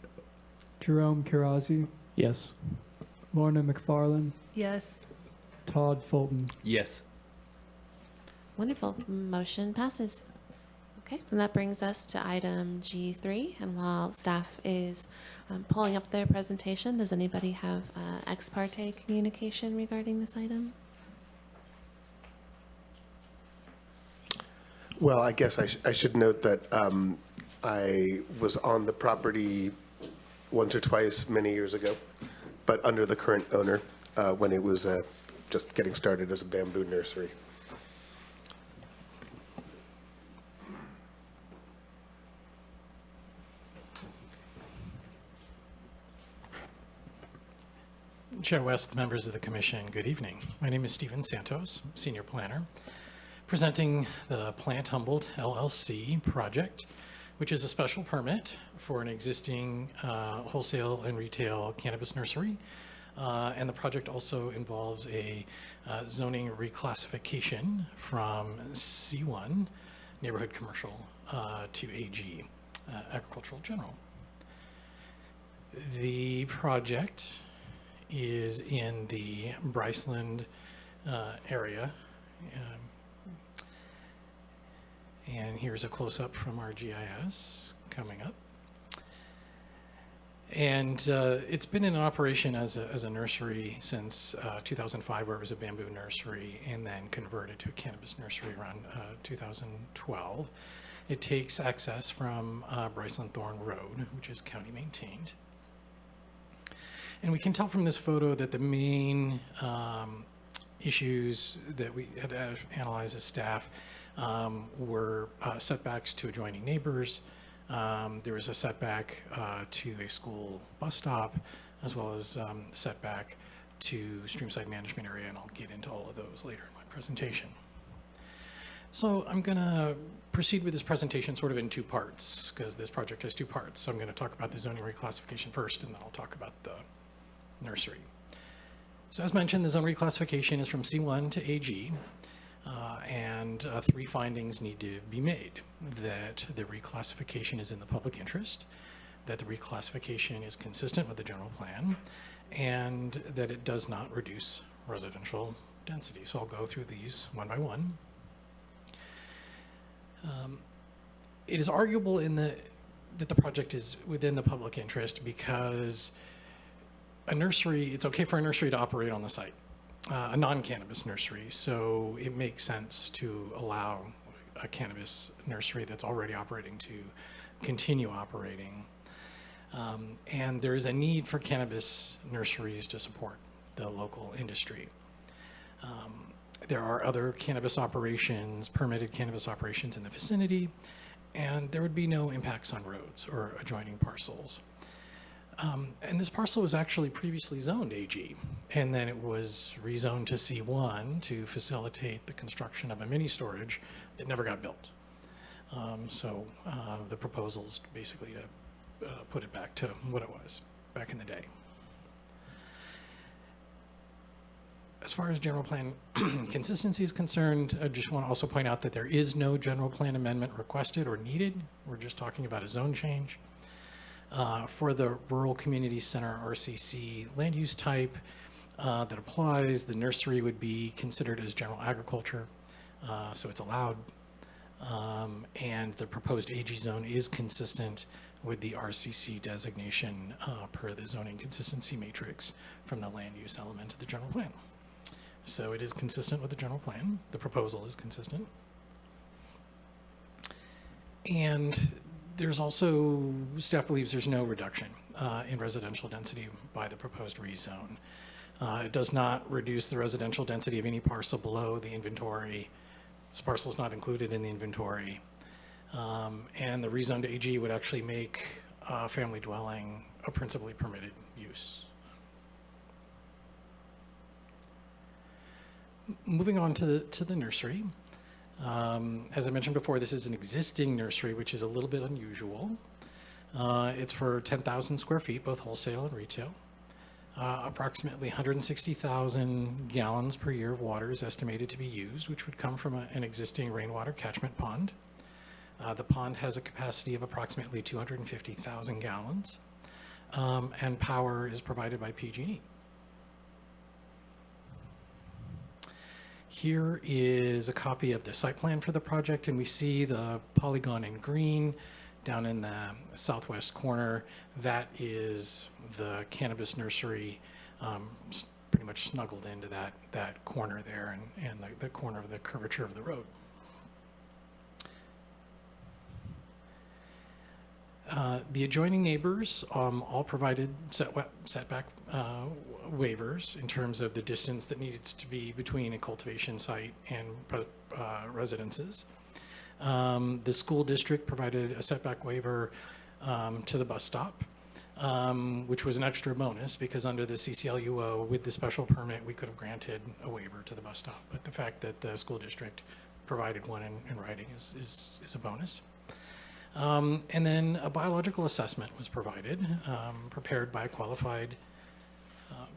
Jerome Kirazi, Yes. Lorna McFarland, Yes. Todd Fulton. Yes. Wonderful. Motion passes. Okay, and that brings us to item G3. And while staff is pulling up their presentation, does anybody have ex parte communication regarding this item? Well, I guess I should note that I was on the property once or twice many years ago, but under the current owner when it was just getting started as a bamboo nursery. Chair West, members of the commission, good evening. My name is Stephen Santos, senior planner, presenting the Plant Humboldt LLC project, which is a special permit for an existing wholesale and retail cannabis nursery. And the project also involves a zoning reclassification from C1, neighborhood commercial, to AG, agricultural general. The project is in the Bryceland area. And here's a close-up from our GIS coming up. And it's been in operation as a nursery since 2005, where it was a bamboo nursery, and then converted to a cannabis nursery around 2012. It takes access from Bryceland Thorn Road, which is county maintained. And we can tell from this photo that the main issues that we had analyzed as staff were setbacks to adjoining neighbors. There was a setback to a school bus stop, as well as setback to streamside management area, and I'll get into all of those later in my presentation. So I'm going to proceed with this presentation sort of in 2 parts, because this project has 2 parts. So I'm going to talk about the zoning reclassification first, and then I'll talk about the nursery. So as mentioned, the zone reclassification is from C1 to AG, and 3 findings need to be made: that the reclassification is in the public interest, that the reclassification is consistent with the general plan, and that it does not reduce residential density. So I'll go through these one by one. It is arguable that the project is within the public interest because a nursery, it's okay for a nursery to operate on the site, a non-cannabis nursery. So it makes sense to allow a cannabis nursery that's already operating to continue operating. And there is a need for cannabis nurseries to support the local industry. There are other cannabis operations, permitted cannabis operations in the vicinity, and there would be no impacts on roads or adjoining parcels. And this parcel was actually previously zoned AG, and then it was rezoned to C1 to facilitate the construction of a mini storage that never got built. So the proposal's basically to put it back to what it was back in the day. As far as general plan consistency is concerned, I just want to also point out that there is no general plan amendment requested or needed. We're just talking about a zone change. For the Rural Community Center RCC land use type that applies, the nursery would be considered as general agriculture, so it's allowed. And the proposed AG zone is consistent with the RCC designation per the zoning consistency matrix from the land use element of the general plan. So it is consistent with the general plan. The proposal is consistent. And there's also, staff believes there's no reduction in residential density by the proposed rezone. It does not reduce the residential density of any parcel below the inventory. This parcel is not included in the inventory. And the rezoned AG would actually make family dwelling a principally permitted use. Moving on to the nursery. As I mentioned before, this is an existing nursery, which is a little bit unusual. It's for 10,000 square feet, both wholesale and retail. Approximately 160,000 gallons per year of water is estimated to be used, which would come from an existing rainwater catchment pond. The pond has a capacity of approximately 250,000 gallons, and power is provided by PG&E. Here is a copy of the site plan for the project, and we see the polygon in green down in the southwest corner. That is the cannabis nursery, pretty much snuggled into that corner there and the corner of the curvature of the road. The adjoining neighbors all provided setback waivers in terms of the distance that needed to be between a cultivation site and residences. The school district provided a setback waiver to the bus stop, which was an extra bonus because under the CCLUO with the special permit, we could have granted a waiver to the bus stop. But the fact that the school district provided one in writing is a bonus. And then a biological assessment was provided, prepared by a qualified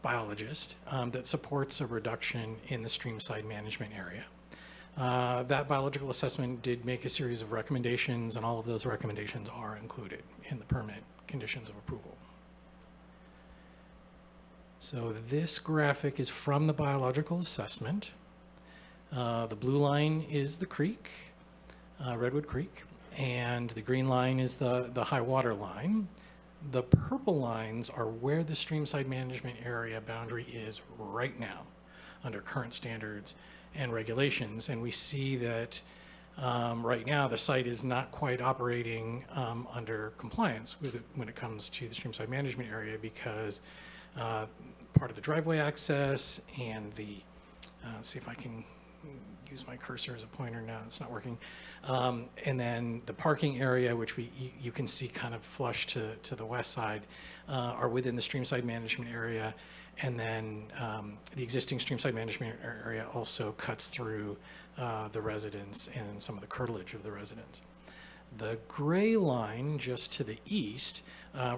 biologist that supports a reduction in the streamside management area. That biological assessment did make a series of recommendations, and all of those recommendations are included in the permit conditions of approval. So this graphic is from the biological assessment. The blue line is the creek, Redwood Creek, and the green line is the high water line. The purple lines are where the streamside management area boundary is right now under current standards and regulations. And we see that right now the site is not quite operating under compliance with it when it comes to the streamside management area because part of the driveway access and the, let's see if I can use my cursor as a pointer now, it's not working. And then the parking area, which you can see kind of flush to the west side, are within the streamside management area. And then the existing streamside management area also cuts through the residence and some of the curtilage of the residence. The gray line just to the east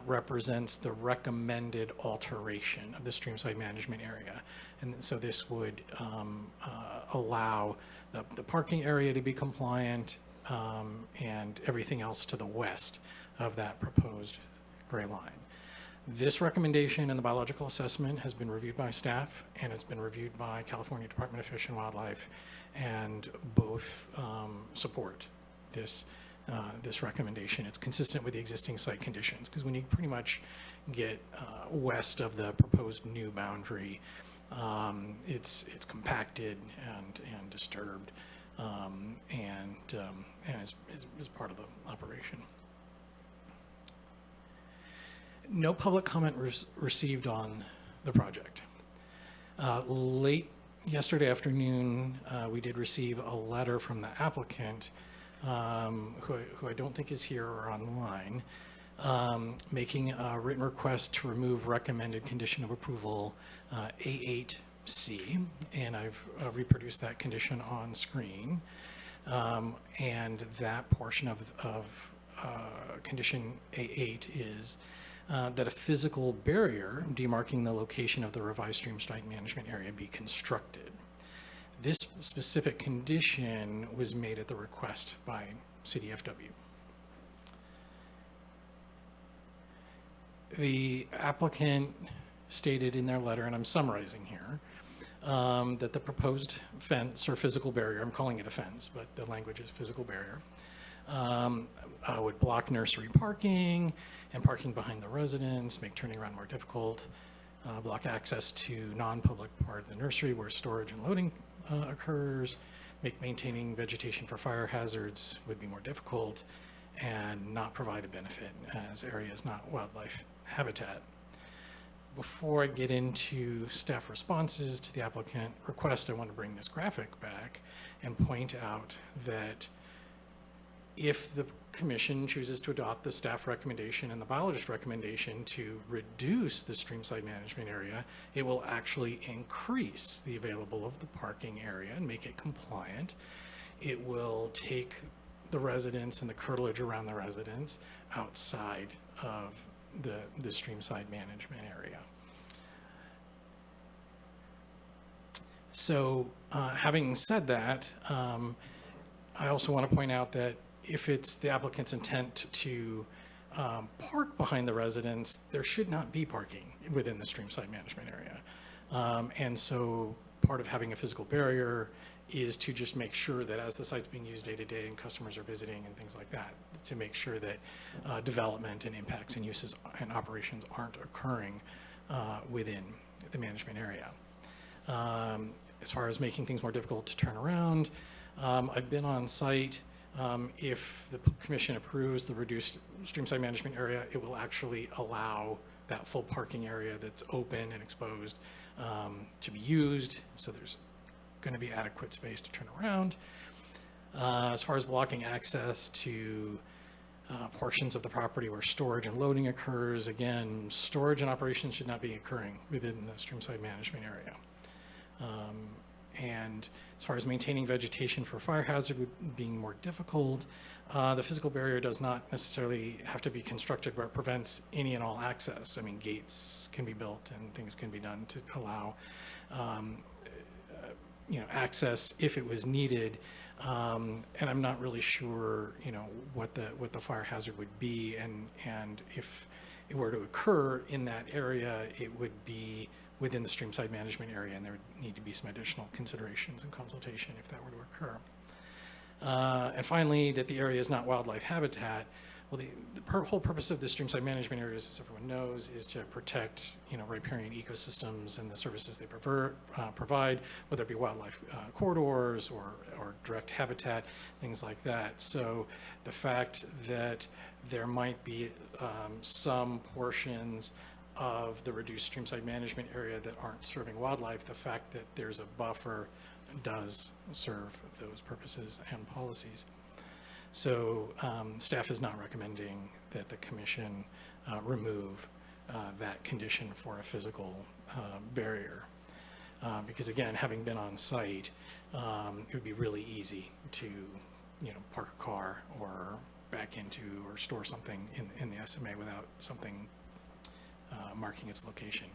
represents the recommended alteration of the streamside management area. And so this would allow the parking area to be compliant and everything else to the west of that proposed gray line. This recommendation in the biological assessment has been reviewed by staff and it's been reviewed by California Department of Fish and Wildlife, and both support this recommendation. It's consistent with the existing site conditions because when you pretty much get west of the proposed new boundary, it's compacted and disturbed and is part of the operation. No public comment received on the project. Late yesterday afternoon, we did receive a letter from the applicant, who I don't think is here or online, making a written request to remove recommended condition of approval A8C, and I've reproduced that condition on screen. And that portion of condition A8 is that a physical barrier demarking the location of the revised stream site management area be constructed. This specific condition was made at the request by CDFW. The applicant stated in their letter, and I'm summarizing here, that the proposed fence or physical barrier, I'm calling it a fence, but the language is physical barrier, would block nursery parking and parking behind the residence, make turning around more difficult, block access to non-public part of the nursery where storage and loading occurs, make maintaining vegetation for fire hazards would be more difficult, and not provide a benefit as area is not wildlife habitat. Before I get into staff responses to the applicant request, I want to bring this graphic back and point out that if the commission chooses to adopt the staff recommendation and the biologist recommendation to reduce the stream side management area, it will actually increase the available of the parking area and make it compliant. It will take the residents and the curtilage around the residents outside of the stream side management area. So having said that, I also want to point out that if it's the applicant's intent to park behind the residence, there should not be parking within the stream side management area. And so part of having a physical barrier is to just make sure that as the site's being used day to day and customers are visiting and things like that, to make sure that development and impacts and uses and operations aren't occurring within the management area. As far as making things more difficult to turn around, I've been on site. If the commission approves the reduced streamside management area, it will actually allow that full parking area that's open and exposed to be used. So there's going to be adequate space to turn around. As far as blocking access to portions of the property where storage and loading occurs, again, storage and operations should not be occurring within the streamside management area. And as far as maintaining vegetation for fire hazard being more difficult, the physical barrier does not necessarily have to be constructed where it prevents any and all access. I mean, gates can be built and things can be done to allow access if it was needed. And I'm not really sure, what the fire hazard would be, and if it were to occur in that area, it would be within the streamside management area, and there would need to be some additional considerations and consultation if that were to occur. And finally, that the area is not wildlife habitat. Well, the whole purpose of the streamside management areas, as everyone knows, is to protect, riparian ecosystems and the services they provide, whether it be wildlife corridors or direct habitat, things like that. So the fact that there might be some portions of the reduced streamside management area that aren't serving wildlife, the fact that there's a buffer does serve those purposes and policies. So staff is not recommending that the commission remove that condition for a physical barrier. Because again, having been on site, it would be really easy to, park a car or back into or store something in the SMA without something marking its location.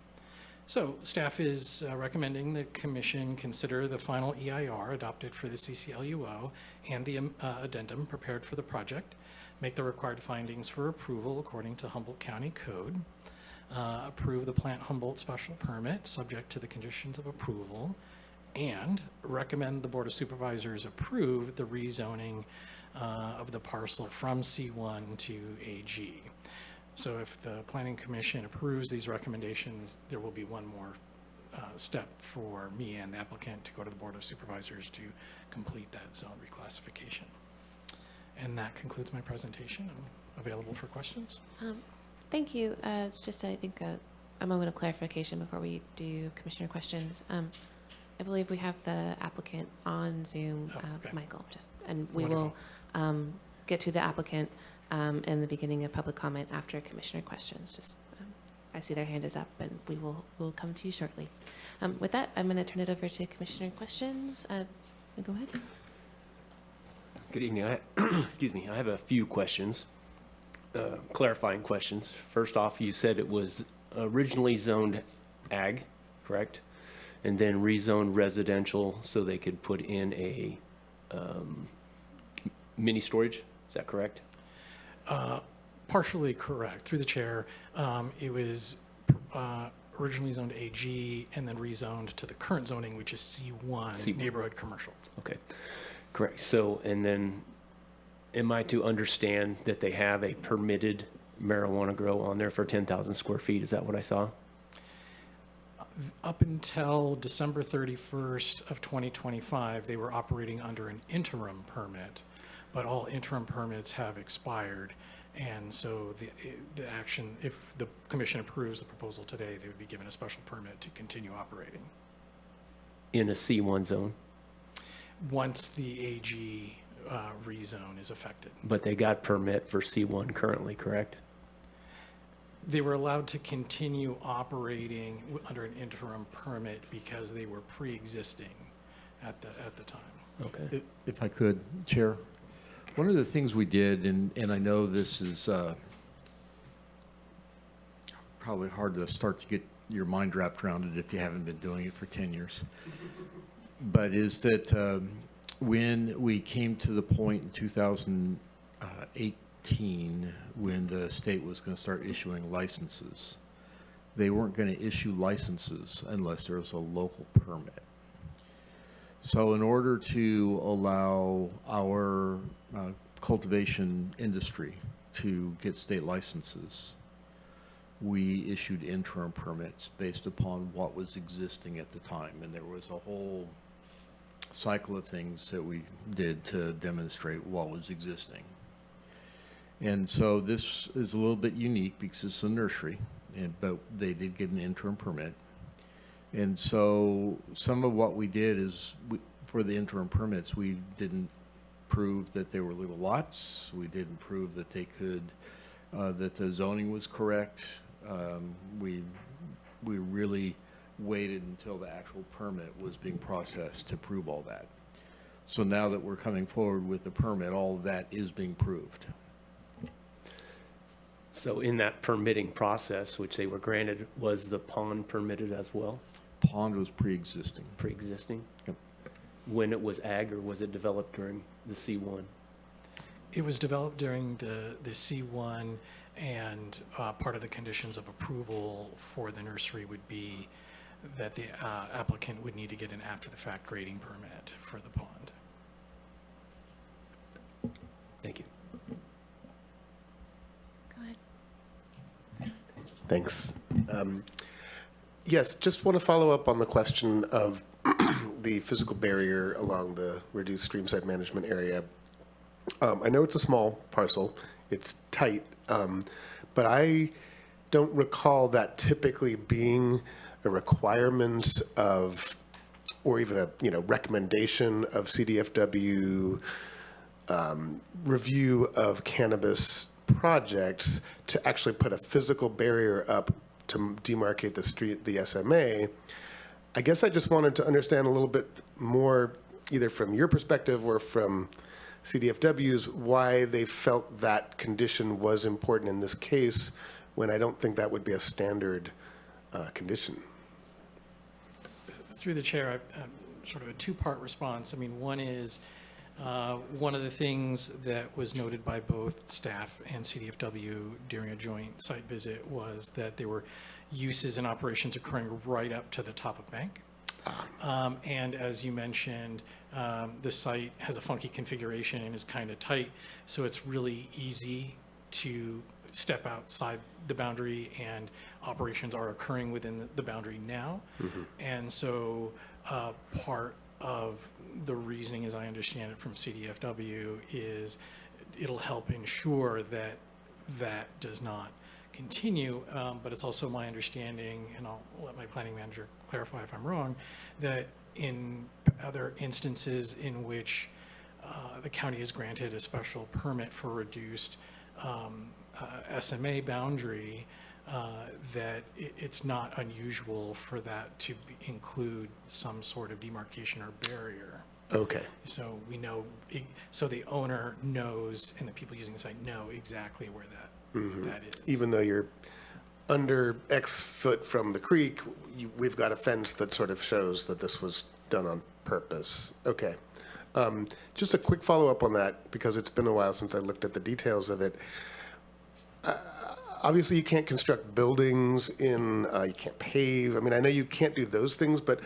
So staff is recommending the commission consider the final EIR adopted for the CCLUO and the addendum prepared for the project, make the required findings for approval according to Humboldt County Code, approve the Plant Humboldt special permit subject to the conditions of approval, and recommend the Board of Supervisors approve the rezoning of the parcel from C1 to AG. So if the Planning Commission approves these recommendations, there will be one more step for me and the applicant to go to the Board of Supervisors to complete that zone reclassification. And that concludes my presentation. I'm available for questions. Thank you. Just, I think, a moment of clarification before we do commissioner questions. I believe we have the applicant on Zoom, okay. Michael, and we Wonderful. will get to the applicant in the beginning of public comment after commissioner questions. I see their hand is up, and we'll come to you shortly. With that, I'm going to turn it over to commissioner questions. Go ahead. Good evening. Excuse me. I have a few questions, clarifying questions. First off, you said it was originally zoned ag, correct? And then rezoned residential so they could put in a mini storage. Is that correct? Partially correct. Through the chair, it was originally zoned AG and then rezoned to the current zoning, which is C1, neighborhood commercial. Okay, correct. So, and then am I to understand that they have a permitted marijuana grow on there for 10,000 square feet? Is that what I saw? Up until December 31st of 2025, they were operating under an interim permit, but all interim permits have expired. And so the action, if the commission approves the proposal today, they would be given a special permit to continue operating. In a C1 zone? Once the AG rezone is affected. But they got permit for C1 currently, correct? They were allowed to continue operating under an interim permit because they were pre-existing at the time. Okay. If I could, Chair, one of the things we did, and I know this is probably hard to start to get your mind wrapped around it if you haven't been doing it for 10 years, but is that when we came to the point in 2008, when the state was going to start issuing licenses, they weren't going to issue licenses unless there was a local permit. So in order to allow our cultivation industry to get state licenses, we issued interim permits based upon what was existing at the time. And there was a whole cycle of things that we did to demonstrate what was existing. And so this is a little bit unique because it's a nursery, but they did get an interim permit. And so some of what we did is, for the interim permits, we didn't prove that they were legal lots. We didn't prove that they could, that the zoning was correct. We really waited until the actual permit was being processed to prove all that. So now that we're coming forward with the permit, all of that is being proved. So in that permitting process, which they were granted, was the pond permitted as well? Pond was pre-existing. Pre-existing? Yep. When it was ag, or was it developed during the C1? It was developed during the C1, and part of the conditions of approval for the nursery would be that the applicant would need to get an after-the-fact grading permit for the pond. Thank you. Go ahead. Thanks. Yes, just want to follow up on the question of the physical barrier along the reduced streamside management area. I know it's a small parcel, it's tight, but I don't recall that typically being a requirement of, or even a recommendation of CDFW review of cannabis projects to actually put a physical barrier up to demarcate the street, the SMA. I guess I just wanted to understand a little bit more, either from your perspective or from CDFW's, why they felt that condition was important in this case, when I don't think that would be a standard condition. Through the chair, sort of a two-part response. I mean, one is, one of the things that was noted by both staff and CDFW during a joint site visit was that there were uses and operations occurring right up to the top of bank. And as you mentioned, the site has a funky configuration and is kind of tight, so it's really easy to step outside the boundary, and operations are occurring within the boundary now. Mm-hmm. And so part of the reasoning, as I understand it from CDFW, is it'll help ensure that that does not continue, but it's also my understanding, and I'll let my planning manager clarify if I'm wrong, that in other instances in which the county has granted a special permit for reduced SMA boundary, that it's not unusual for that to include some sort of demarcation or barrier. Okay. So we know, so the owner knows, and the people using the site know exactly where that is. Even though you're under X foot from the creek, we've got a fence that sort of shows that this was done on purpose. Okay. Just a quick follow-up on that, because it's been a while since I looked at the details of it. Obviously, you can't construct buildings you can't pave. I mean, I know you can't do those things, but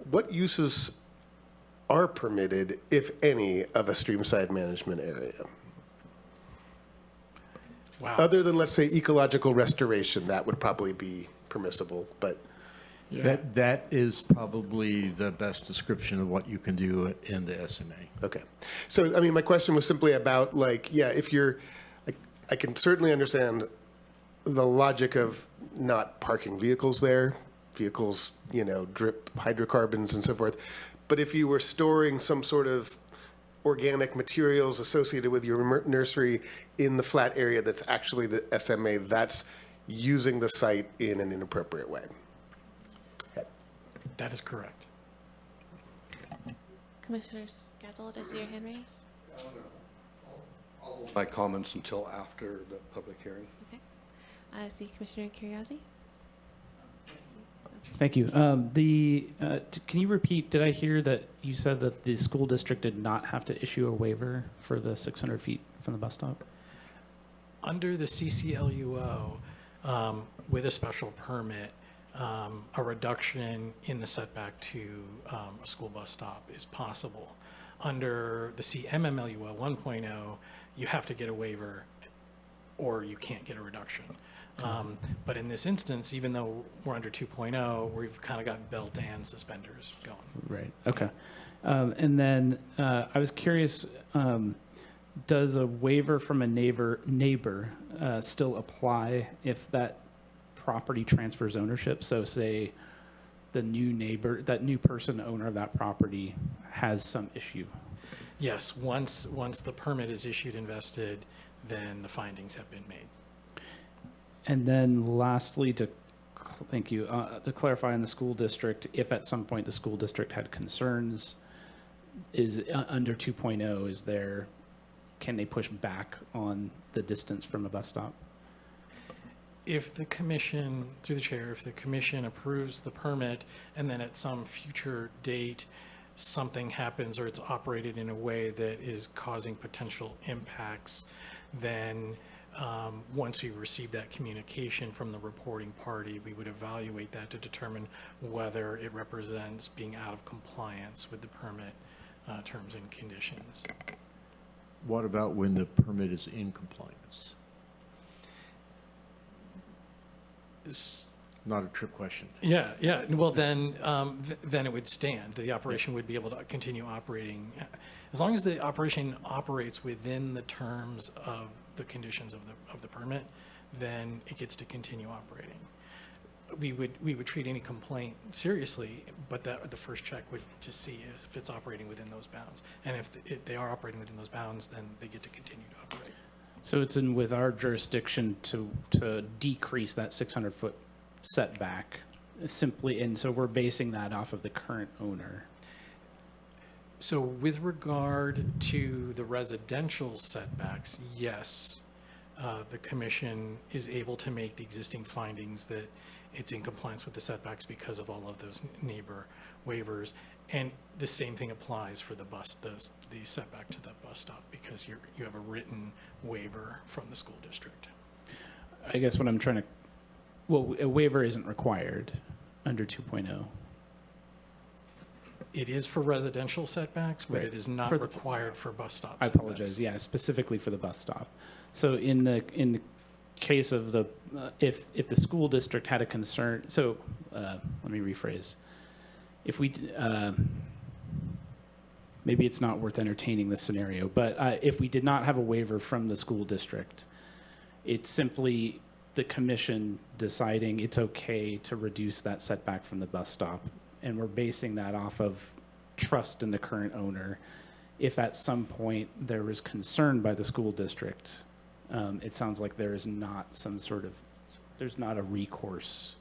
what uses are permitted, if any, of a streamside management area? Wow. Other than, let's say, ecological restoration, that would probably be permissible, but. Yeah. That is probably the best description of what you can do in the SMA. Okay. So, I mean, my question was simply about, like, yeah, if you're, I can certainly understand the logic of not parking vehicles there. Vehicles, drip hydrocarbons and so forth. But if you were storing some sort of organic materials associated with your nursery in the flat area that's actually the SMA, that's using the site in an inappropriate way. That is correct. Commissioner Scavdell, I see your hand raised. My comments until after the public hearing. Okay. I see Commissioner Curriasi. Thank you. Can you repeat, did I hear that you said that the school district did not have to issue a waiver for the 600 feet from the bus stop? Under the CCLUO, with a special permit, a reduction in the setback to a school bus stop is possible. Under the CMMLUO 1.0, you have to get a waiver or you can't get a reduction. But in this instance, even though we're under 2.0, we've kind of got belt and suspenders going. Right, okay. And then I was curious, does a waiver from a neighbor still apply if that property transfers ownership? So say the new neighbor, that new person owner of that property has some issue. Yes, once the permit is issued and vested, then the findings have been made. And then lastly, thank you, to clarify in the school district, if at some point the school district had concerns, is under 2.0, can they push back on the distance from a bus stop? If the commission, through the chair, if the commission approves the permit and then at some future date something happens or it's operated in a way that is causing potential impacts, then once we receive that communication from the reporting party, we would evaluate that to determine whether it represents being out of compliance with the permit terms and conditions. What about when the permit is in compliance? Not a trick question. Yeah. Well, then it would stand. The operation would be able to continue operating. As long as the operation operates within the terms of the conditions of the permit, then it gets to continue operating. We would treat any complaint seriously, but the first check would to see if it's operating within those bounds. And if they are operating within those bounds, then they get to continue to operate. So it's with our jurisdiction to decrease that 600-foot setback simply, and so we're basing that off of the current owner. So with regard to the residential setbacks, yes, the commission is able to make the existing findings that it's in compliance with the setbacks because of all of those neighbor waivers. And the same thing applies for the setback to the bus stop because you have a written waiver from the school district. I guess what I'm trying to, a waiver isn't required under 2.0. It is for residential setbacks, but Right. it is not required for bus stops. I apologize. Yeah, specifically for the bus stop. So in the case of if the school district had a concern, so let me rephrase. If we maybe it's not worth entertaining this scenario, but if we did not have a waiver from the school district It's simply the commission deciding it's okay to reduce that setback from the bus stop. And we're basing that off of trust in the current owner. If at some point there was concern by the school district, it sounds like there is not there's not a recourse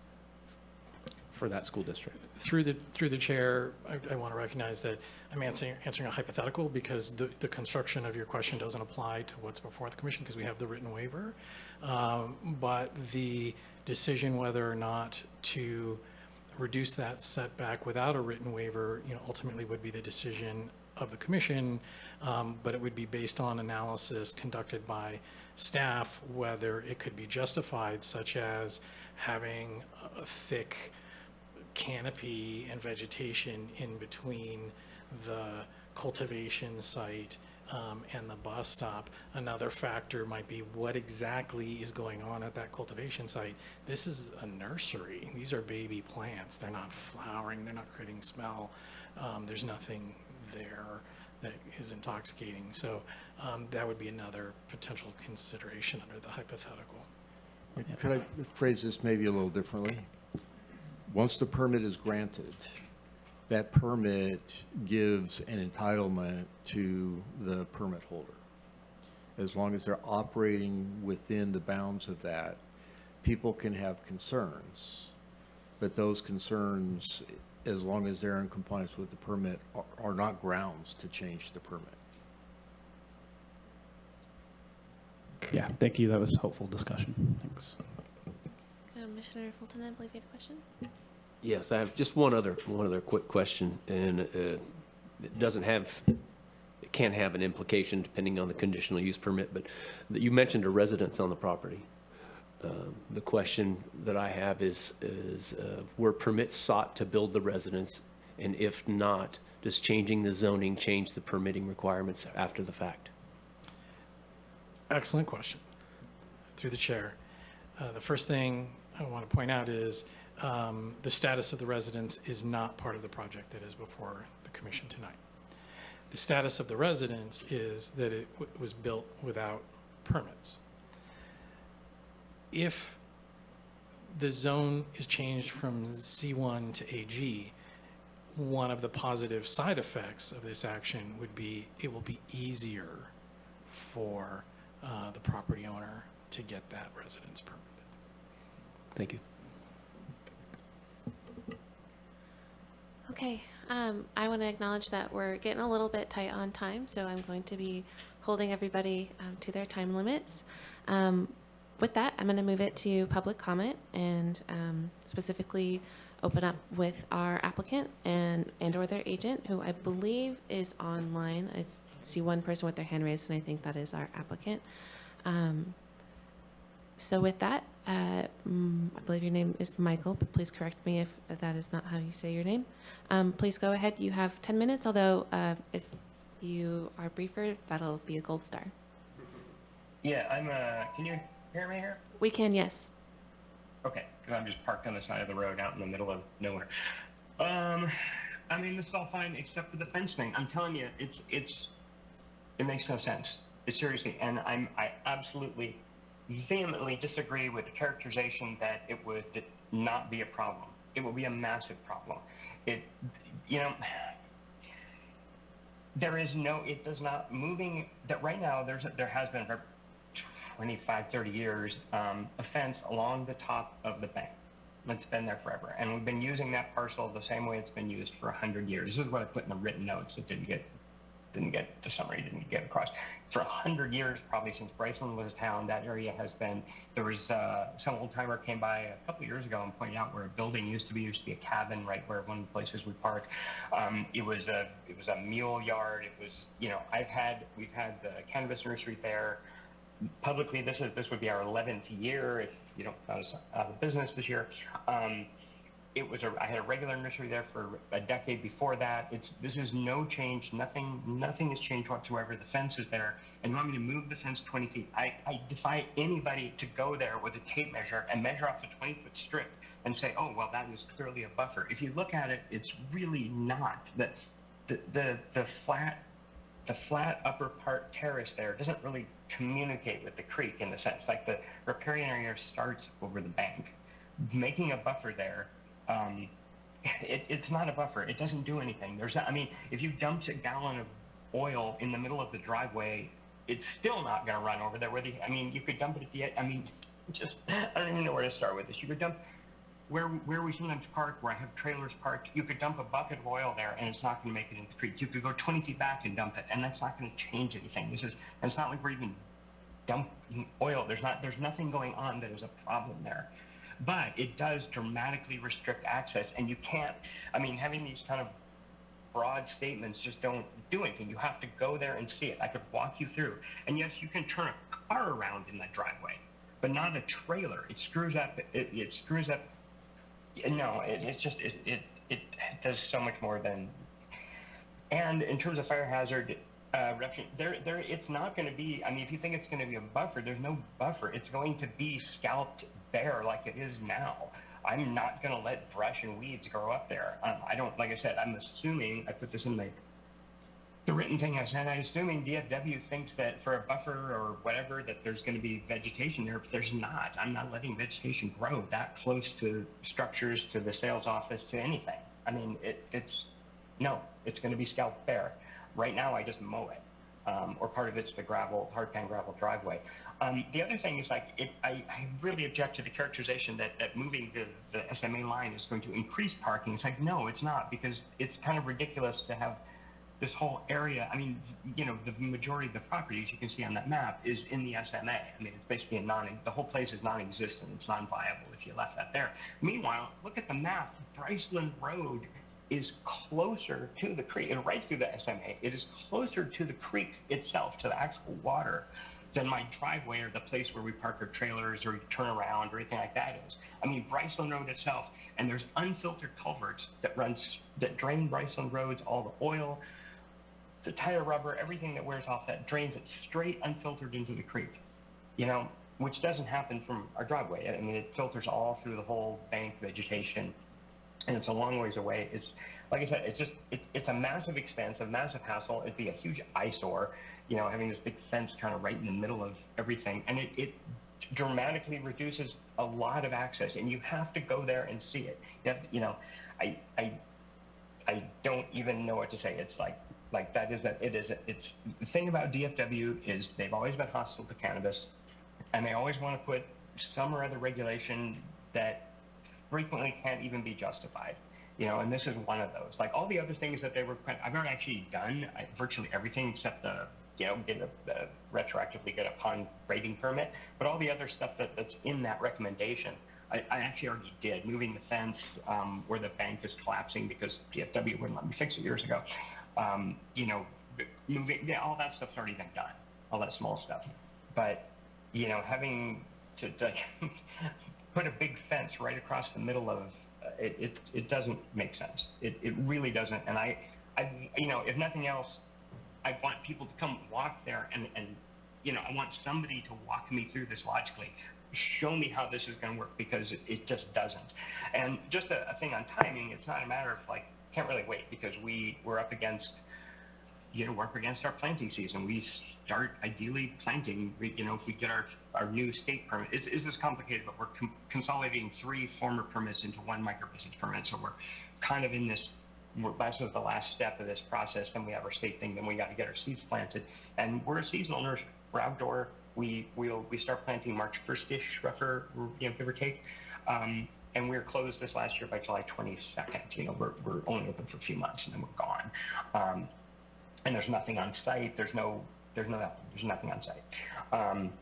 for that school district. Through the chair, I want to recognize that I'm answering a hypothetical because the construction of your question doesn't apply to what's before the commission because we have the written waiver. But the decision whether or not to reduce that setback without a written waiver, ultimately would be the decision of the commission, but it would be based on analysis conducted by staff, whether it could be justified, such as having a thick canopy and vegetation in between the cultivation site and the bus stop. Another factor might be what exactly is going on at that cultivation site. This is a nursery. These are baby plants. They're not flowering. They're not creating smell. There's nothing there that is intoxicating. So that would be another potential consideration under the hypothetical. Could I phrase this maybe a little differently? Once the permit is granted, that permit gives an entitlement to the permit holder. As long as they're operating within the bounds of that, people can have concerns, but those concerns, as long as they're in compliance with the permit, are not grounds to change the permit. Yeah, thank you. That was helpful discussion. Thanks. Commissioner Fulton, I believe you had a question. Yes, I have just one other quick question, and it can't have an implication depending on the conditional use permit, but you mentioned a residence on the property. The question that I have is were permits sought to build the residence, and if not, does changing the zoning change the permitting requirements after the fact? Excellent question. Through the chair. The first thing I want to point out is the status of the residence is not part of the project that is before the commission tonight. The status of the residence is that it was built without permits. If the zone is changed from C1 to AG, one of the positive side effects of this action would be it will be easier for the property owner to get that residence permitted. Thank you. Okay, I want to acknowledge that we're getting a little bit tight on time, so I'm going to be holding everybody to their time limits. With that, I'm going to move it to public comment and specifically open up with our applicant and or their agent, who I believe is online. I see one person with their hand raised, and I think that is our applicant. So with that, I believe your name is Michael, but please correct me if that is not how you say your name. Please go ahead. You have 10 minutes, although if you are briefer, that'll be a gold star. Yeah, can you hear me here? We can, yes. Okay, because I'm just parked on the side of the road out in the middle of nowhere. I mean, this is all fine except for the fence thing. I'm telling you, it makes no sense. Seriously, and I absolutely vehemently disagree with the characterization that it would not be a problem. It will be a massive problem. There is no, it does not, moving, that right now there has been for 25, 30 years, a fence along the top of the bank. It's been there forever. And we've been using that parcel the same way it's been used for 100 years. This is what I put in the written notes that didn't get the summary, didn't get across. For 100 years, probably since Bryceland was a town, that area has been, there was some old timer came by a couple years ago and pointed out where a building used to be a cabin right where one of the places we park. It was a mule yard. It was, we've had the cannabis nursery there. Publicly, this would be our 11th year if you don't count us out of business this year. I had a regular nursery there for a decade before that. This is no change. Nothing has changed whatsoever. The fence is there, and you want me to move the fence 20 feet? I defy anybody to go there with a tape measure and measure off a 20-foot strip and say, oh well, that is clearly a buffer. If you look at it, it's really not. The flat upper part terrace there doesn't really communicate with the creek in the sense, like the riparian area starts over the bank. Making a buffer there, it's not a buffer. It doesn't do anything. There's not, I mean, if you dumped a gallon of oil in the middle of the driveway, it's still not going to run over there. I mean, you could dump it at the end. I mean, I don't even know where to start with this. You could dump where we sometimes park, where I have trailers parked. You could dump a bucket of oil there, and it's not going to make it into the creek. You could go 20 feet back and dump it, and that's not going to change anything. And it's not like we're even dumping oil. There's nothing going on that is a problem there. But it does dramatically restrict access, and you can't, I mean, having these kind of broad statements just don't do anything. You have to go there and see it. I could walk you through. And yes, you can turn a car around in that driveway, but not a trailer. It screws up, it screws up. No, it does so much more than, and in terms of fire hazard, it's not going to be, I mean, if you think it's going to be a buffer, there's no buffer. It's going to be scalped bare like it is now. I'm not going to let brush and weeds grow up there. I don't, like I said, I'm assuming, I put this in the written thing I sent, I'm assuming DFW thinks that for a buffer or whatever, that there's going to be vegetation there, but there's not. I'm not letting vegetation grow that close to structures, to the sales office, to anything. I mean, it's going to be scalped bare. Right now, I just mow it, or part of it's the hard pan gravel driveway. The other thing is, like, I really object to the characterization that moving the SMA line is going to increase parking. It's like, no, it's not, because it's kind of ridiculous to have this whole area. I mean, you know, the majority of the property, as you can see on that map, is in the SMA. I mean, it's basically the whole place is non-existent. It's non-viable if you left that there. Meanwhile, look at the map. Bryceland Road is closer to the creek, and right through the SMA, it is closer to the creek itself, to the actual water, than my driveway or the place where we park our trailers or turn around or anything like that is. I mean, Bryceland Road itself, and there's unfiltered culverts that drain Bryceland Roads, all the oil, the tire rubber, everything that wears off that drains it straight unfiltered into the creek, you know, which doesn't happen from our driveway. I mean, it filters all through the whole bank vegetation, and it's a long ways away. It's, like I said, it's a massive expense, a massive hassle. It'd be a huge eyesore, you know, having this big fence kind of right in the middle of everything. And it dramatically reduces a lot of access, and you have to go there and see it. You have to, you know, I don't even know what to say. It's like that is it's the thing about DFW is they've always been hostile to cannabis, and they always want to put some or other regulation that frequently can't even be justified, you know, and this is one of those. Like all the other things that they were, I've already actually done virtually everything except retroactively get a pond grading permit, but all the other stuff that's in that recommendation, I actually already did. Moving the fence where the bank is collapsing because DFW wouldn't let me fix it years ago. You know, all that stuff's already been done, all that small stuff. But, you know, having to put a big fence right across the middle of it doesn't make sense. It really doesn't. And I, you know, if nothing else, I want people to come walk there and you know, I want somebody to walk me through this logically. Show me how this is going to work, because it just doesn't. And just a thing on timing, it's not a matter of like, can't really wait, because we're up against, you know, we're up against our planting season. We start ideally planting, you know, if we get our new state permit. It's this complicated, but we're consolidating 3 former permits into 1 micro-business permit. So we're kind of in this, this is the last step of this process. Then we have our state thing, then we got to get our seeds planted. And we're a seasonal nursery. We're outdoor. We start planting March 1st-ish, rougher, you know, give or take. And we were closed this last year by July 22nd. You know, we're only open for a few months and then we're gone. And there's nothing on site. There's nothing on site.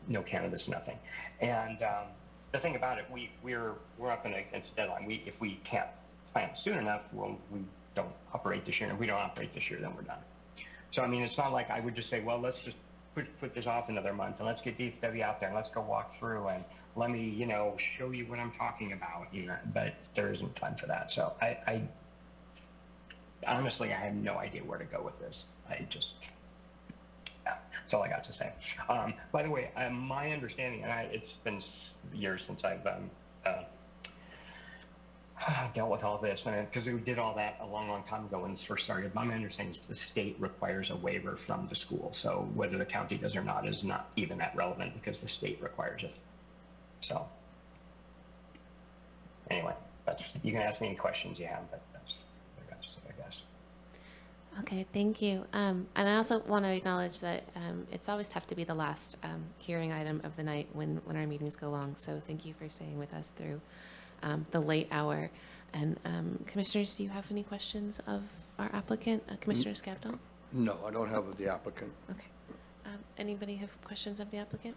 No cannabis, nothing. And the thing about it, we're up against a deadline. If we can't plant soon enough, we don't operate this year. And if we don't operate this year, then we're done. So I mean, it's not like I would just say, well, let's just put this off another month and let's get DFW out there and let's go walk through and let me, you know, show you what I'm talking about, you know, but there isn't time for that. So I honestly, I have no idea where to go with this. That's all I got to say. By the way, my understanding, and it's been years since I've dealt with all this, because we did all that a long, long time ago when this first started. My understanding is the state requires a waiver from the school. So whether the county does or not is not even that relevant because the state requires it. So anyway, you can ask me any questions you have, but that's what I got to say, I guess. Okay, thank you. And I also want to acknowledge that it's always tough to be the last hearing item of the night when our meetings go long. So thank you for staying with us through the late hour. And commissioners, do you have any questions of our applicant, Commissioner Scavdall? No, I don't have of the applicant. Okay. Anybody have questions of the applicant?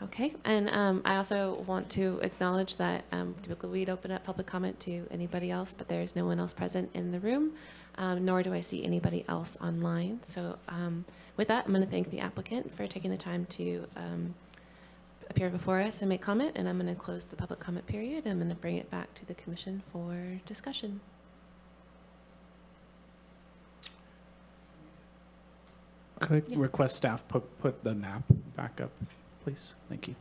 Okay, and I also want to acknowledge that typically we'd open up public comment to anybody else, but there's no one else present in the room, nor do I see anybody else online. So with that, I'm going to thank the applicant for taking the time to appear before us and make comment, and I'm going to close the public comment period. I'm going to bring it back to the commission for discussion. Could I request staff put the map back up, please? Thank you.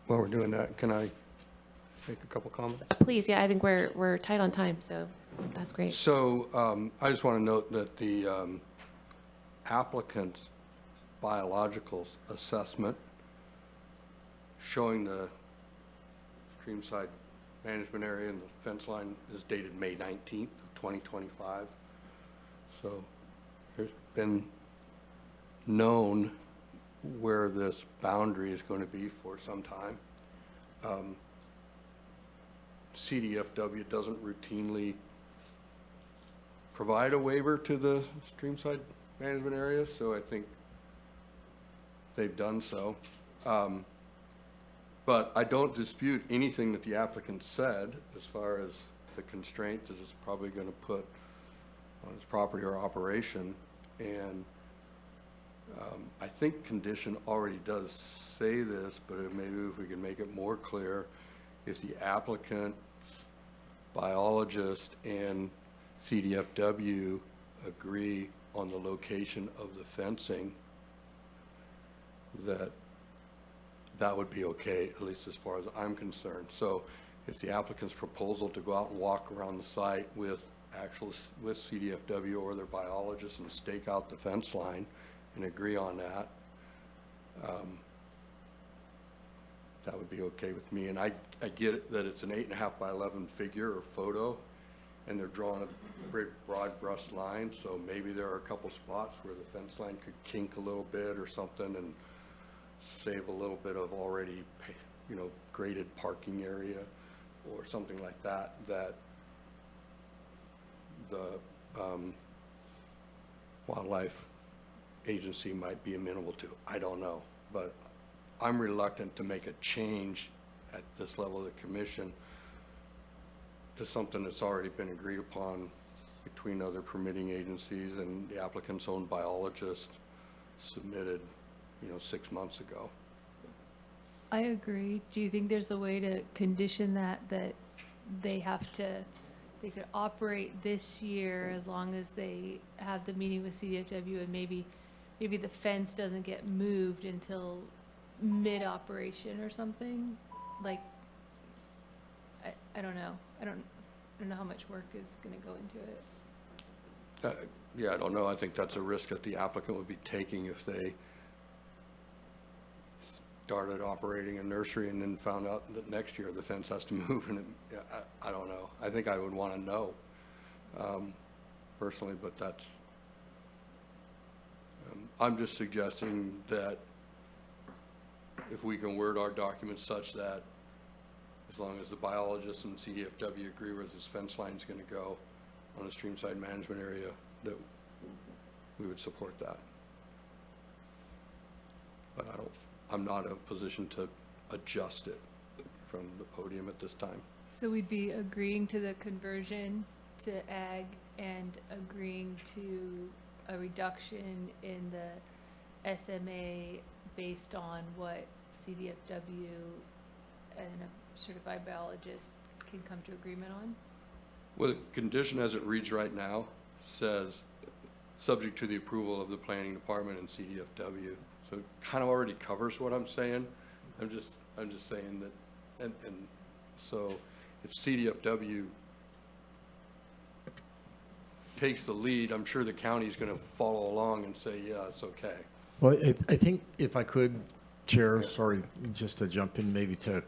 While we're doing that, can I make a couple comments? Please, yeah, I think we're tight on time, so that's great. So I just want to note that the applicant's biological assessment showing the streamside management area and the fence line is dated May 19th of 2025. So there's been known where this boundary is going to be for some time. CDFW doesn't routinely provide a waiver to the streamside management area, so I think they've done so. But I don't dispute anything that the applicant said as far as the constraint that it's probably going to put on his property or operation. And I think condition already does say this, but maybe if we can make it more clear, if the applicant, biologist, and CDFW agree on the location of the fencing, that would be okay, at least as far as I'm concerned. So if the applicant's proposal to go out and walk around the site with CDFW or their biologists and stake out the fence line and agree on that, that would be okay with me. And I get it that it's an 8.5 by 11 figure or photo, and they're drawing a very broad brush line, so maybe there are a couple spots where the fence line could kink a little bit or something and save a little bit of already, graded parking area or something like that, that the wildlife agency might be amenable to. I don't know, but I'm reluctant to make a change at this level of the commission to something that's already been agreed upon between other permitting agencies, and the applicant's own biologist submitted 6 months ago. I agree. Do you think there's a way to condition that they could operate this year as long as they have the meeting with CDFW, and maybe the fence doesn't get moved until mid-operation or something? Like, I don't know. I don't know how much work is going to go into it. Yeah, I don't know. I think that's a risk that the applicant would be taking if they started operating a nursery and then found out that next year the fence has to move. And I don't know. I think I would want to know personally, but that's, I'm just suggesting that if we can word our documents such that as long as the biologists and CDFW agree where this fence line is going to go on a streamside management area, that we would support that. But I'm not in a position to adjust it from the podium at this time. So we'd be agreeing to the conversion to ag and agreeing to a reduction in the SMA based on what CDFW and a certified biologist can come to agreement on? Well, the condition as it reads right now says, subject to the approval of the planning department and CDFW. So it kind of already covers what I'm saying. I'm just I'm just saying that, and so if CDFW takes the lead, I'm sure the county's going to follow along and say, yeah, it's okay. Well, I think if I could, Chair, sorry, just to jump in maybe to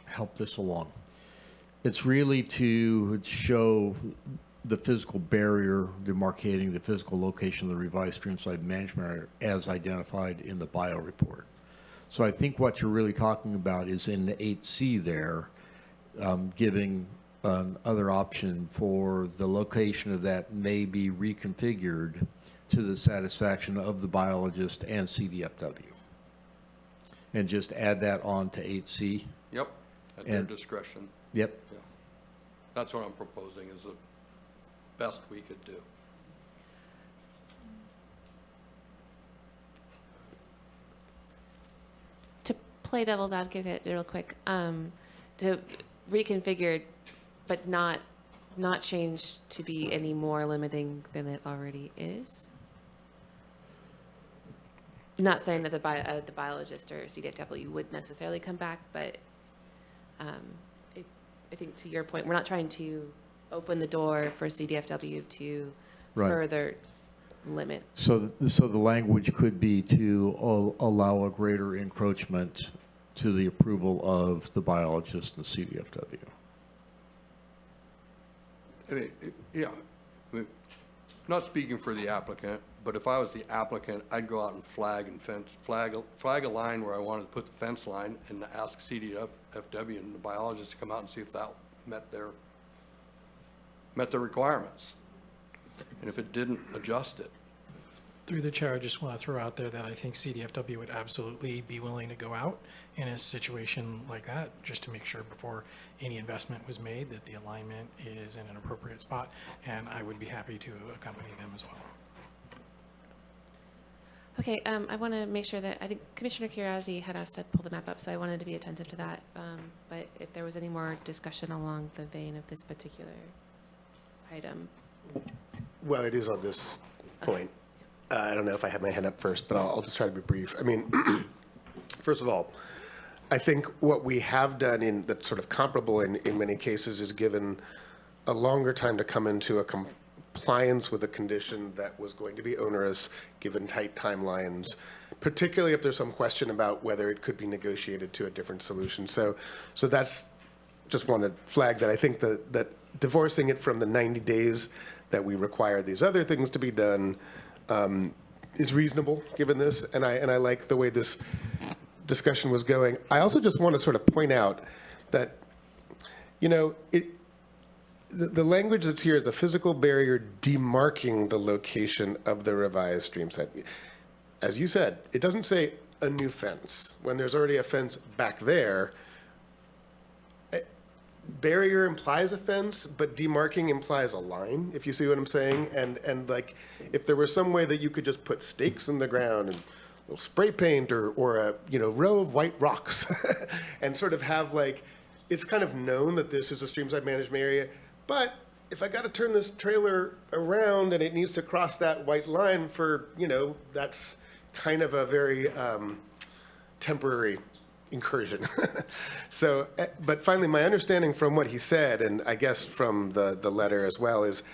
help this along. It's really to show the physical barrier demarcating the physical location of the revised streamside management area as identified in the bio report. So I think what you're really talking about is in the 8C there, giving another option for the location of that may be reconfigured to the satisfaction of the biologist and CDFW. And just add that on to 8C. Yep, at their discretion. Yep. Yeah. That's what I'm proposing is the best we could do. To play devil's advocate real quick, to reconfigure, but not change to be any more limiting than it already is. Not saying that the biologist or CDFW would necessarily come back, but I think to your point, we're not trying to open the door for CDFW to further limit. So the language could be to allow a greater encroachment to the approval of the biologist and CDFW. I mean, yeah, I mean, not speaking for the applicant, but if I was the applicant, I'd go out and flag a line where I wanted to put the fence line and ask CDFW and the biologist to come out and see if that met their requirements. And if it didn't, adjust it. Through the chair, I just want to throw out there that I think CDFW would absolutely be willing to go out in a situation like that, just to make sure before any investment was made that the alignment is in an appropriate spot, and I would be happy to accompany them as well. Okay, I want to make sure that, I think Commissioner Kirazi had asked to pull the map up, so I wanted to be attentive to that. But if there was any more discussion along the vein of this particular item. Well, it is on this point. I don't know if I have my hand up first, but I'll just try to be brief. I mean, first of all, I think what we have done that's sort of comparable in many cases is given a longer time to come into a compliance with a condition that was going to be onerous, given tight timelines, particularly if there's some question about whether it could be negotiated to a different solution. So that's just want to flag that I think that divorcing it from the 90 days that we require these other things to be done is reasonable given this, and I like the way this discussion was going. I also just want to sort of point out that, you know, the language that's here is a physical barrier demarking the location of the revised streamside. As you said, it doesn't say a new fence. When there's already a fence back there, barrier implies a fence, but demarking implies a line, if you see what I'm saying. And like, if there was some way that you could just put stakes in the ground and a little spray paint or a, you know, row of white rocks and sort of have like, it's kind of known that this is a streamside management area, but if I got to turn this trailer around and it needs to cross that white line for, you know, that's kind of a very temporary incursion. So, but finally, my understanding from what he said, and I guess from the letter as well, is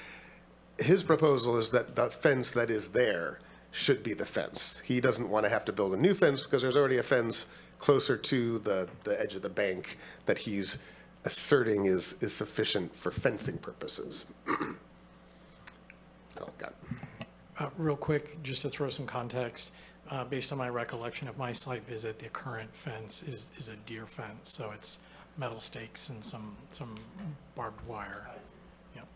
his proposal is that the fence that is there should be the fence. He doesn't want to have to build a new fence because there's already a fence closer to the edge of the bank that he's asserting is sufficient for fencing purposes. Oh, God. Real quick, just to throw some context, based on my recollection of my site visit, the current fence is a deer fence, so it's metal stakes and some barbed wire. Yep.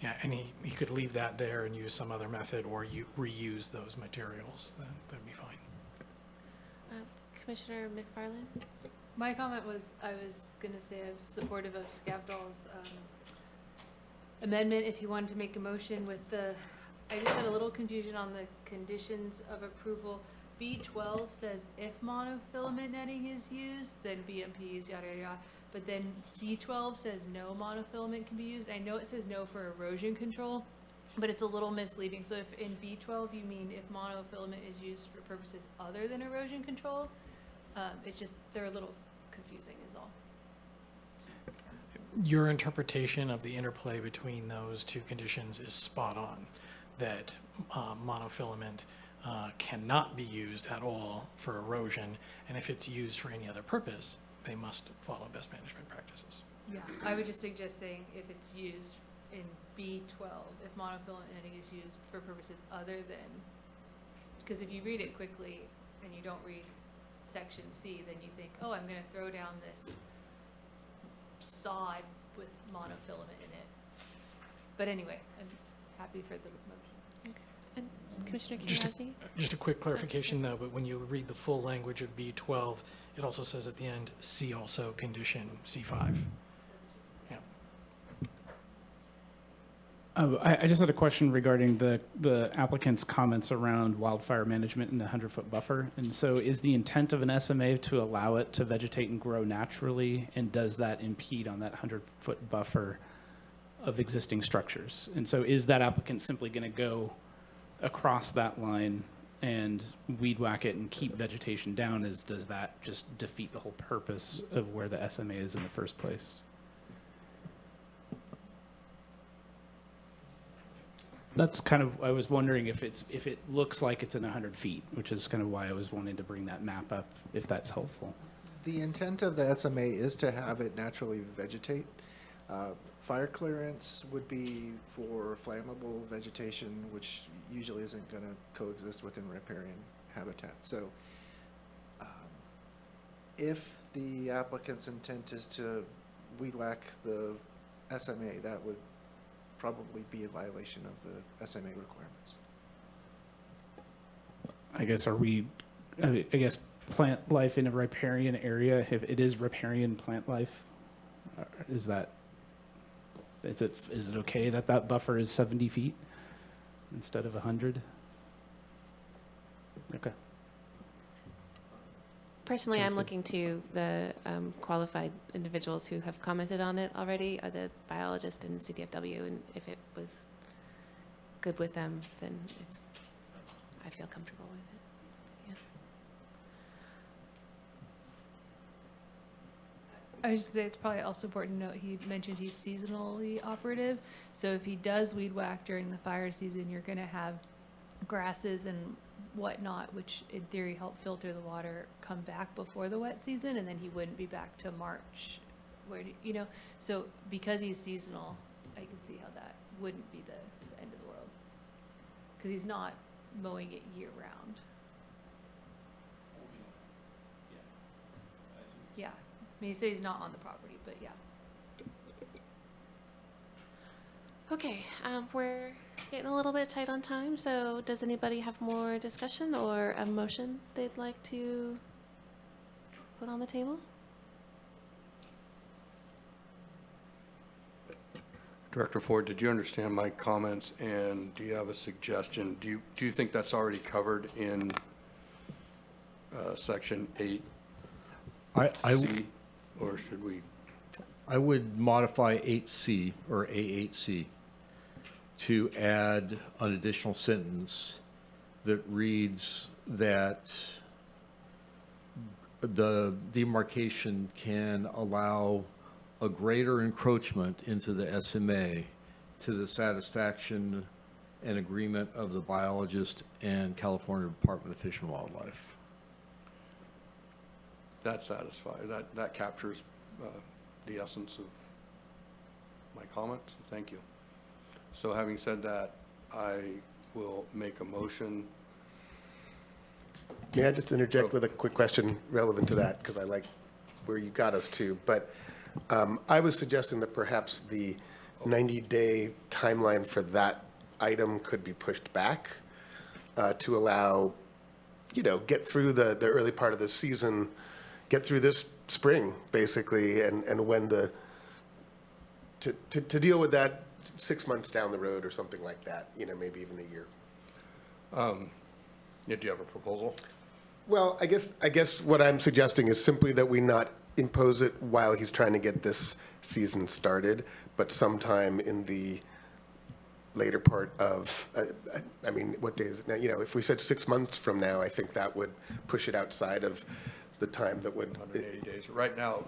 Yeah, and he could leave that there and use some other method, or you reuse those materials. That'd be fine. Commissioner McFarland? My comment was, I was going to say I was supportive of Skavdal's amendment if he wanted to make a motion with I just had a little confusion on the conditions of approval. B12 says if monofilament netting is used, then BMPs, yada, yada, yada. But then C12 says no monofilament can be used. I know it says no for erosion control, but it's a little misleading. So if in B12 you mean if monofilament is used for purposes other than erosion control, It's just, they're a little confusing is all. Your interpretation of the interplay between those two conditions is spot on, that monofilament cannot be used at all for erosion, and if it's used for any other purpose, they must follow best management practices. Yeah, I would just suggest saying if it's used in B12, if monofilament netting is used for purposes other than, because if you read it quickly and you don't read section C, then you think, oh, I'm going to throw down this sod with monofilament in it. But anyway, I'm happy for the motion. And Commissioner Just Kirazi? Just a quick clarification though, but when you read the full language of B12, it also says at the end, see also condition C5. Yeah. I just had a question regarding the applicant's comments around wildfire management and the 100-foot buffer. And so is the intent of an SMA to allow it to vegetate and grow naturally? And does that impede on that 100-foot buffer of existing structures? And so is that applicant simply going to go across that line and weed whack it and keep vegetation down? Does that just defeat the whole purpose of where the SMA is in the first place? That's kind of, I was wondering if it looks like it's in 100 feet, which is kind of why I was wanting to bring that map up, if that's helpful. The intent of the SMA is to have it naturally vegetate. Fire clearance would be for flammable vegetation, which usually isn't going to coexist within riparian habitat. So if the applicant's intent is to weed whack the SMA, that would probably be a violation of the SMA requirements. I guess plant life in a riparian area, if it is riparian plant life, is it okay that that buffer is 70 feet instead of 100? Okay. Personally, Sounds I'm good. looking to the qualified individuals who have commented on it already, or the biologist and CDFW, and if it was good with them, then I feel comfortable with it. Yeah. I was just say it's probably also important to note he mentioned he's seasonally operative. So if he does weed whack during the fire season, you're going to have grasses and whatnot, which in theory help filter the water, come back before the wet season, and then he wouldn't be back to March. So because he's seasonal, I can see how that wouldn't be the end of the world, because he's not mowing it year round. Yeah, I mean, he said he's not on the property, but yeah. Okay, we're getting a little bit tight on time, so does anybody have more discussion or a motion they'd like to put on the table? Director Ford, did you understand my comments, and do you have a suggestion? Do you think that's already covered in Section 8? Or should we? I would modify 8C or A8C to add an additional sentence that reads that the demarcation can allow a greater encroachment into the SMA to the satisfaction and agreement of the biologist and California Department of Fish and Wildlife. That satisfies, that captures the essence of my comments. Thank you. So having said that, I will make a motion. May I just interject with a quick question relevant to that, because I like where you got us to, but I was suggesting that perhaps the 90-day timeline for that item could be pushed back to allow, get through the early part of the season, get through this spring, basically, and when to deal with that 6 months down the road or something like that, maybe even a year. Do you have a proposal? Well, I guess what I'm suggesting is simply that we not impose it while he's trying to get this season started, but sometime in the later part of, what day is it now? If we said 6 months from now, I think that would push it outside of the time that would. 180 days. Right now,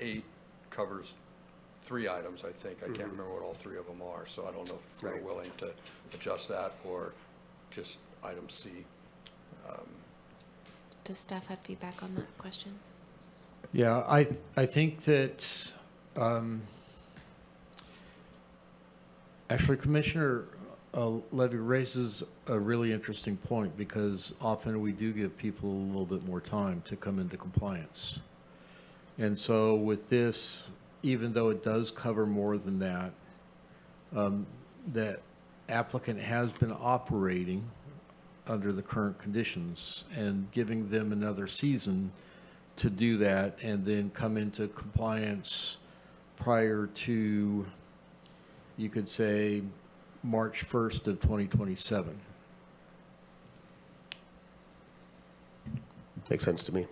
8 covers 3 items, I think. I can't remember what all 3 of them are, so I don't know if we're willing to adjust that or just item C. Does staff have feedback on that question? Yeah, I think that, actually, Commissioner Levy raises a really interesting point, because often we do give people a little bit more time to come into compliance. And so with this, even though it does cover more than that, that applicant has been operating under the current conditions, and giving them another season to do that and then come into compliance prior to, you could say, March 1st of 2027. Makes sense to me.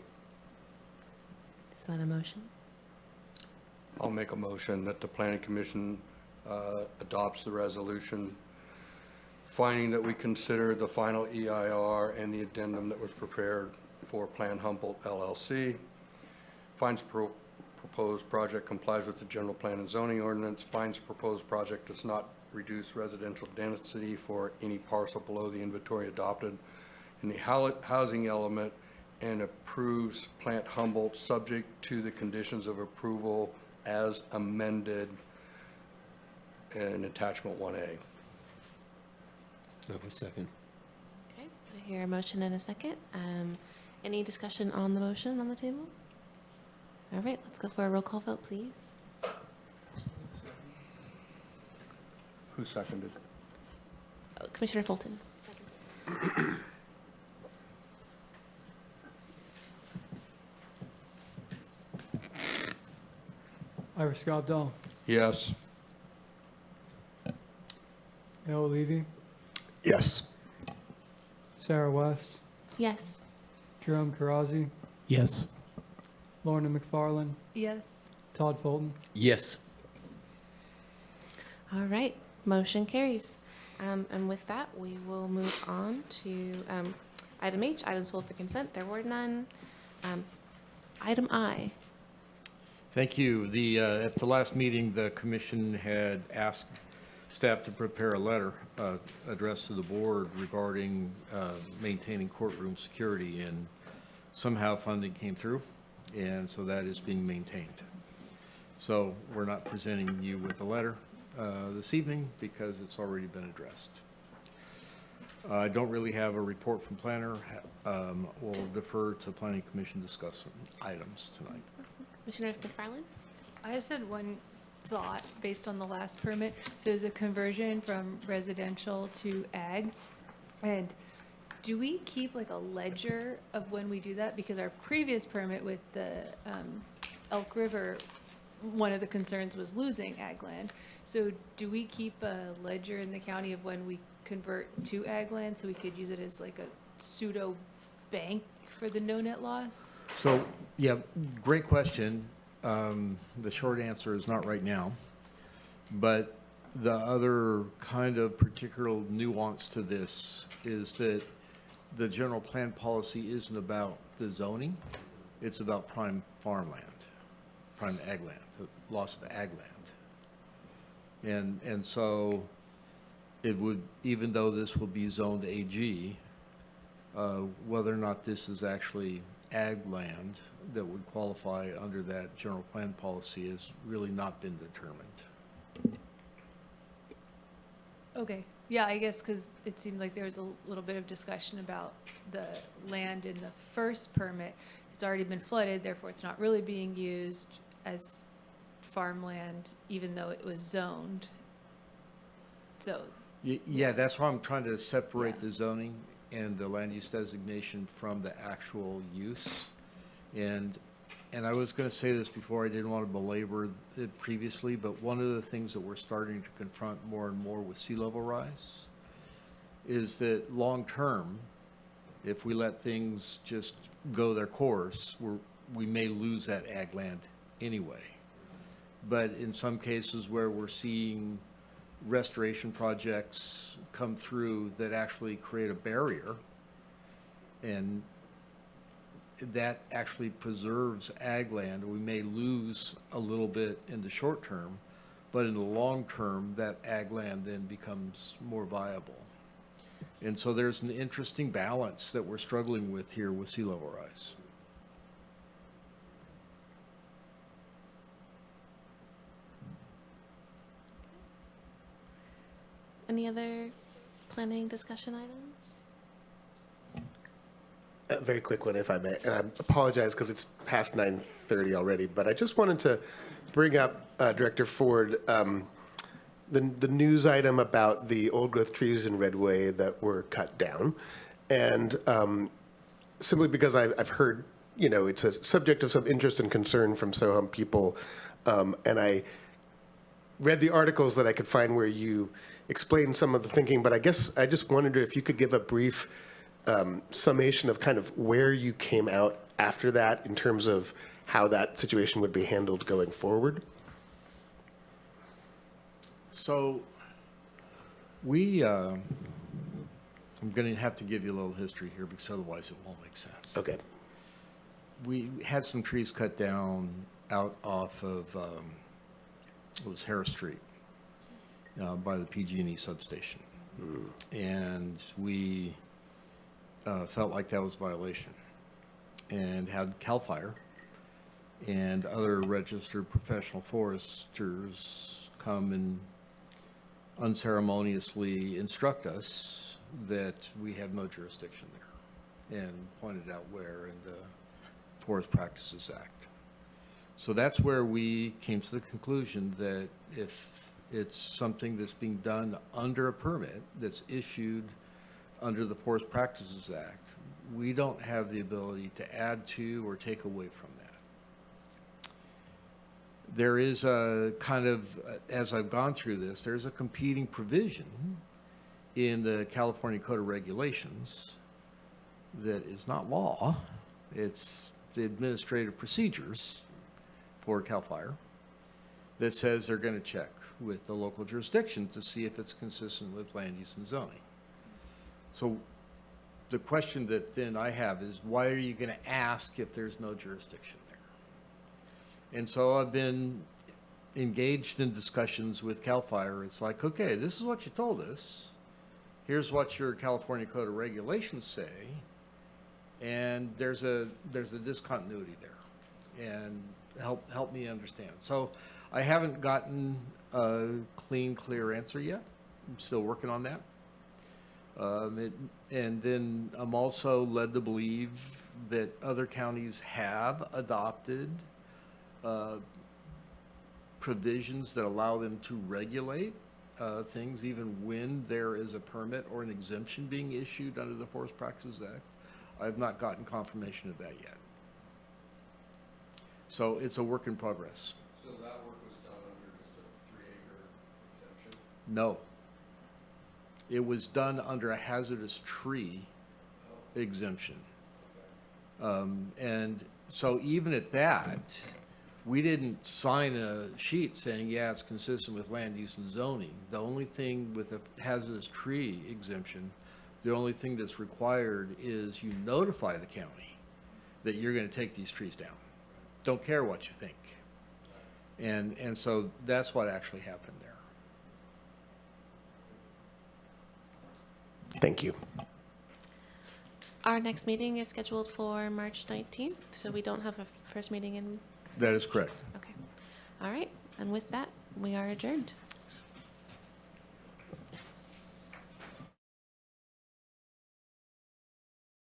Is that a motion? I'll make a motion that the Planning Commission adopts the resolution, finding that we consider the final EIR and the addendum that was prepared for Plan Humboldt LLC, finds proposed project complies with the general plan and zoning ordinance, finds proposed project does not reduce residential density for any parcel below the inventory adopted in the housing element, and approves Plant Humboldt subject to the conditions of approval as amended in attachment 1A. Oh, a second. Okay, I hear a motion and a second. Any discussion on the motion on the table? All right, let's go for a roll call vote, please. Who seconded? Oh, Commissioner Fulton. Second. Ira Skobdal, Yes. Noah Levy, Yes. Sarah West, Yes. Jerome Karazi, Yes. Lorna McFarland, Yes. Todd Fulton. Yes. All right, motion carries. And with that, we will move on to item H, items pulled for consent. There were none. Item I. Thank you. At the last meeting, the commission had asked staff to prepare a letter addressed to the board regarding maintaining courtroom security, and somehow funding came through, and so that is being maintained. So we're not presenting you with a letter this evening because it's already been addressed. I don't really have a report from planner. We'll defer to planning commission to discuss some items tonight. Commissioner McFarland? I just had one thought based on the last permit. So there's a conversion from residential to ag. And do we keep like a ledger of when we do that? Because our previous permit with the Elk River, one of the concerns was losing ag land. So do we keep a ledger in the county of when we convert to ag land so we could use it as like a pseudo bank for the no net loss? So, yeah, great question. The short answer is not right now. But the other kind of particular nuance to this is that the general plan policy isn't about the zoning. It's about prime farmland, prime ag land, the loss of ag land. And so it would, even though this will be zoned AG, whether or not this is actually ag land that would qualify under that general plan policy has really not been determined. Okay, yeah, I guess because it seemed like there was a little bit of discussion about the land in the first permit. It's already been flooded, therefore it's not really being used as farmland, even though it was zoned. So. Yeah, that's why I'm trying to separate the zoning and the land use designation from the actual use. And I was going to say this before, I didn't want to belabor it previously, but one of the things that we're starting to confront more and more with sea level rise is that long-term, if we let things just go their course, we may lose that ag land anyway. But in some cases where we're seeing restoration projects come through that actually create a barrier, and that actually preserves ag land. We may lose a little bit in the short term, but in the long term, that ag land then becomes more viable. And so there's an interesting balance that we're struggling with here with sea level rise. Any other planning discussion items? A very quick one, if I may, and I apologize because it's past 9:30 already, but I just wanted to bring up, Director Ford, the news item about the old growth trees in Redway that were cut down. And simply because I've heard, you know, it's a subject of some interest and concern from Soham people. And I read the articles that I could find where you explained some of the thinking, but I guess I just wondered if you could give a brief summation of kind of where you came out after that in terms of how that situation would be handled going forward. So I'm going to have to give you a little history here because otherwise it won't make sense. Okay. We had some trees cut down out off of, it was Harris Street by the PG&E substation. And we felt like that was a violation and had CAL FIRE and other registered professional foresters come and unceremoniously instruct us that we have no jurisdiction there and pointed out where in the Forest Practices Act. So that's where we came to the conclusion that if it's something that's being done under a permit that's issued under the Forest Practices Act, we don't have the ability to add to or take away from that. There is a kind of, as I've gone through this, there's a competing provision in the California Code of Regulations that is not law. It's the administrative procedures for CAL FIRE that says they're going to check with the local jurisdiction to see if it's consistent with land use and zoning. So the question that then I have is, why are you going to ask if there's no jurisdiction there? And so I've been engaged in discussions with CAL FIRE. It's like, okay, this is what you told us. Here's what your California Code of Regulations say. And there's a discontinuity there. And help me understand. So I haven't gotten a clean, clear answer yet. I'm still working on that. And then I'm also led to believe that other counties have adopted provisions that allow them to regulate things even when there is a permit or an exemption being issued under the Forest Practices Act. I've not gotten confirmation of that yet. So it's a work in progress. So that work was done under just a 3-acre exemption? No. It was done under a hazardous tree exemption. And so even at that, we didn't sign a sheet saying, yeah, it's consistent with land use and zoning. The only thing with a hazardous tree exemption, the only thing that's required is you notify the county that you're going to take these trees down. Don't care what you think. And so that's what actually happened there. Thank you. Our next meeting is scheduled for March 19th, so we don't have a first meeting in. That is correct. Okay. All right. And with that, we are adjourned.